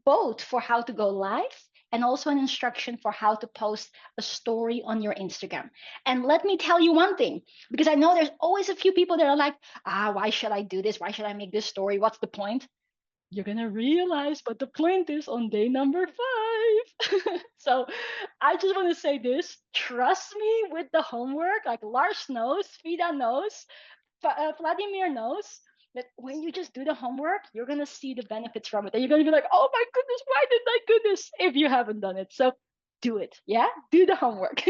both for how to go live and also an instruction for how to post a story on your Instagram. And let me tell you one thing, because I know there's always a few people that are like, why should I do this? Why should I make this story? What's the point? You're going to realize what the point is on day number 5. So I just want to say this. Trust me with the homework, like Lars knows, Frida knows, Vladimir knows that when you just do the homework, you're going to see the benefits from it. And you're going to be like, oh my goodness, why didn't I do this if you haven't done it? So do it. Yeah? Do the homework.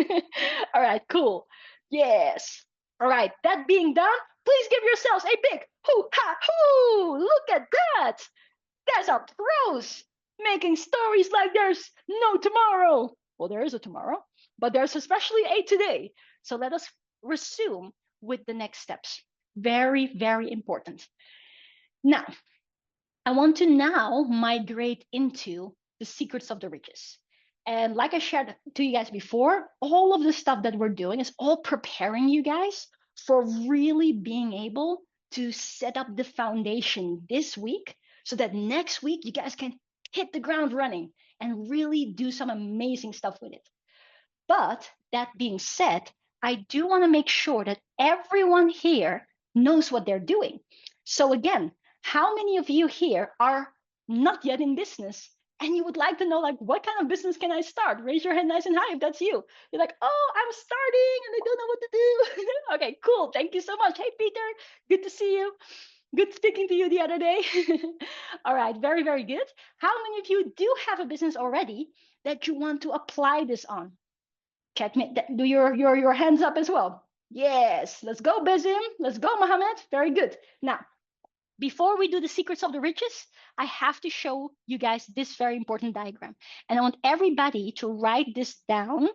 All right, cool. Yes. All right, that being done, please give yourselves a big hoo-ha-hoo. Look at that. There's our pros making stories like there's no tomorrow. Well, there is a tomorrow, but there's especially a today. So let us resume with the next steps. Very, very important. Now, I want to now migrate into the secrets of the riches. And like I shared to you guys before, all of the stuff that we're doing is all preparing you guys for really being able to set up the foundation this week so that next week you guys can hit the ground running and really do some amazing stuff with it. But that being said, I do want to make sure that everyone here knows what they're doing. So again, how many of you here are not yet in business and you would like to know, like, what kind of business can I start? Raise your hand nice and high if that's you. You're like, oh, I'm starting and I don't know what to do. Okay, cool. Thank you so much. Hey, Peter, good to see you. Good speaking to you the other day. All right, very, very good. How many of you do have a business already that you want to apply this on? Check me, do your hands up as well. Yes, let's go, Bezim. Let's go, Mohammed. Very good. Now, before we do the secrets of the riches, I have to show you guys this very important diagram. And I want everybody to write this down.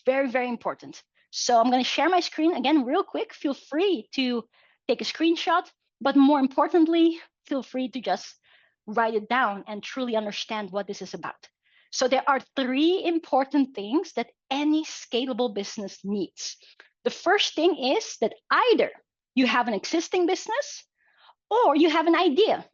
Very, very important. So I'm going to share my screen again real quick. Feel free to take a screenshot, but more importantly, feel free to just write it down and truly understand what this is about. So there are 3 important things that any scalable business needs. The first thing is that either you have an existing business or you have an idea.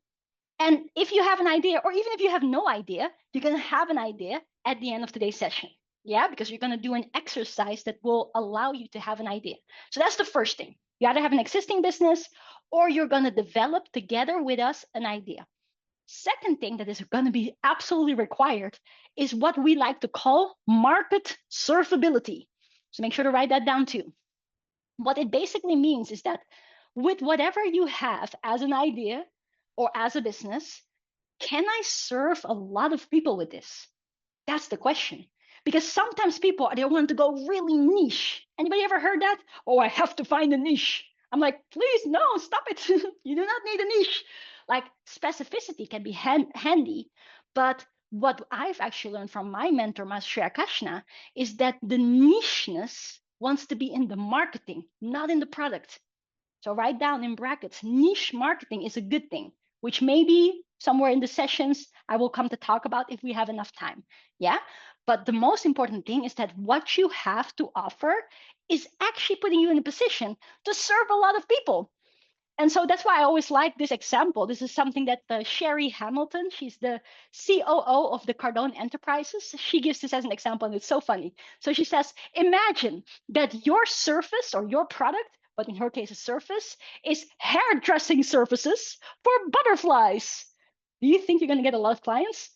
And if you have an idea, or even if you have no idea, you're going to have an idea at the end of today's session. Yeah, because you're going to do an exercise that will allow you to have an idea. So that's the first thing. You either have an existing business or you're going to develop together with us an idea. Second thing that is going to be absolutely required is what we like to call market surfability. So make sure to write that down too. What it basically means is that with whatever you have as an idea or as a business, can I serve a lot of people with this? That's the question. Because sometimes people, they want to go really niche. Anybody ever heard that? Oh, I have to find a niche. I'm like, please, no, stop it. You do not need a niche. Like, specificity can be handy, but what I've actually learned from my mentor, Master Akashna, is that the nicheness wants to be in the marketing, not in the product. So write down in brackets, niche marketing is a good thing, which maybe somewhere in the sessions I will come to talk about if we have enough time. Yeah. But the most important thing is that what you have to offer is actually putting you in a position to serve a lot of people. And so that's why I always like this example. This is something that Sherry Hamilton, she's the COO of the Cardone Enterprises. She gives this as an example, and it's so funny. So she says, imagine that your surface or your product, but in her case, a surface, is hairdressing surfaces for butterflies. Do you think you're going to get a lot of clients?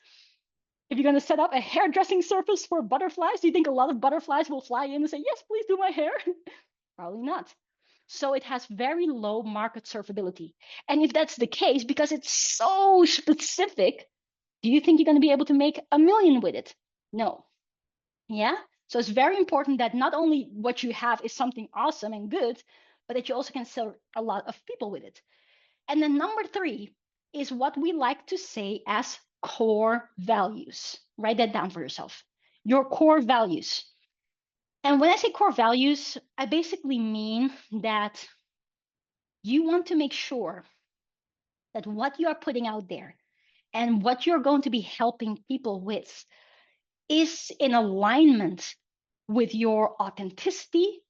If you're going to set up a hairdressing surface for butterflies, do you think a lot of butterflies will fly in and say, yes, please do my hair? Probably not. So it has very low market surfability. And if that's the case, because it's so specific, do you think you're going to be able to make $1 million with it? No. Yeah. So it's very important that not only what you have is something awesome and good, but that you also can serve a lot of people with it. And then number 3 is what we like to say as core values. Write that down for yourself. Your core values. And when I say core values, I basically mean that you want to make sure that what you are putting out there and what you're going to be helping people with is in alignment with your authenticity,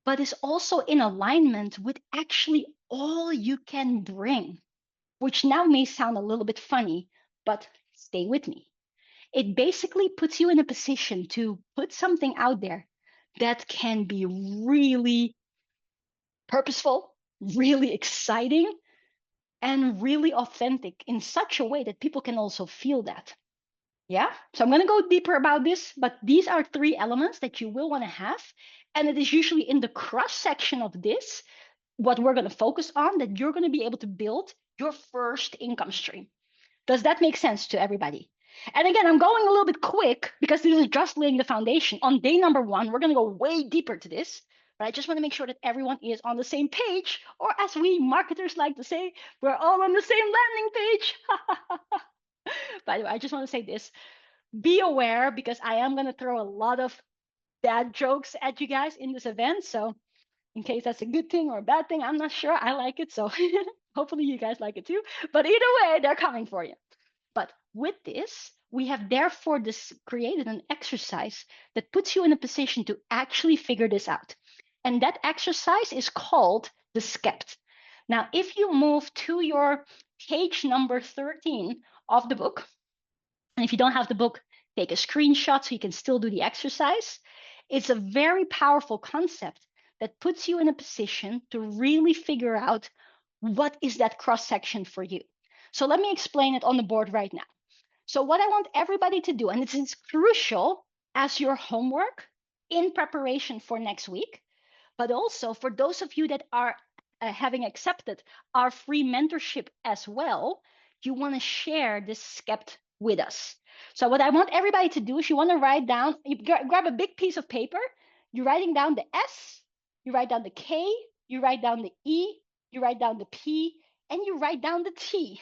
but is also in alignment with actually all you can bring, which now may sound a little bit funny, but stay with me. It basically puts you in a position to put something out there that can be really purposeful, really exciting, and really authentic in such a way that people can also feel that. Yeah. So I'm going to go deeper about this, but these are 3 elements that you will want to have. And it is usually in the cross section of this, what we're going to focus on, that you're going to be able to build your first income stream. Does that make sense to everybody? And again, I'm going a little bit quick because this is just laying the foundation. On day number 1, we're going to go way deeper to this. But I just want to make sure that everyone is on the same page, or as we marketers like to say, we're all on the same landing page. By the way, I just want to say this. Be aware, because I am going to throw a lot of bad jokes at you guys in this event. So in case that's a good thing or a bad thing, I'm not sure. I like it. So hopefully you guys like it too. But either way, they're coming for you. But with this, we have therefore created an exercise that puts you in a position to actually figure this out. And that exercise is called the Skept. Now, if you move to your page number 13 of the book, and if you don't have the book, take a screenshot so you can still do the exercise. It's a very powerful concept that puts you in a position to really figure out what is that cross section for you. So let me explain it on the board right now. So what I want everybody to do, and it is crucial as your homework in preparation for next week, but also for those of you that are having accepted our free mentorship as well, you want to share this Skept with us. So what I want everybody to do is you want to write down, you grab a big piece of paper, you're writing down the S, you write down the K, you write down the E, you write down the P, and you write down the T.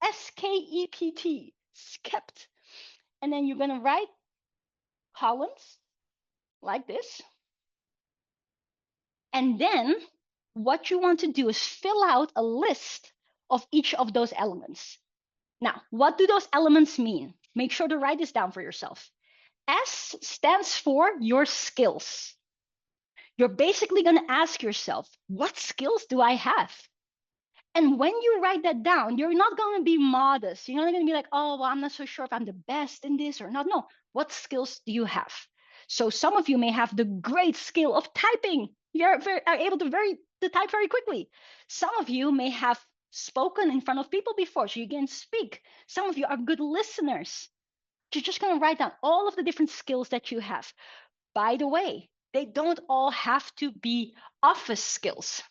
SKEPT, Skept. And then you're going to write columns like this. And then what you want to do is fill out a list of each of those elements. Now, what do those elements mean? Make sure to write this down for yourself. S stands for your skills. You're basically going to ask yourself, what skills do I have? And when you write that down, you're not going to be modest. You're not going to be like, oh, well, I'm not so sure if I'm the best in this or not. No, what skills do you have? So some of you may have the great skill of typing. You're able to type very quickly. Some of you may have spoken in front of people before, so you can speak. Some of you are good listeners. You're just going to write down all of the different skills that you have. By the way, they don't all have to be office skills.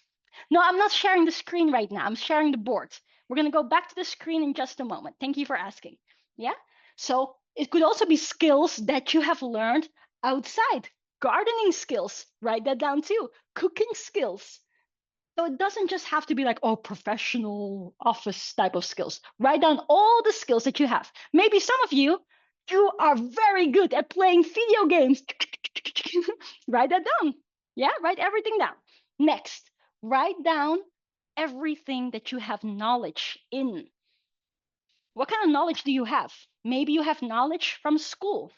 No, I'm not sharing the screen right now. I'm sharing the board. We're going to go back to the screen in just a moment. Thank you for asking. Yeah. So It could also be skills that you have learned outside. Gardening skills, write that down too. Cooking skills. So it doesn't just have to be like, oh, professional office type of skills. Write down all the skills that you have. Maybe some of you, you are very good at playing video games. Write that down. Yeah, write everything down. Next, write down everything that you have knowledge in. What kind of knowledge do you have? Maybe you have knowledge from school.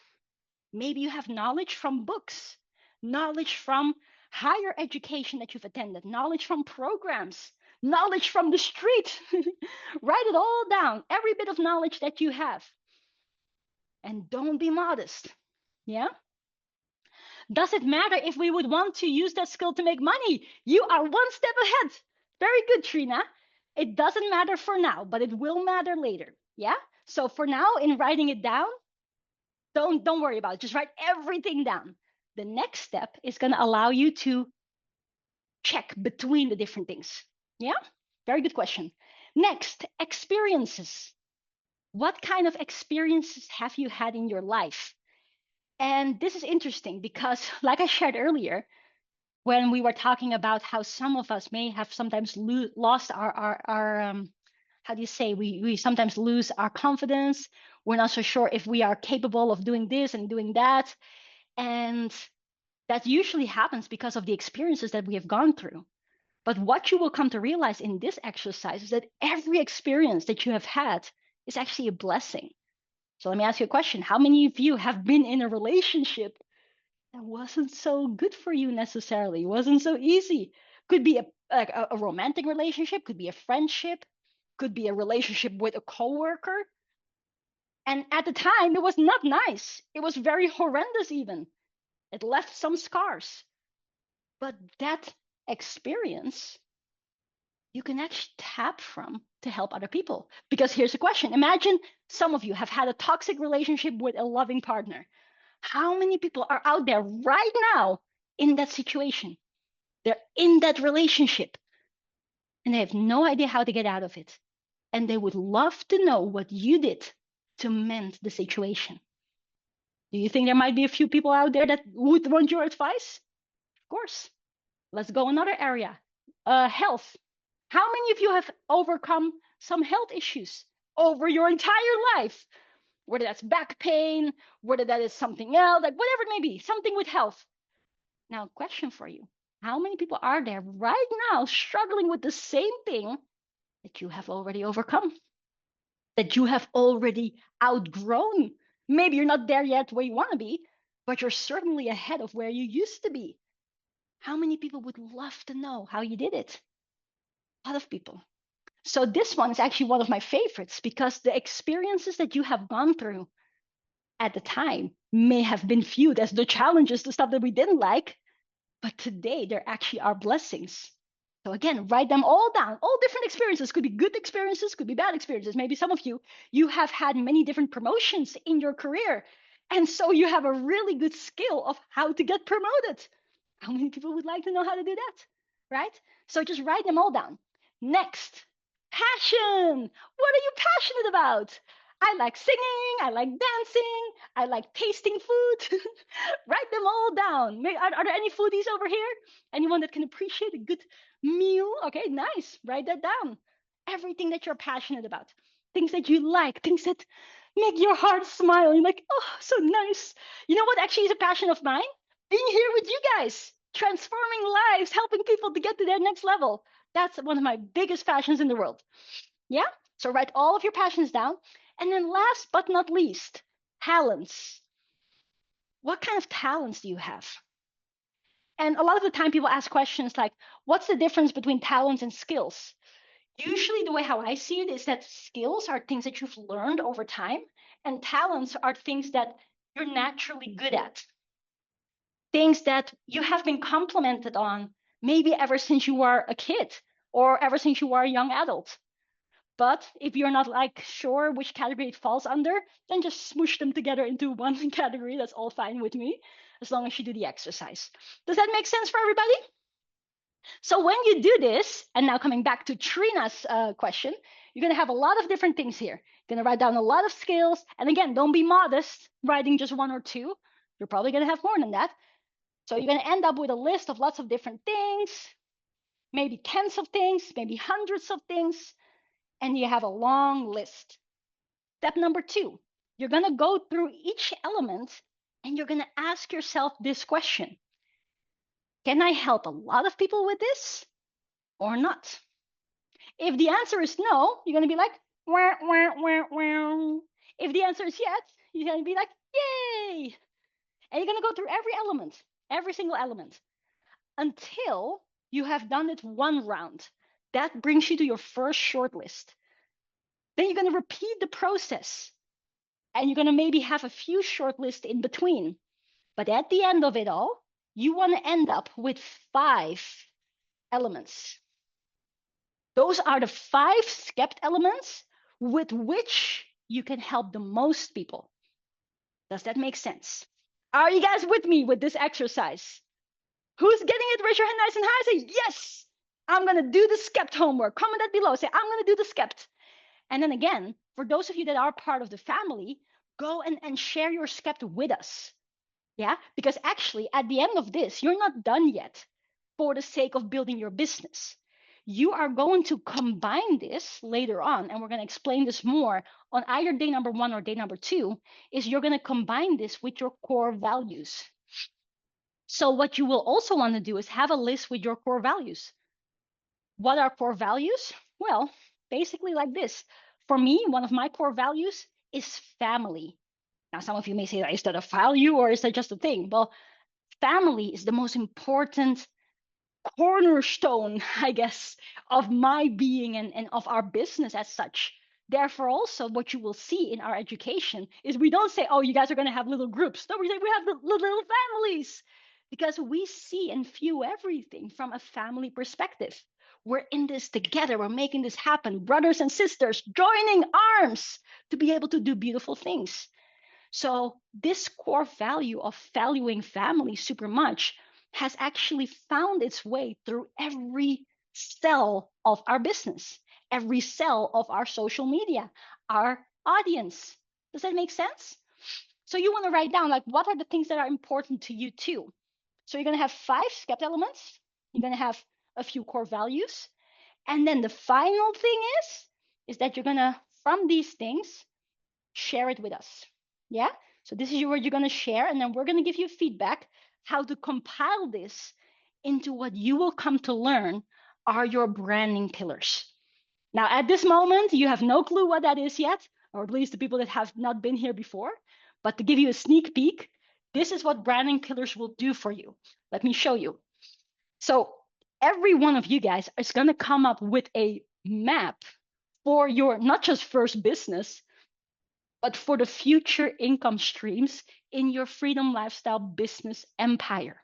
Maybe you have knowledge from books, knowledge from higher education that you've attended, knowledge from programs, knowledge from the street. Write it all down, every bit of knowledge that you have. And don't be modest. Yeah? Does it matter if we would want to use that skill to make money? You are one step ahead. Very good, Trina. It doesn't matter for now, but it will matter later. Yeah? So for now, in writing it down, don't worry about it. Just write everything down. The next step is going to allow you to check between the different things. Yeah? Very good question. Next, experiences. What kind of experiences have you had in your life? And this is interesting because, like I shared earlier, when we were talking about how some of us may have sometimes lost our how do you say, we sometimes lose our confidence. We're not so sure if we are capable of doing this and doing that. And that usually happens because of the experiences that we have gone through. But what you will come to realize in this exercise is that every experience that you have had is actually a blessing. So let me ask you a question. How many of you have been in a relationship that wasn't so good for you necessarily, wasn't so easy? Could be a romantic relationship, could be a friendship, could be a relationship with a coworker. And at the time, it was not nice. It was very horrendous even. It left some scars. But that experience, you can actually tap from to help other people. Because here's a question. Imagine some of you have had a toxic relationship with a loving partner. How many people are out there right now in that situation? They're in that relationship and they have no idea how to get out of it. And they would love to know what you did to mend the situation. Do you think there might be a few people out there that would want your advice? Of course. Let's go another area. Health. How many of you have overcome some health issues over your entire life? Whether that's back pain, whether that is something else, like whatever it may be, something with health. Now, question for you. How many people are there right now struggling with the same thing that you have already overcome? That you have already outgrown? Maybe you're not there yet where you want to be, but you're certainly ahead of where you used to be. How many people would love to know how you did it? A lot of people. So this one is actually one of my favorites because the experiences that you have gone through at the time may have been viewed as the challenges, the stuff that we didn't like, but today they're actually our blessings. So again, write them all down. All different experiences. Could be good experiences, could be bad experiences. Maybe some of you, you have had many different promotions in your career. And so you have a really good skill of how to get promoted. How many people would like to know how to do that? Right? So just write them all down. Next, passion. What are you passionate about? I like singing, I like dancing, I like tasting food. Write them all down. Are there any foodies over here? Anyone that can appreciate a good meal? Okay, nice. Write that down. Everything that you're passionate about. Things that you like, things that make your heart smile. You're like, oh, so nice. You know what actually is a passion of mine? Being here with you guys, transforming lives, helping people to get to their next level. That's one of my biggest passions in the world. Yeah? So write all of your passions down. And then last but not least, talents. What kind of talents do you have? And a lot of the time people ask questions like, what's the difference between talents and skills? Usually the way how I see it is that skills are things that you've learned over time, and talents are things that you're naturally good at. Things that you have been complimented on, maybe ever since you were a kid or ever since you were a young adult. But if you're not like sure which category it falls under, then just smoosh them together into one category. That's all fine with me, as long as you do the exercise. Does that make sense for everybody? So when you do this, and now coming back to Trina's question, You're going to have a lot of different things here. You're going to write down a lot of skills. And again, don't be modest writing just one or two. You're probably going to have more than that. So you're going to end up with a list of lots of different things, maybe tens of things, maybe hundreds of things, and you have a long list. Step number 2, you're going to go through each element and you're going to ask yourself this question. Can I help a lot of people with this or not? If the answer is no, you're going to be like, wah, wah, wah, wah. If the answer is yes, you're going to be like, yay. And you're going to go through every element, every single element, until you have done it one round. That brings you to your first shortlist. Then you're going to repeat the process. And you're going to maybe have a few shortlists in between. But at the end of it all, you want to end up with 5 elements. Those are the 5 SCEPT elements with which you can help the most people. Does that make sense? Are you guys with me with this exercise? Who's getting it? Raise your hand nice and high. Say, yes, I'm going to do the SCEPT homework. Comment that below. Say, I'm going to do the SCEPT. And then again, for those of you that are part of the family, go and share your SCEPT with us. Yeah, because actually at the end of this, you're not done yet for the sake of building your business. You are going to combine this later on, and we're going to explain this more on either day number 1 or day number 2, is you're going to combine this with your core values. So what you will also want to do is have a list with your core values. What are core values? Well, basically like this. For me, one of my core values is family. Now, some of you may say, is that a value or is that just a thing? Well, family is the most important cornerstone, I guess, of my being and of our business as such. Therefore, also what you will see in our education is we don't say, oh, you guys are going to have little groups. No, we say we have the little families, because we see and view everything from a family perspective. We're in this together. We're making this happen. Brothers and sisters joining arms to be able to do beautiful things. So this core value of valuing family super much has actually found its way through every cell of our business, every cell of our social media, our audience. Does that make sense? So you want to write down, like, what are the things that are important to you too? So you're going to have 5 SCEPT elements. You're going to have a few core values. And then the final thing is that you're going to, from these things, share it with us. Yeah? So this is what you're going to share, and then we're going to give you feedback how to compile this into what you will come to learn are your branding pillars. Now, at this moment, you have no clue what that is yet, or at least the people that have not been here before. But to give you a sneak peek, this is what branding pillars will do for you. Let me show you. So every one of you guys is going to come up with a map for your, not just first business, but for the future income streams in your freedom lifestyle business empire.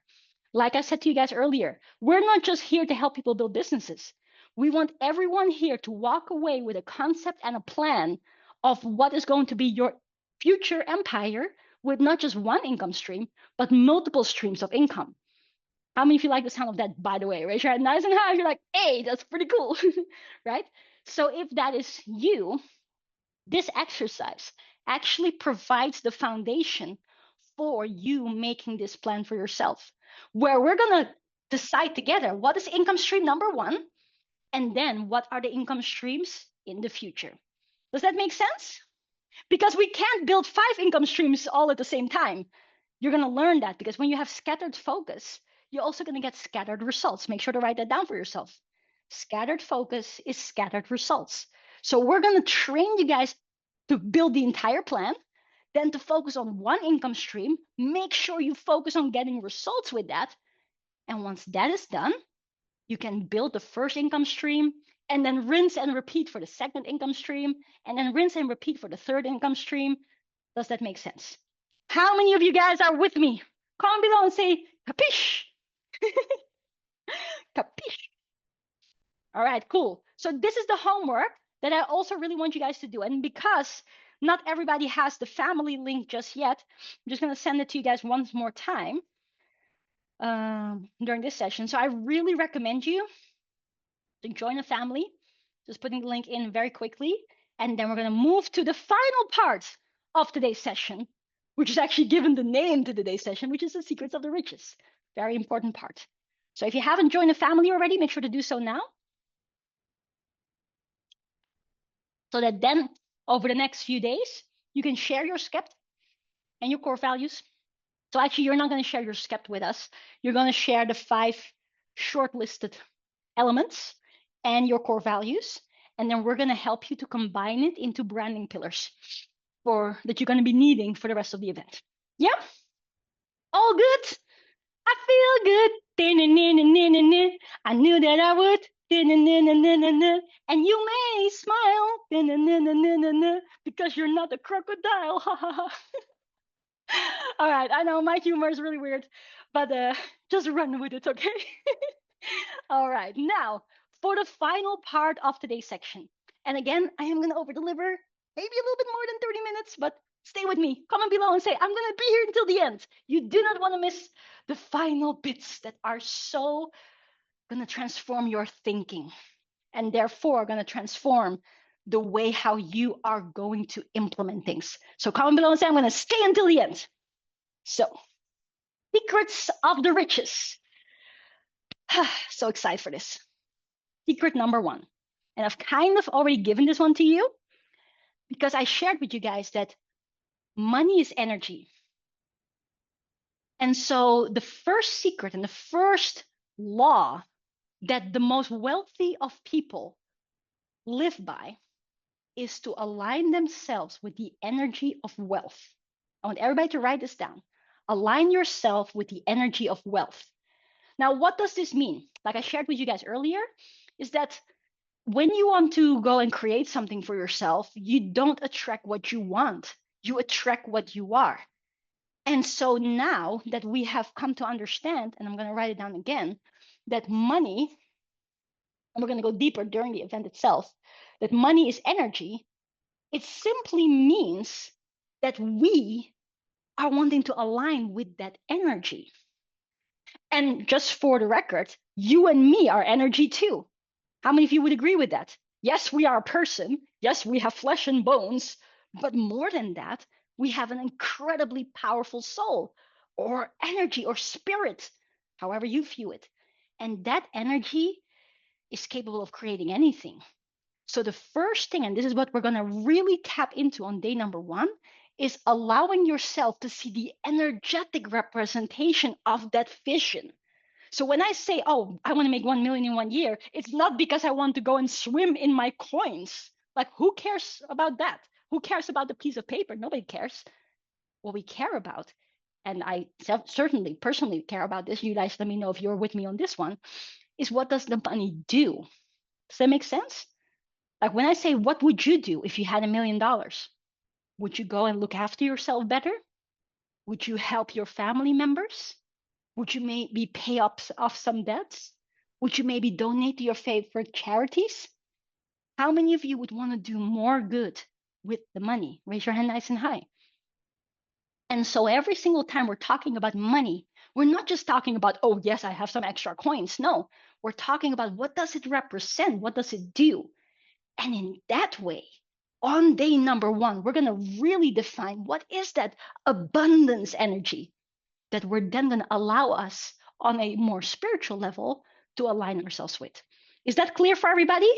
Like I said to you guys earlier, we're not just here to help people build businesses. We want everyone here to walk away with a concept and a plan of what is going to be your future empire with not just one income stream, but multiple streams of income. How many of you like the sound of that, by the way? Raise your hand nice and high. You're like, hey, that's pretty cool, right? So if that is you, this exercise actually provides the foundation for you making this plan for yourself, where we're going to decide together what is income stream number 1, and then what are the income streams in the future. Does that make sense? Because we can't build 5 income streams all at the same time. You're going to learn that, because when you have scattered focus, you're also going to get scattered results. Make sure to write that down for yourself. Scattered focus is scattered results. So we're going to train you guys to build the entire plan, then to focus on one income stream. Make sure you focus on getting results with that. And once that is done, you can build the first income stream, and then rinse and repeat for the second income stream, and then rinse and repeat for the third income stream. Does that make sense? How many of you guys are with me? Comment below and say, capiche? Capiche? All right, cool. So this is the homework that I also really want you guys to do. And because not everybody has the family link just yet, I'm just going to send it to you guys once more time during this session. So I really recommend you to join a family. Just putting the link in very quickly. And then we're going to move to the final part of today's session, which is actually given the name to today's session, which is the secrets of the riches. Very important part. So if you haven't joined the family already, make sure to do so now. So that then over the next few days, you can share your skept and your core values. So actually, you're not going to share your skept with us. You're going to share the 5 shortlisted elements and your core values. And then we're going to help you to combine it into branding pillars that you're going to be needing for the rest of the event. Yeah? All good? I feel good. I knew that I would. And you may smile because you're not a crocodile. All right, I know my humor is really weird, but just run with it, okay? All right, now for the final part of today's section. And again, I am going to over deliver, maybe a little bit more than 30 minutes, but stay with me. Comment below and say, I'm going to be here until the end. You do not want to miss the final bits that are so going to transform your thinking and therefore going to transform the way how you are going to implement things. So comment below and say, I'm going to stay until the end. So, secrets of the riches. So excited for this. Secret number 1. And I've kind of already given this one to you because I shared with you guys that money is energy. And so the first secret and the first law that the most wealthy of people live by is to align themselves with the energy of wealth. I want everybody to write this down. Align yourself with the energy of wealth. Now, what does this mean? Like I shared with you guys earlier, is that when you want to go and create something for yourself, you don't attract what you want. You attract what you are. And so now that we have come to understand, and I'm going to write it down again, that money, and we're going to go deeper during the event itself, that money is energy, it simply means that we are wanting to align with that energy. And just for the record, you and me are energy too. How many of you would agree with that? Yes, we are a person. Yes, we have flesh and bones. But more than that, we have an incredibly powerful soul or energy or spirit, however you view it. And that energy is capable of creating anything. So the first thing, and this is what we're going to really tap into on day number 1, is allowing yourself to see the energetic representation of that vision. So when I say, oh, I want to make 1 million in 1 year, it's not because I want to go and swim in my coins. Like, who cares about that? Who cares about the piece of paper? Nobody cares. What we care about, and I certainly personally care about this, you guys let me know if you're with me on this one, is what does the money do? Does that make sense? Like when I say, what would you do if you had $1 million? Would you go and look after yourself better? Would you help your family members? Would you maybe pay off some debts? Would you maybe donate to your favorite charities? How many of you would want to do more good with the money? Raise your hand nice and high. And so every single time we're talking about money, we're not just talking about, oh, yes, I have some extra coins. No, we're talking about what does it represent? What does it do? And in that way, on day number 1, we're going to really define what is that abundance energy that we're then going to allow us on a more spiritual level to align ourselves with. Is that clear for everybody?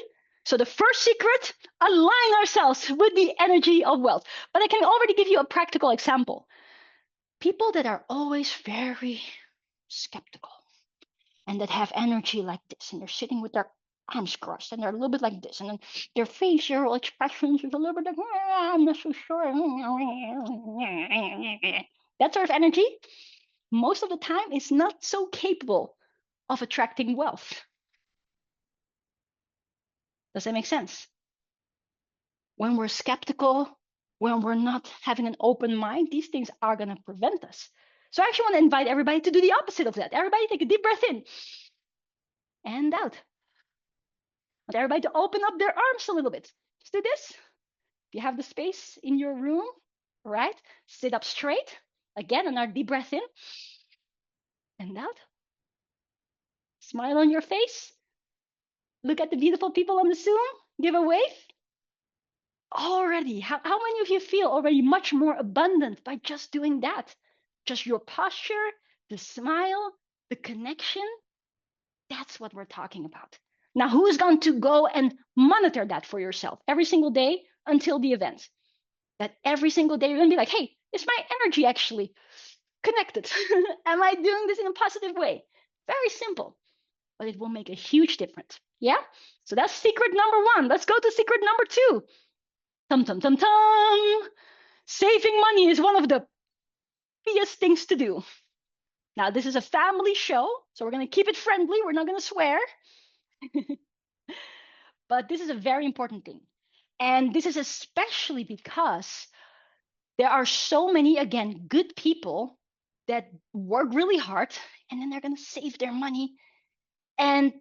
So the first secret, align ourselves with the energy of wealth. But I can already give you a practical example. People that are always very skeptical and that have energy like this, and they're sitting with their arms crossed, and they're a little bit like this, and then their facial expressions is a little bit like, I'm not so sure. That sort of energy, most of the time, is not so capable of attracting wealth. Does that make sense? When we're skeptical, when we're not having an open mind, these things are going to prevent us. So I actually want to invite everybody to do the opposite of that. Everybody take a deep breath in and out. I want everybody to open up their arms a little bit. Just do this. If you have the space in your room, right? Sit up straight. Again, another deep breath in and out. Smile on your face. Look at the beautiful people on the Zoom. Give a wave? Already, how many of you feel already much more abundant by just doing that? Just your posture, the smile, the connection. That's what we're talking about. Now, who's going to go and monitor that for yourself every single day until the event? That every single day you're going to be like, hey, is my energy actually connected? Am I doing this in a positive way? Very simple, but it will make a huge difference. Yeah? So that's secret number one. Let's go to secret number two. Tum, tum, tum, tum. Saving money is one of the biggest things to do. Now, this is a family show, so we're going to keep it friendly. We're not going to swear. But this is a very important thing. And this is especially because there are so many, again, good people that work really hard and then they're going to save their money. And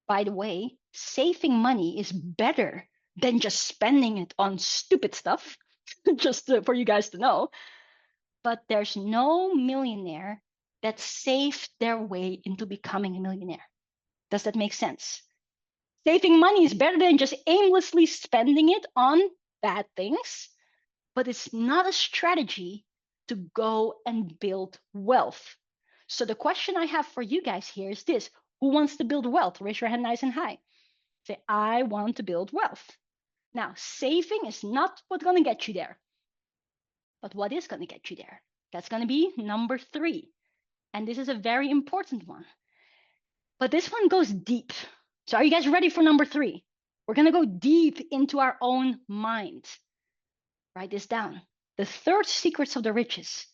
by the way, saving money is better than just spending it on stupid stuff, just for you guys to know. But there's no millionaire that saved their way into becoming a millionaire. Does that make sense? Saving money is better than just aimlessly spending it on bad things, but it's not a strategy to go and build wealth. So the question I have for you guys here is this: who wants to build wealth? Raise your hand nice and high. Say, I want to build wealth. Now, saving is not what's going to get you there. But what is going to get you there? That's going to be number three. And this is a very important one. But this one goes deep. So are you guys ready for number three? We're going to go deep into our own mind. Write this down. The third secrets of the riches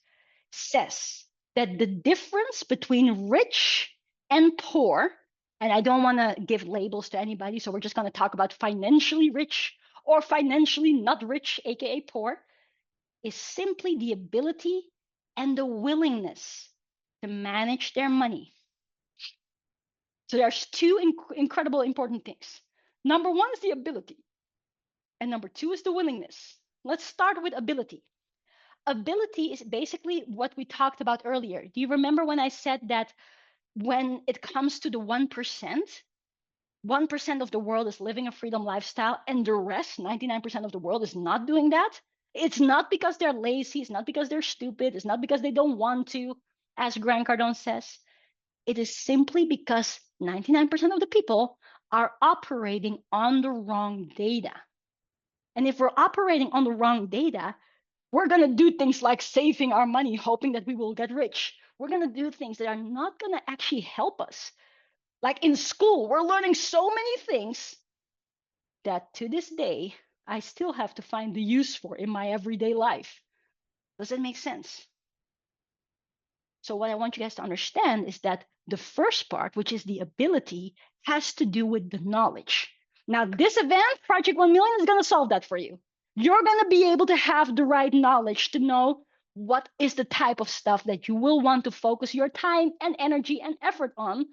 says that the difference between rich and poor, and I don't want to give labels to anybody, so we're just going to talk about financially rich or financially not rich, aka poor, is simply the ability and the willingness to manage their money. So there's two incredible important things. Number one is the ability, and number two is the willingness. Let's start with ability. Ability is basically what we talked about earlier. Do you remember when I said that when it comes to the 1% of the world is living a freedom lifestyle and the rest, 99% of the world, is not doing that? It's not because they're lazy. It's not because they're stupid. It's not because they don't want to, as Grant Cardone says. It is simply because 99% of the people are operating on the wrong data. And if we're operating on the wrong data, we're going to do things like saving our money, hoping that we will get rich. We're going to do things that are not going to actually help us. Like in school, we're learning so many things that to this day, I still have to find the use for in my everyday life. Does that make sense? So what I want you guys to understand is that the first part, which is the ability, has to do with the knowledge. Now, this event, Project 1 Million, is going to solve that for you. You're going to be able to have the right knowledge to know what is the type of stuff that you will want to focus your time and energy and effort on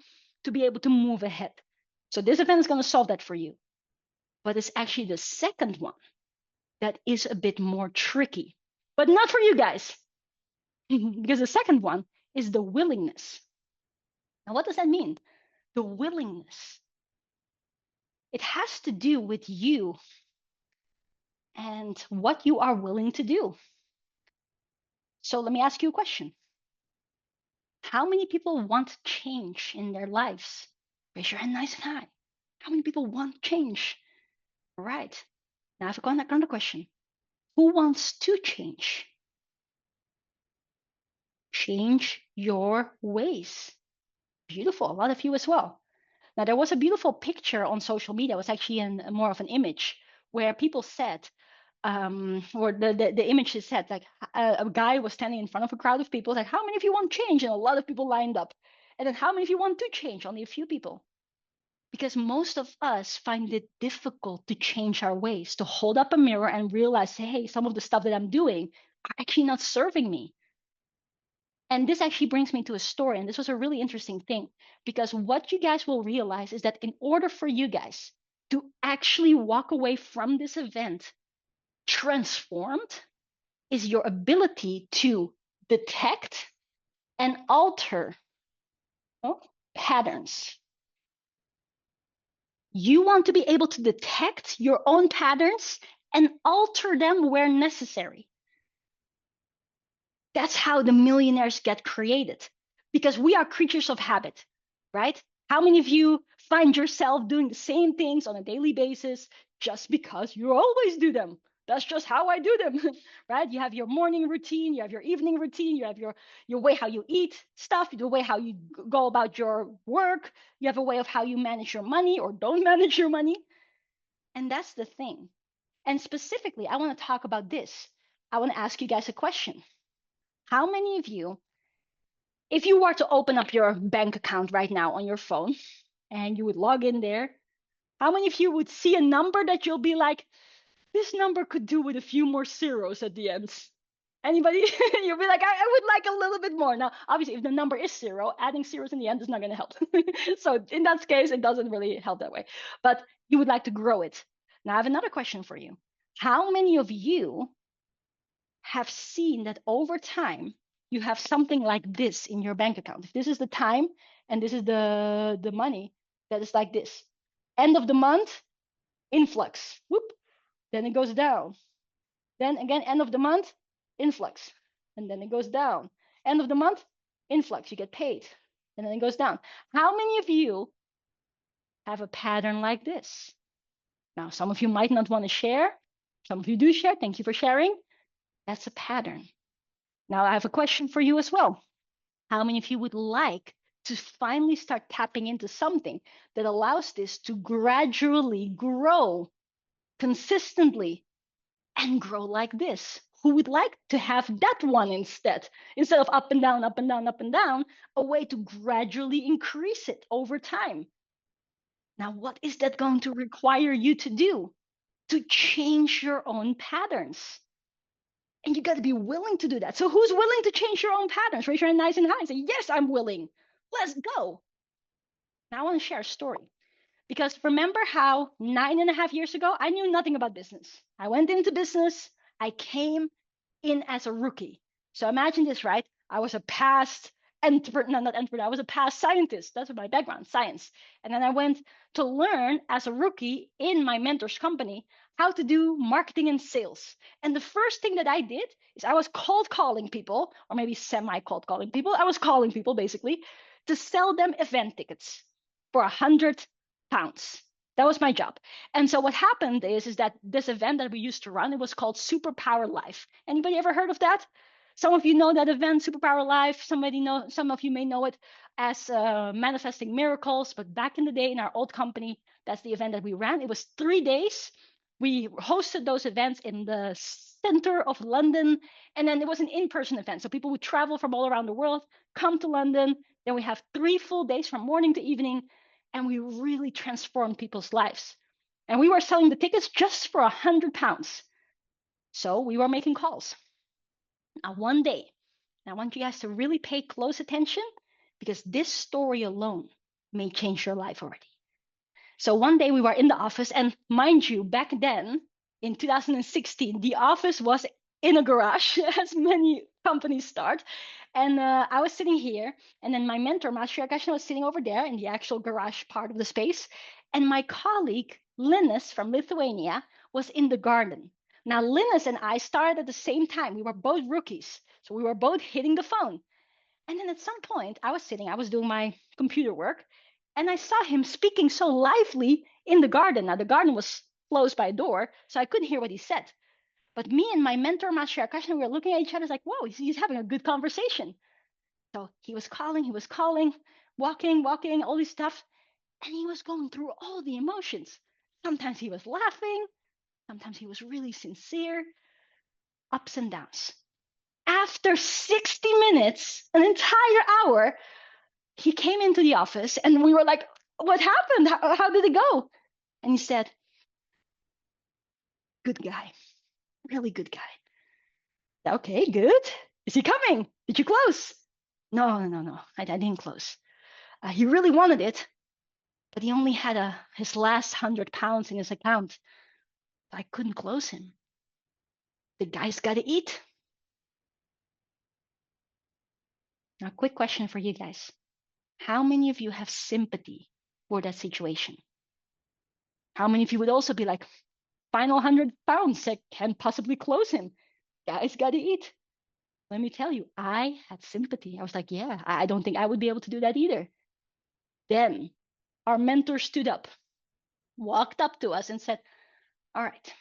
to be able to move ahead. So this event is going to solve that for you. But it's actually the second one that is a bit more tricky, but not for you guys, because the second one is the willingness. Now, what does that mean? The willingness. It has to do with you and what you are willing to do. So let me ask you a question. How many people want change in their lives? Raise your hand nice and high. How many people want change? All right. Now I've got another question. Who wants to change? Change your ways. Beautiful. A lot of you as well. Now, there was a beautiful picture on social media. It was actually more of an image where people said, or the image is said, like a guy was standing in front of a crowd of people, like, how many of you want change? And a lot of people lined up. And then, how many of you want to change? Only a few people. Because most of us find it difficult to change our ways, to hold up a mirror and realize, hey, some of the stuff that I'm doing are actually not serving me. And this actually brings me to a story. And this was a really interesting thing, because what you guys will realize is that in order for you guys to actually walk away from this event transformed, is your ability to detect and alter patterns. You want to be able to detect your own patterns and alter them where necessary. That's how the millionaires get created, because we are creatures of habit, right? How many of you find yourself doing the same things on a daily basis just because you always do them? That's just how I do them, right? You have your morning routine, you have your evening routine, you have your way how you eat stuff, the way how you go about your work, you have a way of how you manage your money or don't manage your money. And that's the thing. And specifically, I want to talk about this. I want to ask you guys a question. How many of you, if you were to open up your bank account right now on your phone and you would log in there, how many of you would see a number that you'll be like, this number could do with a few more zeros at the end? Anybody? You'll be like, I would like a little bit more. Now, obviously, if the number is zero, adding zeros in the end is not going to help. So in that case, it doesn't really help that way. But you would like to grow it. Now, I have another question for you. How many of you have seen that over time you have something like this in your bank account? If this is the time and this is the money, that is like this. End of the month, influx. Whoop. Then it goes down. Then again, end of the month, influx. And then it goes down. End of the month, influx. You get paid. And then it goes down. How many of you have a pattern like this? Now, some of you might not want to share. Some of you do share. Thank you for sharing. That's a pattern. Now, I have a question for you as well. How many of you would like to finally start tapping into something that allows this to gradually grow consistently and grow like this? Who would like to have that one instead of up and down, up and down, up and down, a way to gradually increase it over time? Now, what is that going to require you to do? To change your own patterns. And you got to be willing to do that. So who's willing to change your own patterns? Raise your hand nice and high and say, yes, I'm willing. Let's go. Now I want to share a story. Because remember how 9.5 years ago, I knew nothing about business. I went into business. I came in as a rookie. So imagine this, right? I was a past entrepreneur, no, not entrepreneur, I was a past scientist. That's my background, science. And then I went to learn as a rookie in my mentor's company how to do marketing and sales. And the first thing that I did is I was cold calling people, or maybe semi cold calling people. I was calling people basically to sell them event tickets for £100. That was my job. And so what happened is that this event that we used to run, it was called Superpower Life. Anybody ever heard of that? Some of you know that event, Superpower Life. Some of you may know it as Manifesting Miracles. But back in the day in our old company, that's the event that we ran. It was 3 days. We hosted those events in the center of London. And then it was an in-person event. So people would travel from all around the world, come to London. Then we have 3 full days from morning to evening. And we really transformed people's lives. And we were selling the tickets just for £100. So we were making calls. Now, one day, I want you guys to really pay close attention, because this story alone may change your life already. So one day we were in the office, and mind you, back then in 2016, the office was in a garage, as many companies start. And I was sitting here, and then my mentor, Master Akashna, was sitting over there in the actual garage part of the space. And my colleague, Linus from Lithuania, was in the garden. Now, Linus and I started at the same time. We were both rookies. So we were both hitting the phone. And then at some point, I was doing my computer work, and I saw him speaking so lively in the garden. Now, the garden was closed by a door, so I couldn't hear what he said. But me and my mentor, Master Akashna, we were looking at each other like, whoa, he's having a good conversation. So he was calling, walking, all this stuff. And he was going through all the emotions. Sometimes he was laughing. Sometimes he was really sincere. Ups and downs. After 60 minutes, an entire hour, he came into the office and we were like, what happened? How did it go? And he said, good guy, really good guy. Okay, good. Is he coming? Did you close? No. I didn't close. He really wanted it, but he only had his last £100 in his account. I couldn't close him. The guy's got to eat. Now, quick question for you guys. How many of you have sympathy for that situation? How many of you would also be like, final 100 pounds, I can't possibly close him. Guys got to eat. Let me tell you, I had sympathy. I was like, yeah, I don't think I would be able to do that either. Then our mentor stood up, walked up to us and said, all right,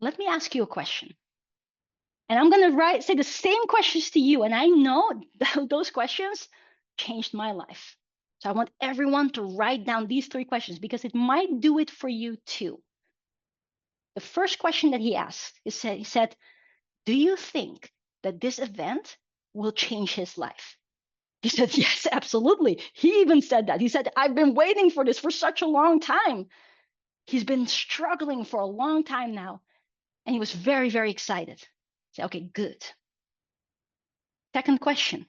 let me ask you a question. And I'm going to say the same questions to you. And I know those questions changed my life. So I want everyone to write down these 3 questions because it might do it for you too. The first question that he asked, he said, do you think that this event will change his life? He said, yes, absolutely. He even said that. He said, I've been waiting for this for such a long time. He's been struggling for a long time now. And he was very, very excited. I said, okay, good. Second question.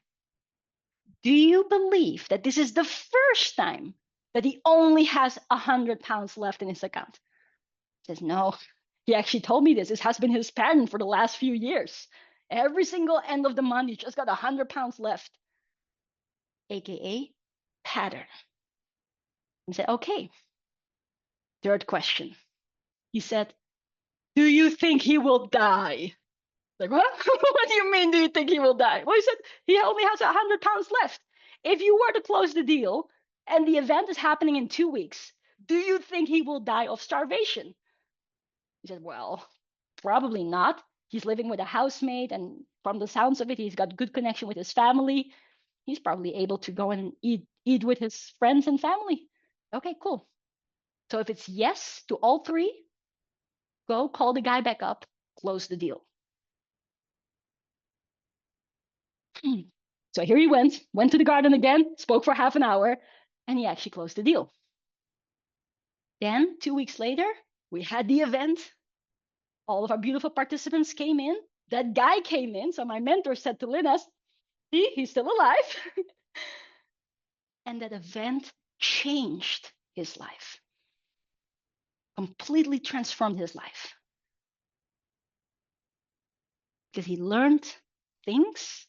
Do you believe that this is the first time that he only has 100 pounds left in his account? He says, no. He actually told me this. This has been his pattern for the last few years. Every single end of the month, he just got 100 pounds left, AKA pattern. He said, okay. Third question. He said, do you think he will die? Like, what? What do you mean, do you think he will die? Well, he said he only has 100 pounds left. If you were to close the deal and the event is happening in 2 weeks, do you think he will die of starvation? He said, well, probably not. He's living with a housemate, and from the sounds of it, he's got good connection with his family. He's probably able to go and eat with his friends and family. Okay, cool. So if it's yes to all 3, go call the guy back up, close the deal. So here he went to the garden again, spoke for half an hour, and he actually closed the deal. Then 2 weeks later, we had the event. All of our beautiful participants came in. That guy came in. So my mentor said to Linus, see, he's still alive. And that event changed his life, completely transformed his life. Because he learned things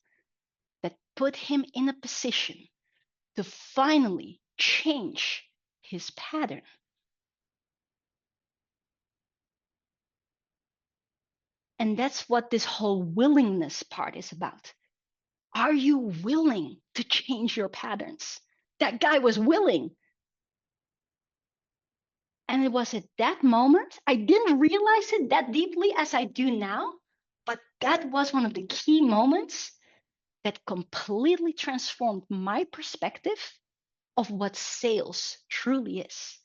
that put him in a position to finally change his pattern. And that's what this whole willingness part is about. Are you willing to change your patterns? That guy was willing. And it was at that moment, I didn't realize it that deeply as I do now, but that was one of the key moments that completely transformed my perspective of what sales truly is.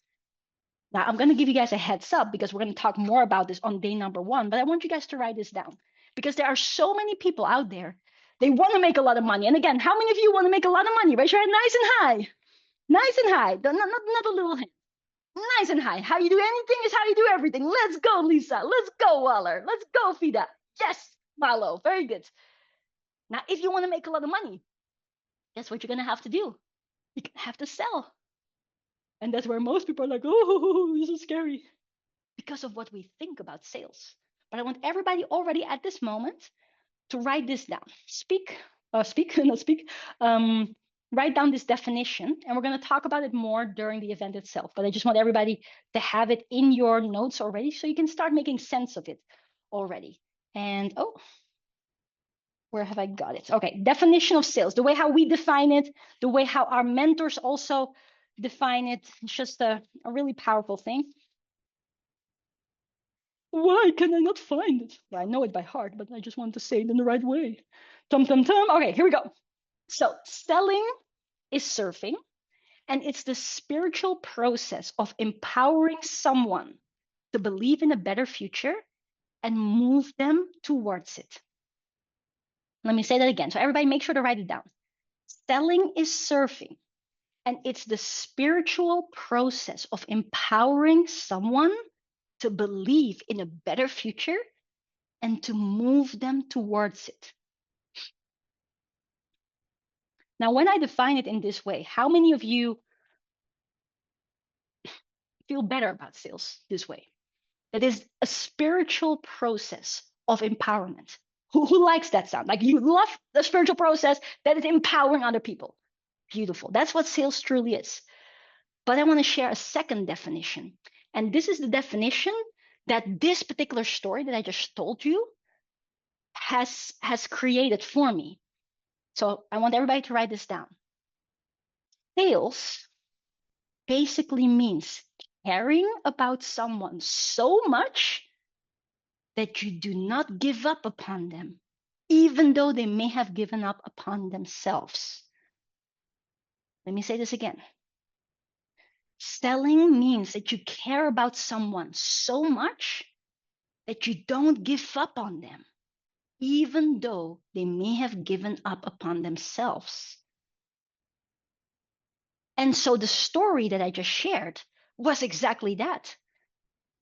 Now, I'm going to give you guys a heads up because we're going to talk more about this on day number 1, but I want you guys to write this down because there are so many people out there. They want to make a lot of money. And again, how many of you want to make a lot of money? Raise your hand nice and high. Nice and high. Not a little hand. Nice and high. How you do anything is how you do everything. Let's go, Lisa. Let's go, Waller. Let's go, Fida. Yes, Malo. Very good. Now, if you want to make a lot of money, guess what you're going to have to do? You're going to have to sell. And that's where most people are like, oh, this is scary because of what we think about sales. But I want everybody already at this moment to write this down. Write down this definition, and we're going to talk about it more during the event itself. But I just want everybody to have it in your notes already so you can start making sense of it already. And where have I got it? Okay, definition of sales, the way how we define it, the way how our mentors also define it. It's just a really powerful thing. Why can I not find it? Well, I know it by heart, but I just want to say it in the right way. Tum, tum, tum. Okay, here we go. So selling is surfing, and it's the spiritual process of empowering someone to believe in a better future and move them towards it. Let me say that again. So everybody make sure to write it down. Selling is surfing, and it's the spiritual process of empowering someone to believe in a better future and to move them towards it. Now, when I define it in this way, how many of you feel better about sales this way? That is a spiritual process of empowerment. Who likes that sound? Like you love the spiritual process that is empowering other people. Beautiful. That's what sales truly is. But I want to share a second definition. And this is the definition that this particular story that I just told you has created for me. So I want everybody to write this down. Sales basically means caring about someone so much that you do not give up upon them, even though they may have given up upon themselves. Let me say this again. Selling means that you care about someone so much that you don't give up on them, even though they may have given up upon themselves. And so the story that I just shared was exactly that.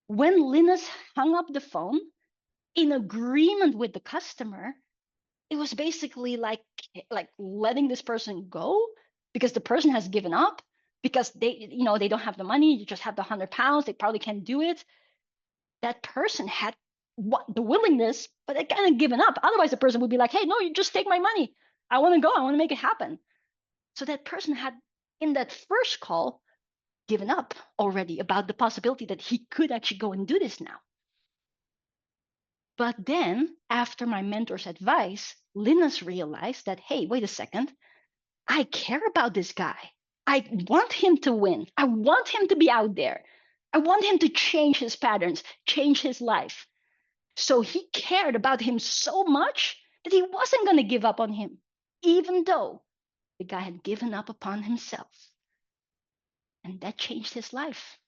When Linus hung up the phone in agreement with the customer, it was basically like letting this person go because the person has given up, because they don't have the money. You just have the £100. They probably can't do it. That person had the willingness, but they kind of given up. Otherwise, the person would be like, hey, no, you just take my money. I want to go. I want to make it happen. So that person had, in that first call, given up already about the possibility that he could actually go and do this now. But then, after my mentor's advice, Linus realized that, hey, wait a second, I care about this guy. I want him to win. I want him to be out there. I want him to change his patterns, change his life. So he cared about him so much that he wasn't going to give up on him, even though the guy had given up upon himself. And that changed his life.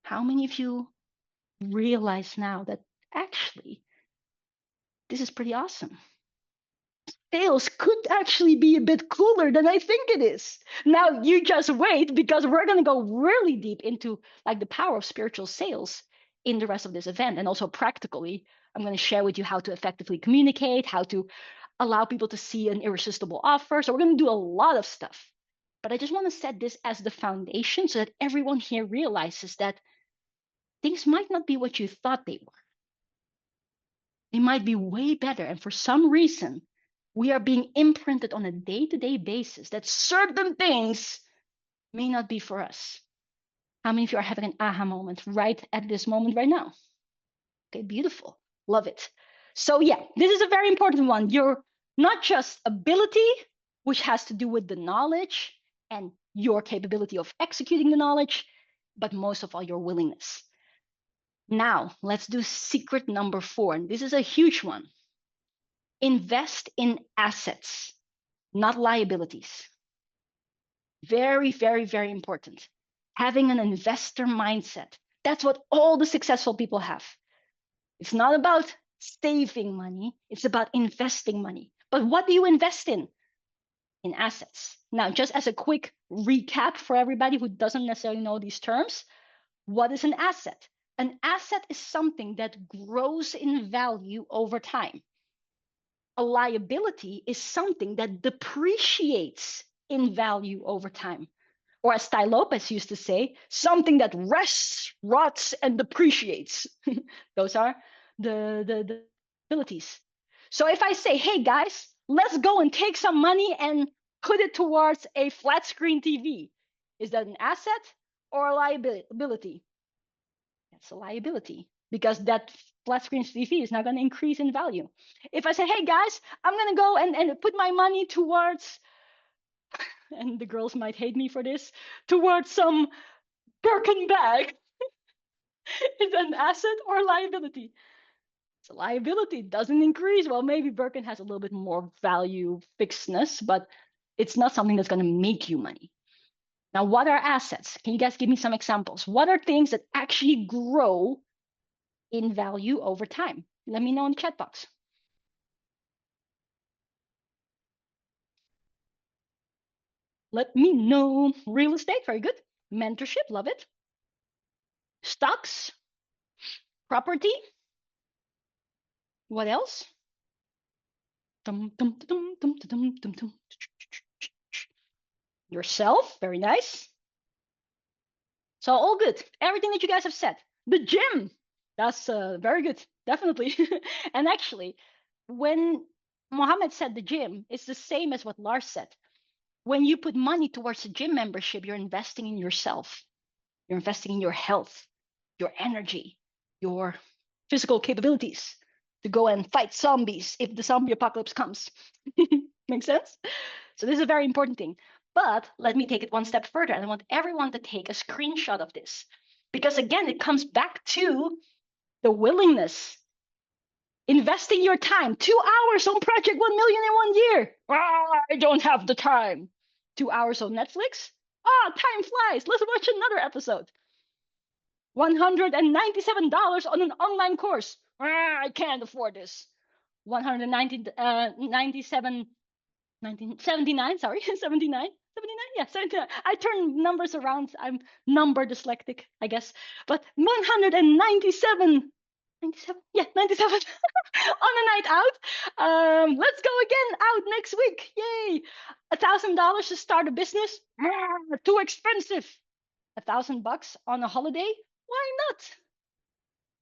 How many of you realize now that actually this is pretty awesome? Sales could actually be a bit cooler than I think it is. Now you just wait, because we're going to go really deep into like the power of spiritual sales in the rest of this event. And also practically, I'm going to share with you how to effectively communicate, how to allow people to see an irresistible offer. So we're going to do a lot of stuff. But I just want to set this as the foundation so that everyone here realizes that things might not be what you thought they were. They might be way better. And for some reason, we are being imprinted on a day-to-day basis that certain things may not be for us. How many of you are having an aha moment right at this moment right now? Okay, beautiful. Love it. So yeah, this is a very important one. Your not just ability, which has to do with the knowledge and your capability of executing the knowledge, but most of all, your willingness. Now, let's do secret number 4. And this is a huge one. Invest in assets, not liabilities. Very, very, very important. Having an investor mindset. That's what all the successful people have. It's not about saving money. It's about investing money. But what do you invest in? In assets. Now, just as a quick recap for everybody who doesn't necessarily know these terms, what is an asset? An asset is something that grows in value over time. A liability is something that depreciates in value over time. Or as Ty Lopez used to say, something that rests, rots, and depreciates. Those are the abilities. So if I say, hey guys, let's go and take some money and put it towards a flat screen TV, is that an asset or a liability? It's a liability, because that flat screen TV is not going to increase in value. If I say, hey guys, I'm going to go and put my money towards, and the girls might hate me for this, towards some Birkin bag, is that an asset or liability? It's a liability. It doesn't increase. Well, maybe Birkin has a little bit more value fixedness, but it's not something that's going to make you money. Now, what are assets? Can you guys give me some examples? What are things that actually grow in value over time? Let me know in the chat box. Let me know. Real estate, very good. Mentorship, love it. Stocks, property. What else? Yourself, very nice. So all good. Everything that you guys have said. The gym, that's very good, definitely. And actually, when Mohammed said the gym, it's the same as what Lars said. When you put money towards a gym membership, you're investing in yourself. You're investing in your health, your energy, your physical capabilities to go and fight zombies if the zombie apocalypse comes. Make sense? So this is a very important thing. But let me take it one step further. And I want everyone to take a screenshot of this. Because again, it comes back to the willingness. Investing your time, 2 hours on Project 1 million in 1 year. I don't have the time. 2 hours on Netflix. Time flies. Let's watch another episode. $197 on an online course. I can't afford this. 197 1979, sorry, 79, 79, yeah, 79. I turn numbers around. I'm number dyslexic, I guess. But 197, 97, yeah, 97 on a night out. Let's go again out next week. Yay. $1,000 to start a business. Too expensive. $1,000 on a holiday. Why not?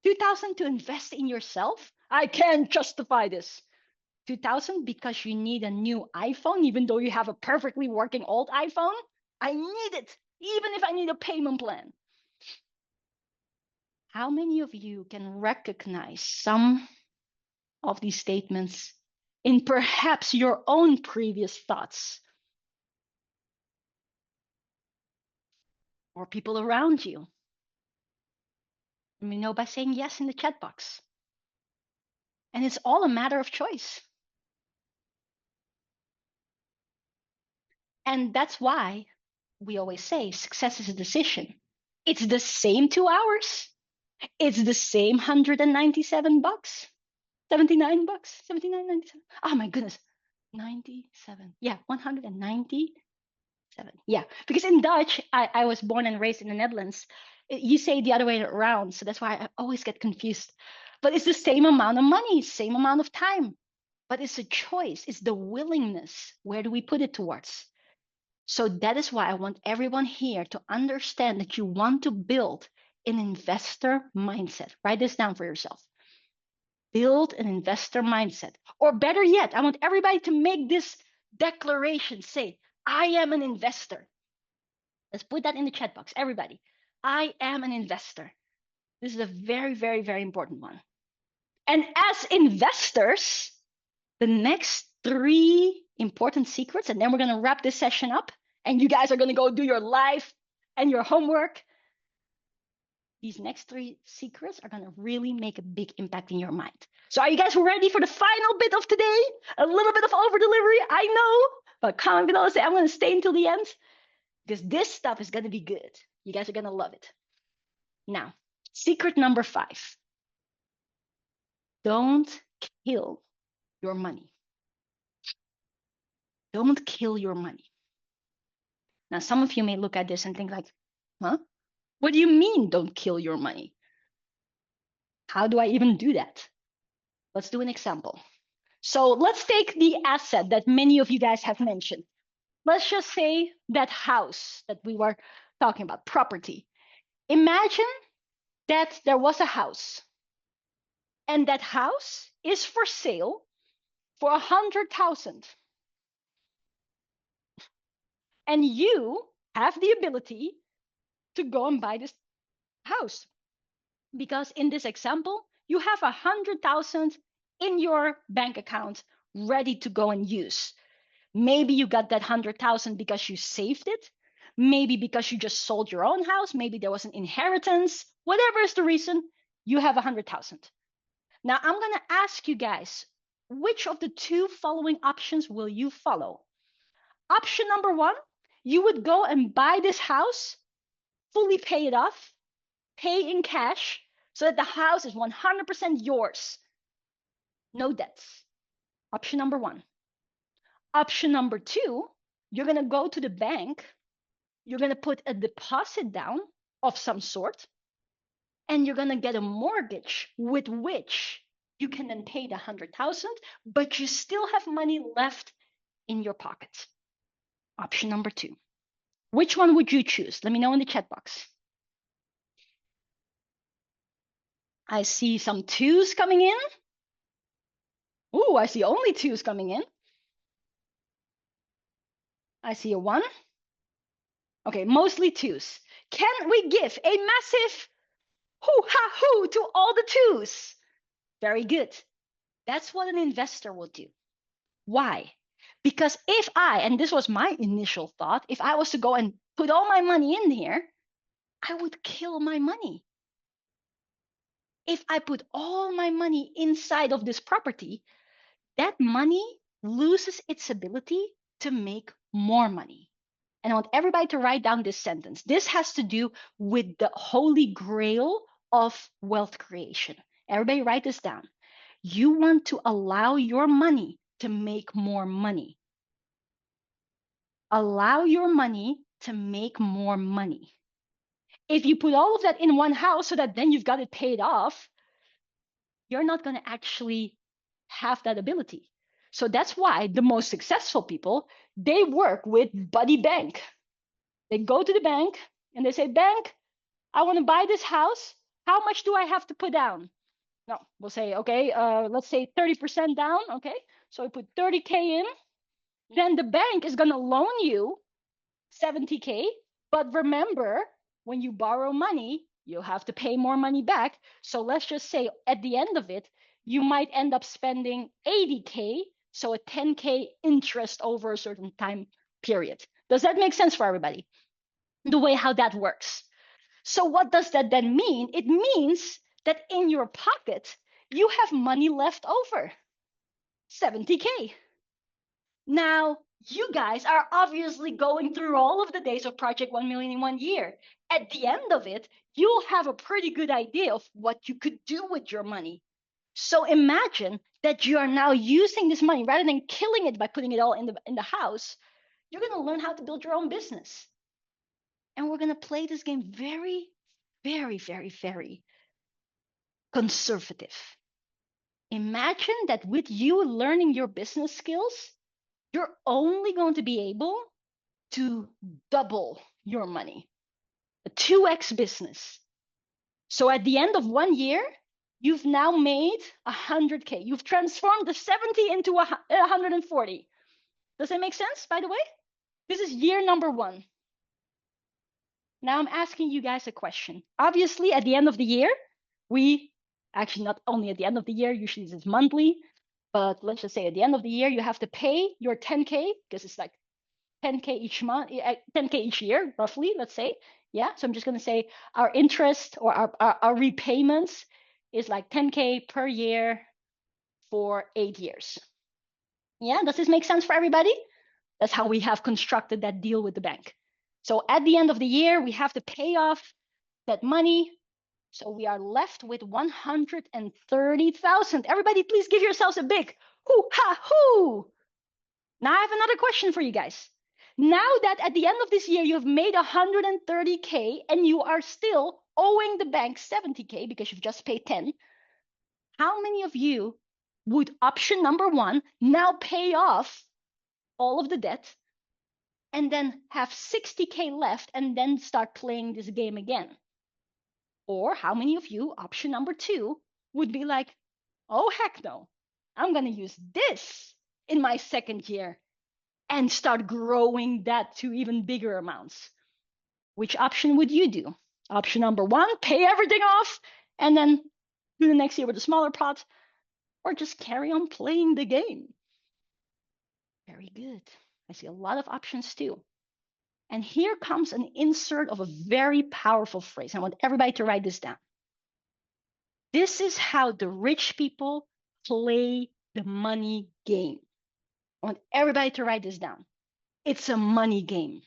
2,000 to invest in yourself. I can't justify this. 2,000 because you need a new iPhone, even though you have a perfectly working old iPhone. I need it, even if I need a payment plan. How many of you can recognize some of these statements in perhaps your own previous thoughts or people around you? Let me know by saying yes in the chat box. And it's all a matter of choice. And that's why we always say success is a decision. It's the same 2 hours. It's the same $197, $79, $79.97. Oh my goodness, 97. Yeah, 197. Yeah, because in Dutch, I was born and raised in the Netherlands. You say it the other way around, so that's why I always get confused. But it's the same amount of money, same amount of time. But it's a choice. It's the willingness. Where do we put it towards? So that is why I want everyone here to understand that you want to build an investor mindset. Write this down for yourself. Build an investor mindset. Or better yet, I want everybody to make this declaration. Say, I am an investor. Let's put that in the chat box. Everybody, I am an investor. This is a very, very, very important one. And as investors, the next 3 important secrets, and then we're going to wrap this session up, and you guys are going to go do your life and your homework. These next 3 secrets are going to really make a big impact in your mind. So are you guys ready for the final bit of today? A little bit of over delivery, I know, but comment below and say I'm going to stay until the end because this stuff is going to be good. You guys are going to love it. Now, secret number 5. Don't kill your money. Don't kill your money. Now, some of you may look at this and think like, huh? What do you mean don't kill your money? How do I even do that? Let's do an example. So let's take the asset that many of you guys have mentioned. Let's just say that house that we were talking about, property. Imagine that there was a house and that house is for sale for 100,000. And you have the ability to go and buy this house. Because in this example, you have 100,000 in your bank account ready to go and use. Maybe you got that 100,000 because you saved it. Maybe because you just sold your own house. Maybe there was an inheritance. Whatever is the reason, you have 100,000. Now I'm going to ask you guys, which of the 2 following options will you follow? Option number 1, you would go and buy this house, fully pay it off, pay in cash, so that the house is 100% yours. No debts. Option number 1. Option number 2, you're going to go to the bank, you're going to put a deposit down of some sort, and you're going to get a mortgage with which you can then pay the 100,000, but you still have money left in your pocket. Option number 2. Which one would you choose? Let me know in the chat box. I see some 2s coming in. Ooh, I see only 2s coming in. I see a 1. Okay, mostly 2s. Can we give a massive hoo-ha-hoo to all the 2s? Very good. That's what an investor will do. Why? Because if and this was my initial thought, if I was to go and put all my money in here, I would kill my money. If I put all my money inside of this property, that money loses its ability to make more money. And I want everybody to write down this sentence. This has to do with the holy grail of wealth creation. Everybody write this down. You want to allow your money to make more money. Allow your money to make more money. If you put all of that in one house so that then you've got it paid off, you're not going to actually have that ability. So that's why the most successful people, they work with buddy bank. They go to the bank and they say, bank, I want to buy this house. How much do I have to put down? No, we'll say, okay, let's say 30% down. Okay, so we put 30K in. Then the bank is going to loan you 70K. But remember, when you borrow money, you have to pay more money back. So let's just say at the end of it, you might end up spending 80K. So a 10K interest over a certain time period. Does that make sense for everybody? The way how that works. So what does that then mean? It means that in your pocket, you have money left over, 70K. Now, you guys are obviously going through all of the days of Project 1 Million in 1 year. At the end of it, you'll have a pretty good idea of what you could do with your money. So imagine that you are now using this money rather than killing it by putting it all in the house. You're going to learn how to build your own business. And we're going to play this game very, very, very, very conservative. Imagine that with you learning your business skills, you're only going to be able to double your money, a 2x business. So at the end of 1 year, you've now made 100K. You've transformed the 70 into 140. Does that make sense, by the way? This is year number 1. Now I'm asking you guys a question. Obviously, at the end of the year, actually not only at the end of the year, usually it's monthly, but let's just say at the end of the year, you have to pay your 10K because it's like 10K each month, 10K each year, roughly, let's say. Yeah, so I'm just going to say our interest or our repayments is like 10K per year for 8 years. Yeah, does this make sense for everybody? That's how we have constructed that deal with the bank. So at the end of the year, we have to pay off that money. So we are left with 130,000. Everybody, please give yourselves a big hoo-ha-hoo. Now I have another question for you guys. Now that at the end of this year, you've made 130K and you are still owing the bank 70K because you've just paid 10, how many of you would option number 1 now pay off all of the debt and then have 60K left and then start playing this game again? Or how many of you, option number 2, would be like, oh, heck no, I'm going to use this in my second year and start growing that to even bigger amounts? Which option would you do? Option number 1, pay everything off and then do the next year with a smaller pot, or just carry on playing the game? Very good. I see a lot of options too. And here comes an insert of a very powerful phrase. I want everybody to write this down. This is how the rich people play the money game. I want everybody to write this down. It's a money game.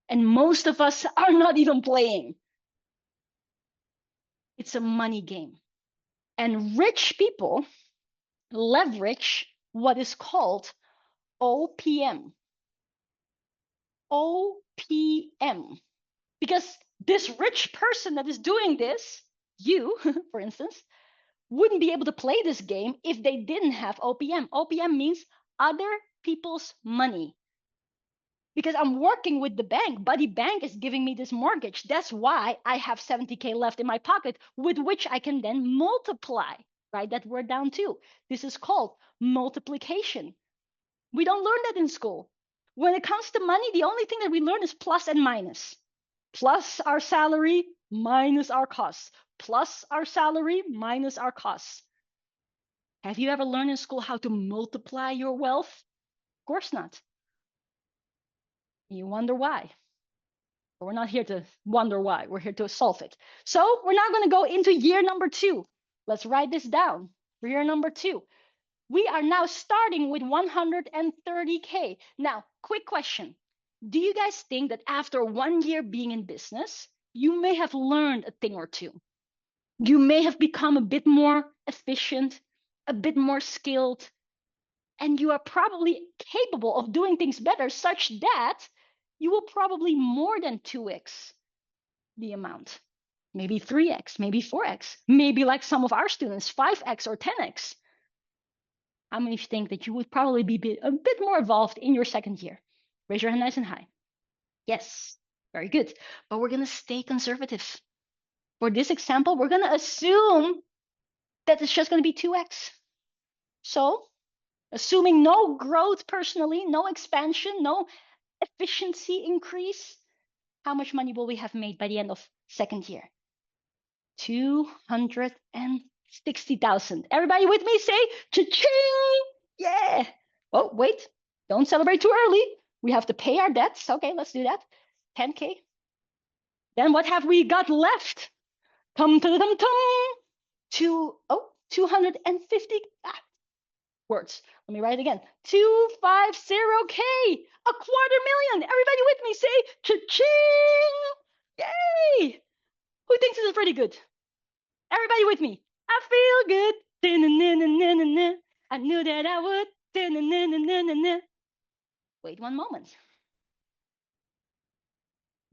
And most of us are not even playing. It's a money game. And rich people leverage what is called OPM. OPM. Because this rich person that is doing this, you, for instance, wouldn't be able to play this game if they didn't have OPM. OPM means other people's money. Because I'm working with the bank. Buddy Bank is giving me this mortgage. That's why I have 70K left in my pocket, with which I can then multiply. Write that word down too. This is called multiplication. We don't learn that in school. When it comes to money, the only thing that we learn is plus and minus. Plus our salary, minus our costs. Plus our salary, minus our costs. Have you ever learned in school how to multiply your wealth? Of course not. You wonder why. But we're not here to wonder why. We're here to solve it. So we're now going to go into year number 2. Let's write this down. For year number 2. We are now starting with 130K. Now, quick question. Do you guys think that after 1 year being in business, you may have learned a thing or two? You may have become a bit more efficient, a bit more skilled, and you are probably capable of doing things better such that you will probably more than 2x the amount. Maybe 3x, maybe 4x, maybe like some of our students, 5x or 10x. How many of you think that you would probably be a bit more evolved in your second year? Raise your hand nice and high. Yes, very good. But we're going to stay conservative. For this example, we're going to assume that it's just going to be 2x. So, assuming no growth personally, no expansion, no efficiency increase, how much money will we have made by the end of second year? 260,000. Everybody with me? Say cha-ching! Yeah. Oh, wait. Don't celebrate too early. We have to pay our debts. Okay, let's do that. 10K. Then what have we got left? Tum tum tum tum. 250 words. Let me write it again. 250K. A 250,000. Everybody with me? Say cha-ching! Yay! Who thinks this is pretty good? Everybody with me. I feel good. I knew that I would. Wait one moment.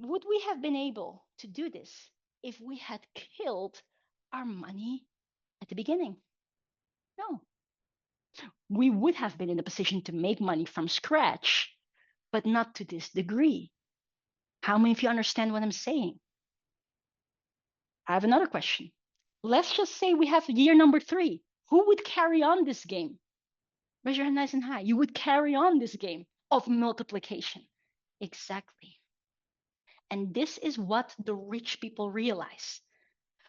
Would we have been able to do this if we had killed our money at the beginning? No. We would have been in a position to make money from scratch, but not to this degree. How many of you understand what I'm saying? I have another question. Let's just say we have year number 3. Who would carry on this game? Raise your hand nice and high. You would carry on this game of multiplication. Exactly. And this is what the rich people realize.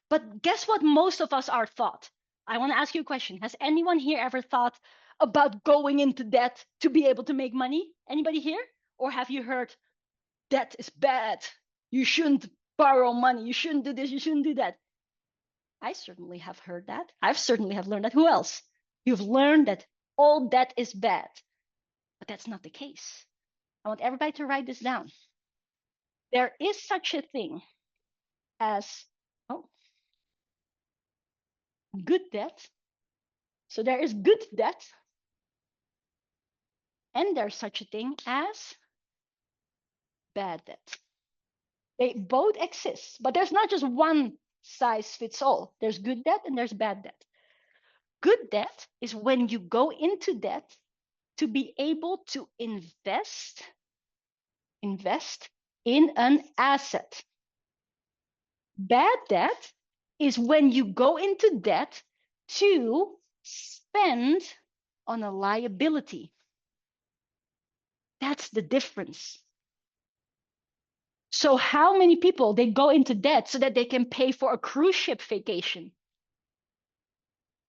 But guess what most of us are thought? I want to ask you a question. Has anyone here ever thought about going into debt to be able to make money? Anybody here? Or have you heard debt is bad? You shouldn't borrow money. You shouldn't do this. You shouldn't do that. I certainly have heard that. I've certainly have learned that. Who else? You've learned that all debt is bad. But that's not the case. I want everybody to write this down. There is such a thing as good debt. So there is good debt. And there's such a thing as bad debt. They both exist, but there's not just one size fits all. There's good debt and there's bad debt. Good debt is when you go into debt to be able to invest in an asset. Bad debt is when you go into debt to spend on a liability. That's the difference. So how many people, they go into debt so that they can pay for a cruise ship vacation?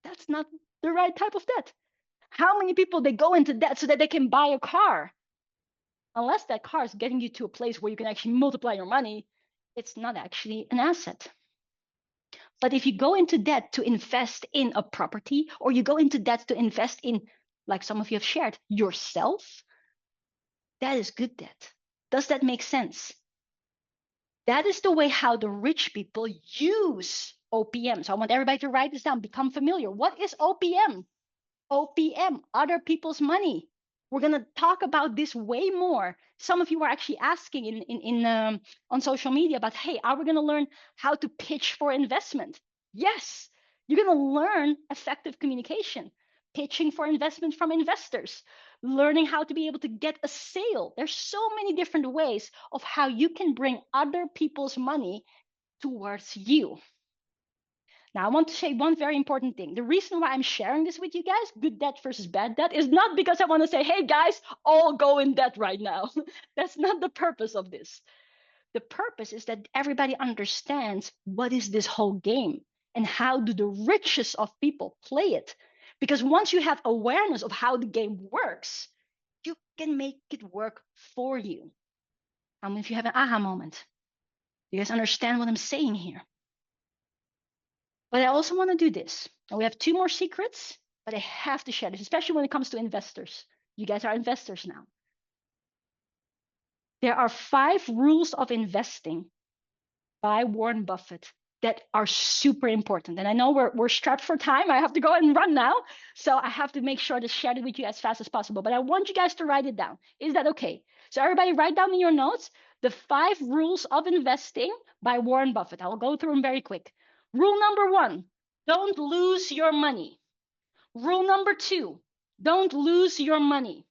That's not the right type of debt. How many people, they go into debt so that they can buy a car? Unless that car is getting you to a place where you can actually multiply your money, it's not actually an asset. But if you go into debt to invest in a property, or you go into debt to invest in, like some of you have shared, yourself, that is good debt. Does that make sense? That is the way how the rich people use OPM. So I want everybody to write this down, become familiar. What is OPM? OPM, other people's money. We're going to talk about this way more. Some of you are actually asking on social media about, hey, are we going to learn how to pitch for investment? Yes, you're going to learn effective communication, pitching for investment from investors, learning how to be able to get a sale. There's so many different ways of how you can bring other people's money towards you. Now, I want to say one very important thing. The reason why I'm sharing this with you guys, good debt versus bad debt, is not because I want to say, hey guys, all go in debt right now. That's not the purpose of this. The purpose is that everybody understands what is this whole game and how do the richest of people play it. Because once you have awareness of how the game works, you can make it work for you. If you have an aha moment, you guys understand what I'm saying here. But I also want to do this. And we have 2 more secrets, but I have to share this, especially when it comes to investors. You guys are investors now. There are 5 rules of investing by Warren Buffett that are super important. And I know we're strapped for time. I have to go and run now. So I have to make sure to share it with you as fast as possible. But I want you guys to write it down. Is that okay? So everybody write down in your notes the 5 rules of investing by Warren Buffett. I'll go through them very quick. Rule number 1, don't lose your money. Rule number 2, don't lose your money.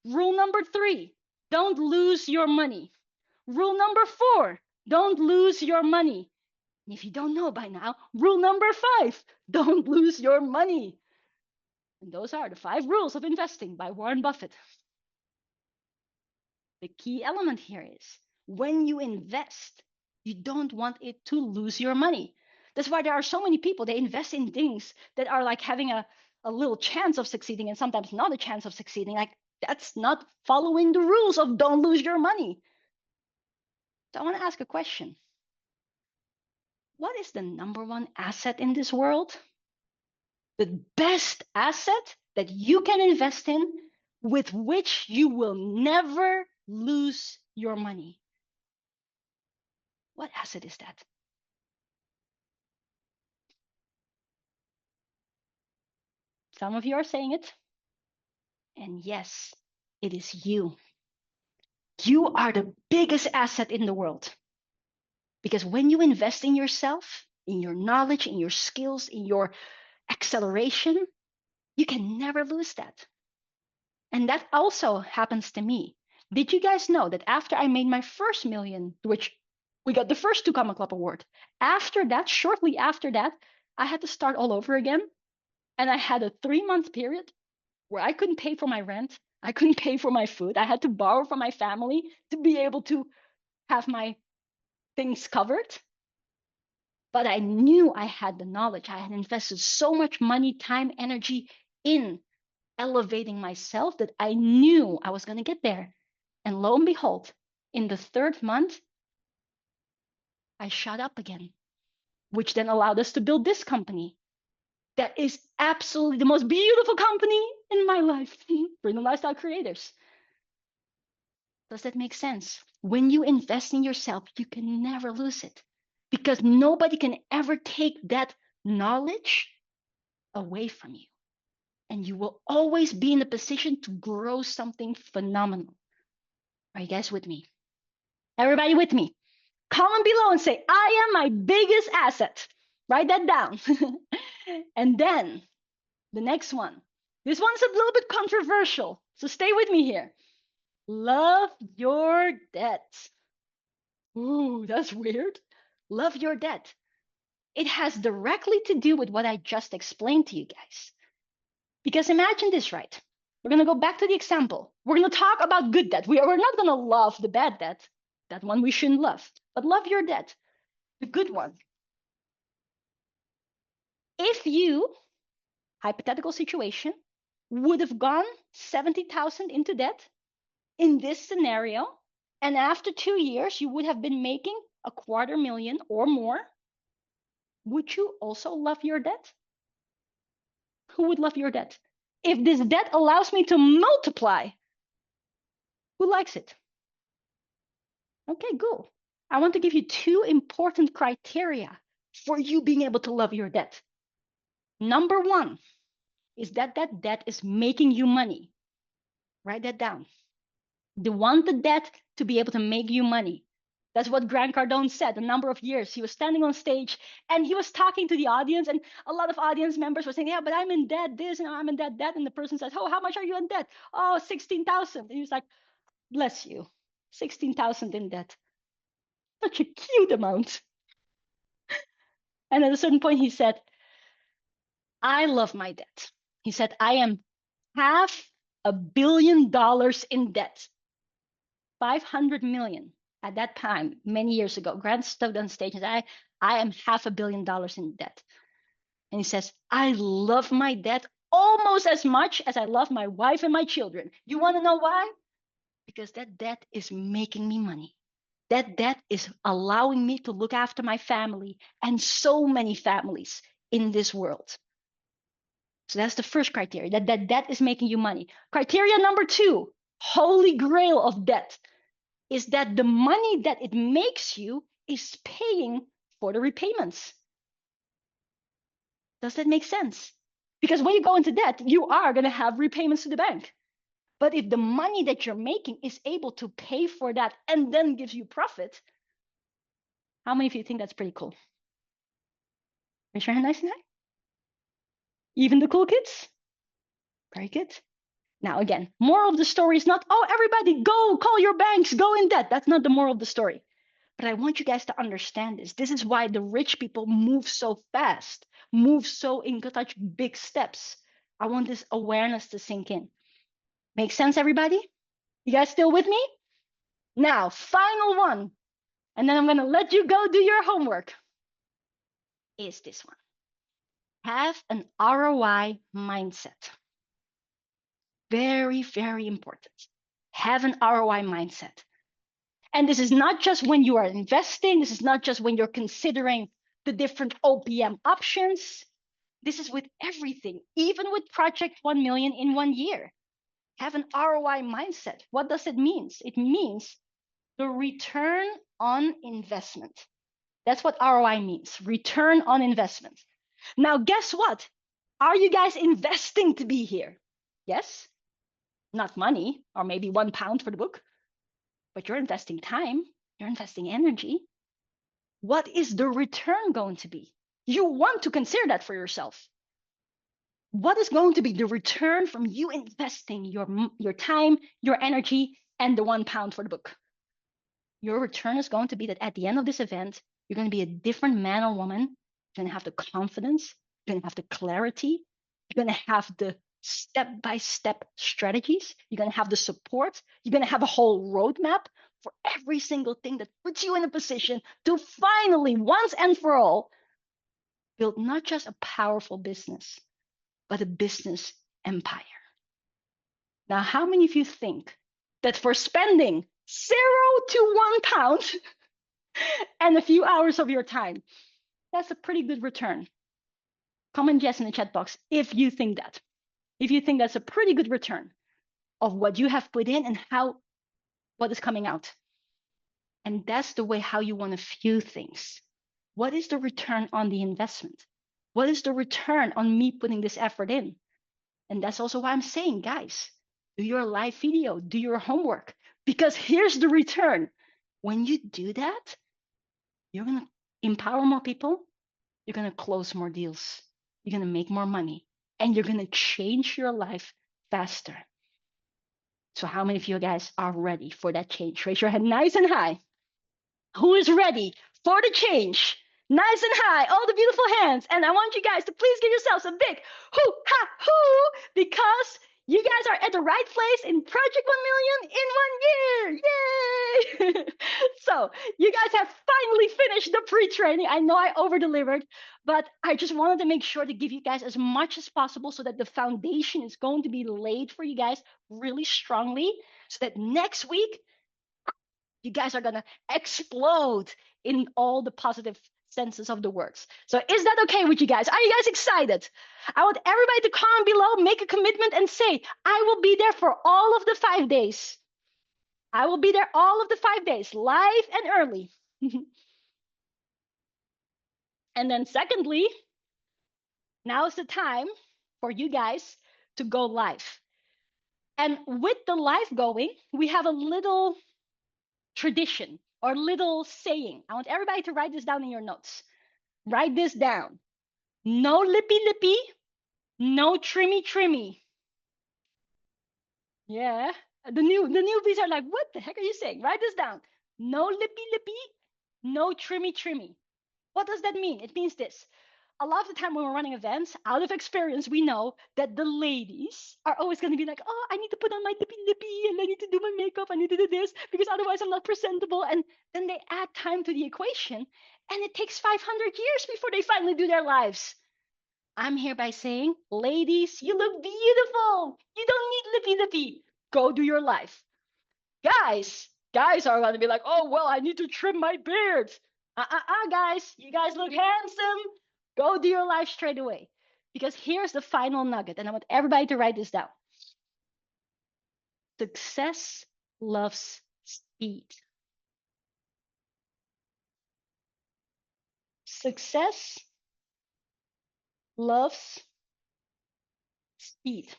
Rule number 3, don't lose your money. Rule number 4, don't lose your money. And if you don't know by now, rule number 5, don't lose your money. And those are the 5 rules of investing by Warren Buffett. The key element here is when you invest, you don't want it to lose your money. That's why there are so many people, they invest in things that are like having a little chance of succeeding and sometimes not a chance of succeeding. Like that's not following the rules of don't lose your money. So I want to ask a question. What is the number 1 asset in this world? The best asset that you can invest in with which you will never lose your money. What asset is that? Some of you are saying it. And yes, it is you. You are the biggest asset in the world. Because when you invest in yourself, in your knowledge, in your skills, in your acceleration, you can never lose that. And that also happens to me. Did you guys know that after I made my first million, which we got the first 2 Comma Club award, after that, shortly after that, I had to start all over again. And I had a 3-month period where I couldn't pay for my rent. I couldn't pay for my food. I had to borrow from my family to be able to have my things covered. But I knew I had the knowledge. I had invested so much money, time, energy in elevating myself that I knew I was going to get there. And lo and behold, in the 3rd month, I shot up again, which then allowed us to build this company. That is absolutely the most beautiful company in my life, Freedom Lifestyle Creators. Does that make sense? When you invest in yourself, you can never lose it because nobody can ever take that knowledge away from you. And you will always be in a position to grow something phenomenal. Are you guys with me? Everybody with me? Comment below and say, I am my biggest asset. Write that down. And then the next one. This one's a little bit controversial, so stay with me here. Love your debt. Ooh, that's weird. Love your debt. It has directly to do with what I just explained to you guys. Because imagine this, right? We're going to go back to the example. We're going to talk about good debt. We're not going to love the bad debt. That one we shouldn't love. But love your debt, the good one. If you, hypothetical situation, would have gone 70,000 into debt in this scenario, and after 2 years, you would have been making $250,000 or more, would you also love your debt? Who would love your debt? If this debt allows me to multiply, who likes it? Okay, good. I want to give you 2 important criteria for you being able to love your debt. Number 1 is that debt is making you money. Write that down. They want the debt to be able to make you money. That's what Grant Cardone said a number of years. He was standing on stage and he was talking to the audience, and a lot of audience members were saying, yeah, but I'm in debt, this, and I'm in debt, that. And the person says, oh, how much are you in debt? Oh, 16,000. And he was like, bless you, 16,000 in debt. Such a cute amount. And at a certain point, he said, I love my debt. He said, I am $500 million in debt. 500 million at that time, many years ago. Grant stood on stage and said, I am $500 million in debt. And he says, I love my debt almost as much as I love my wife and my children. You want to know why? Because that debt is making me money. That debt is allowing me to look after my family and so many families in this world. So that's the first criteria, that debt is making you money. Criteria number 2, holy grail of debt, is that the money that it makes you is paying for the repayments. Does that make sense? Because when you go into debt, you are going to have repayments to the bank. But if the money that you're making is able to pay for that and then gives you profit, how many of you think that's pretty cool? Raise your hand nice and high. Even the cool kids? Very good. Now, again, moral of the story is not, oh, everybody go, call your banks, go in debt. That's not the moral of the story. But I want you guys to understand this. This is why the rich people move so fast, move so in such big steps. I want this awareness to sink in. Make sense, everybody? You guys still with me? Now, final one, and then I'm going to let you go do your homework, is this one. Have an ROI mindset. Very, very important. Have an ROI mindset. And this is not just when you are investing. This is not just when you're considering the different OPM options. This is with everything, even with Project 1 million in 1 year. Have an ROI mindset. What does it mean? It means the return on investment. That's what ROI means, return on investment. Now, guess what? Are you guys investing to be here? Yes? Not money, or maybe £1 for the book, but you're investing time, you're investing energy. What is the return going to be? You want to consider that for yourself. What is going to be the return from you investing your time, your energy, and the £1 for the book? Your return is going to be that at the end of this event, you're going to be a different man or woman. You're going to have the confidence, you're going to have the clarity, you're going to have the step-by-step strategies, you're going to have the support, you're going to have a whole roadmap for every single thing that puts you in a position to finally, once and for all, build not just a powerful business, but a business empire. Now, how many of you think that for spending 0 to £1 and a few hours of your time, that's a pretty good return? Comment yes in the chat box if you think that. If you think that's a pretty good return of what you have put in and what is coming out. And that's the way how you want to view things. What is the return on the investment? What is the return on me putting this effort in? And that's also why I'm saying, guys, do your live video, do your homework, because here's the return. When you do that, you're going to empower more people. You're going to close more deals. You're going to make more money, and you're going to change your life faster. So how many of you guys are ready for that change? Raise your hand nice and high. Who is ready for the change? Nice and high, all the beautiful hands. And I want you guys to please give yourselves a big hoo ha hoo, because you guys are at the right place in Project 1 million in 1 year. Yay! So you guys have finally finished the pre-training. I know I over-delivered, but I just wanted to make sure to give you guys as much as possible so that the foundation is going to be laid for you guys really strongly, so that next week you guys are gonna explode in all the positive senses of the words. So is that okay with you guys? Are you guys excited? I want everybody to comment below, make a commitment and say, I will be there for all of the 5 days. I will be there all of the 5 days, live and early. And then secondly, now is the time for you guys to go live. And with the live going, we have a little tradition or little saying. I want everybody to write this down in your notes. Write this down. No lippy lippy, no trimmy trimmy. Yeah. The newbies are like, what the heck are you saying? Write this down. No lippy lippy, no trimmy trimmy. What does that mean? It means this. A lot of the time when we're running events, out of experience, we know that the ladies are always going to be like, oh, I need to put on my lippy lippy and I need to do my makeup. I need to do this because otherwise I'm not presentable. And then they add time to the equation and it takes 500 years before they finally do their lives. I'm hereby saying, ladies, you look beautiful. You don't need lippy lippy. Go do your life. Guys are going to be like, oh, well, I need to trim my beard. Guys, you guys look handsome. Go do your life straight away. Because here's the final nugget, and I want everybody to write this down. Success loves speed. Success loves speed.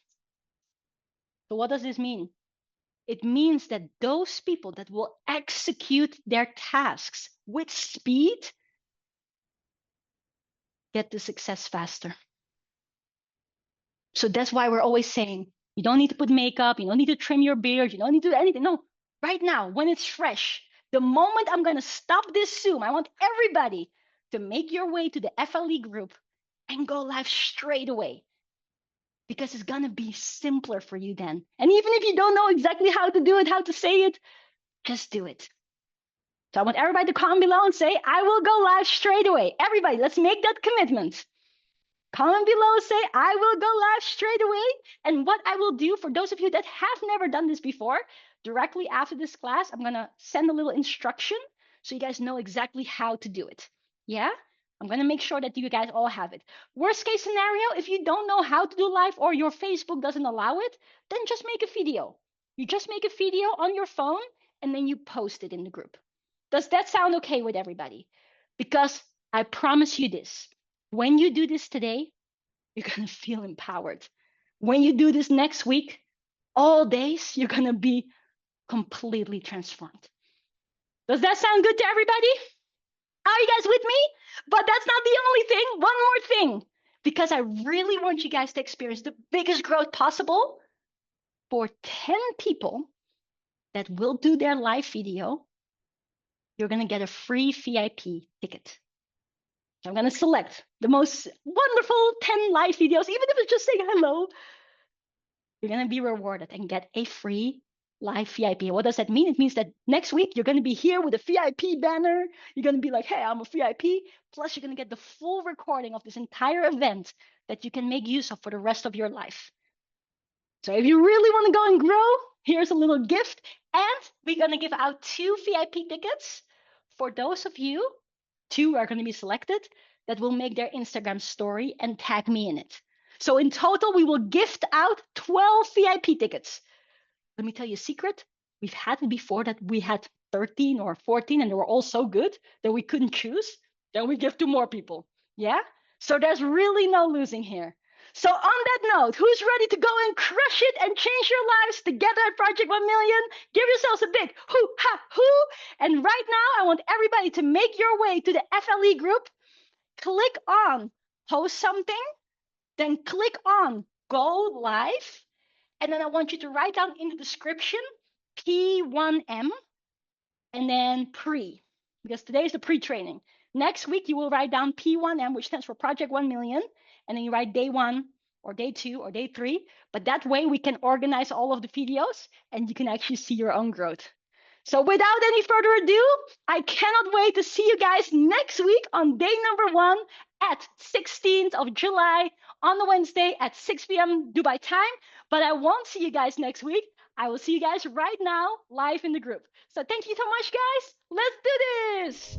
So what does this mean? It means that those people that will execute their tasks with speed get to success faster. So that's why we're always saying, you don't need to put makeup, you don't need to trim your beard, you don't need to do anything. No, right now, when it's fresh, the moment I'm going to stop this Zoom, I want everybody to make your way to the FLE group and go live straight away. Because it's going to be simpler for you then. And even if you don't know exactly how to do it, how to say it, just do it. So I want everybody to comment below and say, I will go live straight away. Everybody, let's make that commitment. Comment below, say, I will go live straight away. And what I will do for those of you that have never done this before, directly after this class, I'm going to send a little instruction so you guys know exactly how to do it. Yeah? I'm going to make sure that you guys all have it. Worst case scenario, if you don't know how to do live or your Facebook doesn't allow it, then just make a video. You just make a video on your phone and then you post it in the group. Does that sound okay with everybody? Because I promise you this, when you do this today, you're going to feel empowered. When you do this next week, all days, you're going to be completely transformed. Does that sound good to everybody? Are you guys with me? But that's not the only thing. One more thing, because I really want you guys to experience the biggest growth possible. For 10 people that will do their live video, you're going to get a free VIP ticket. So I'm going to select the most wonderful 10 live videos, even if it's just saying hello. You're going to be rewarded and get a free live VIP. What does that mean? It means that next week you're going to be here with a VIP banner. You're going to be like, hey, I'm a VIP. Plus, you're going to get the full recording of this entire event that you can make use of for the rest of your life. So if you really want to go and grow, here's a little gift. And we're going to give out 2 VIP tickets for those of you. 2 are going to be selected that will make their Instagram story and tag me in it. So in total, we will gift out 12 VIP tickets. Let me tell you a secret. We've had it before that we had 13 or 14 and they were all so good that we couldn't choose. Then we give to more people. Yeah? So there's really no losing here. So on that note, who's ready to go and crush it and change your lives together at Project 1 Million? Give yourselves a big hoo ha hoo. And right now, I want everybody to make your way to the FLE group. Click on post something, then click on go live. And then I want you to write down in the description P1M and then pre, because today is the pre-training. Next week, you will write down P1M, which stands for Project 1 Million. And then you write day 1 or day 2 or day 3. But that way we can organize all of the videos and you can actually see your own growth. So without any further ado, I cannot wait to see you guys next week on day number 1 at 16th of July on the Wednesday at 6 p.m. Dubai time. But I won't see you guys next week. I will see you guys right now live in the group. So thank you so much, guys. Let's do this.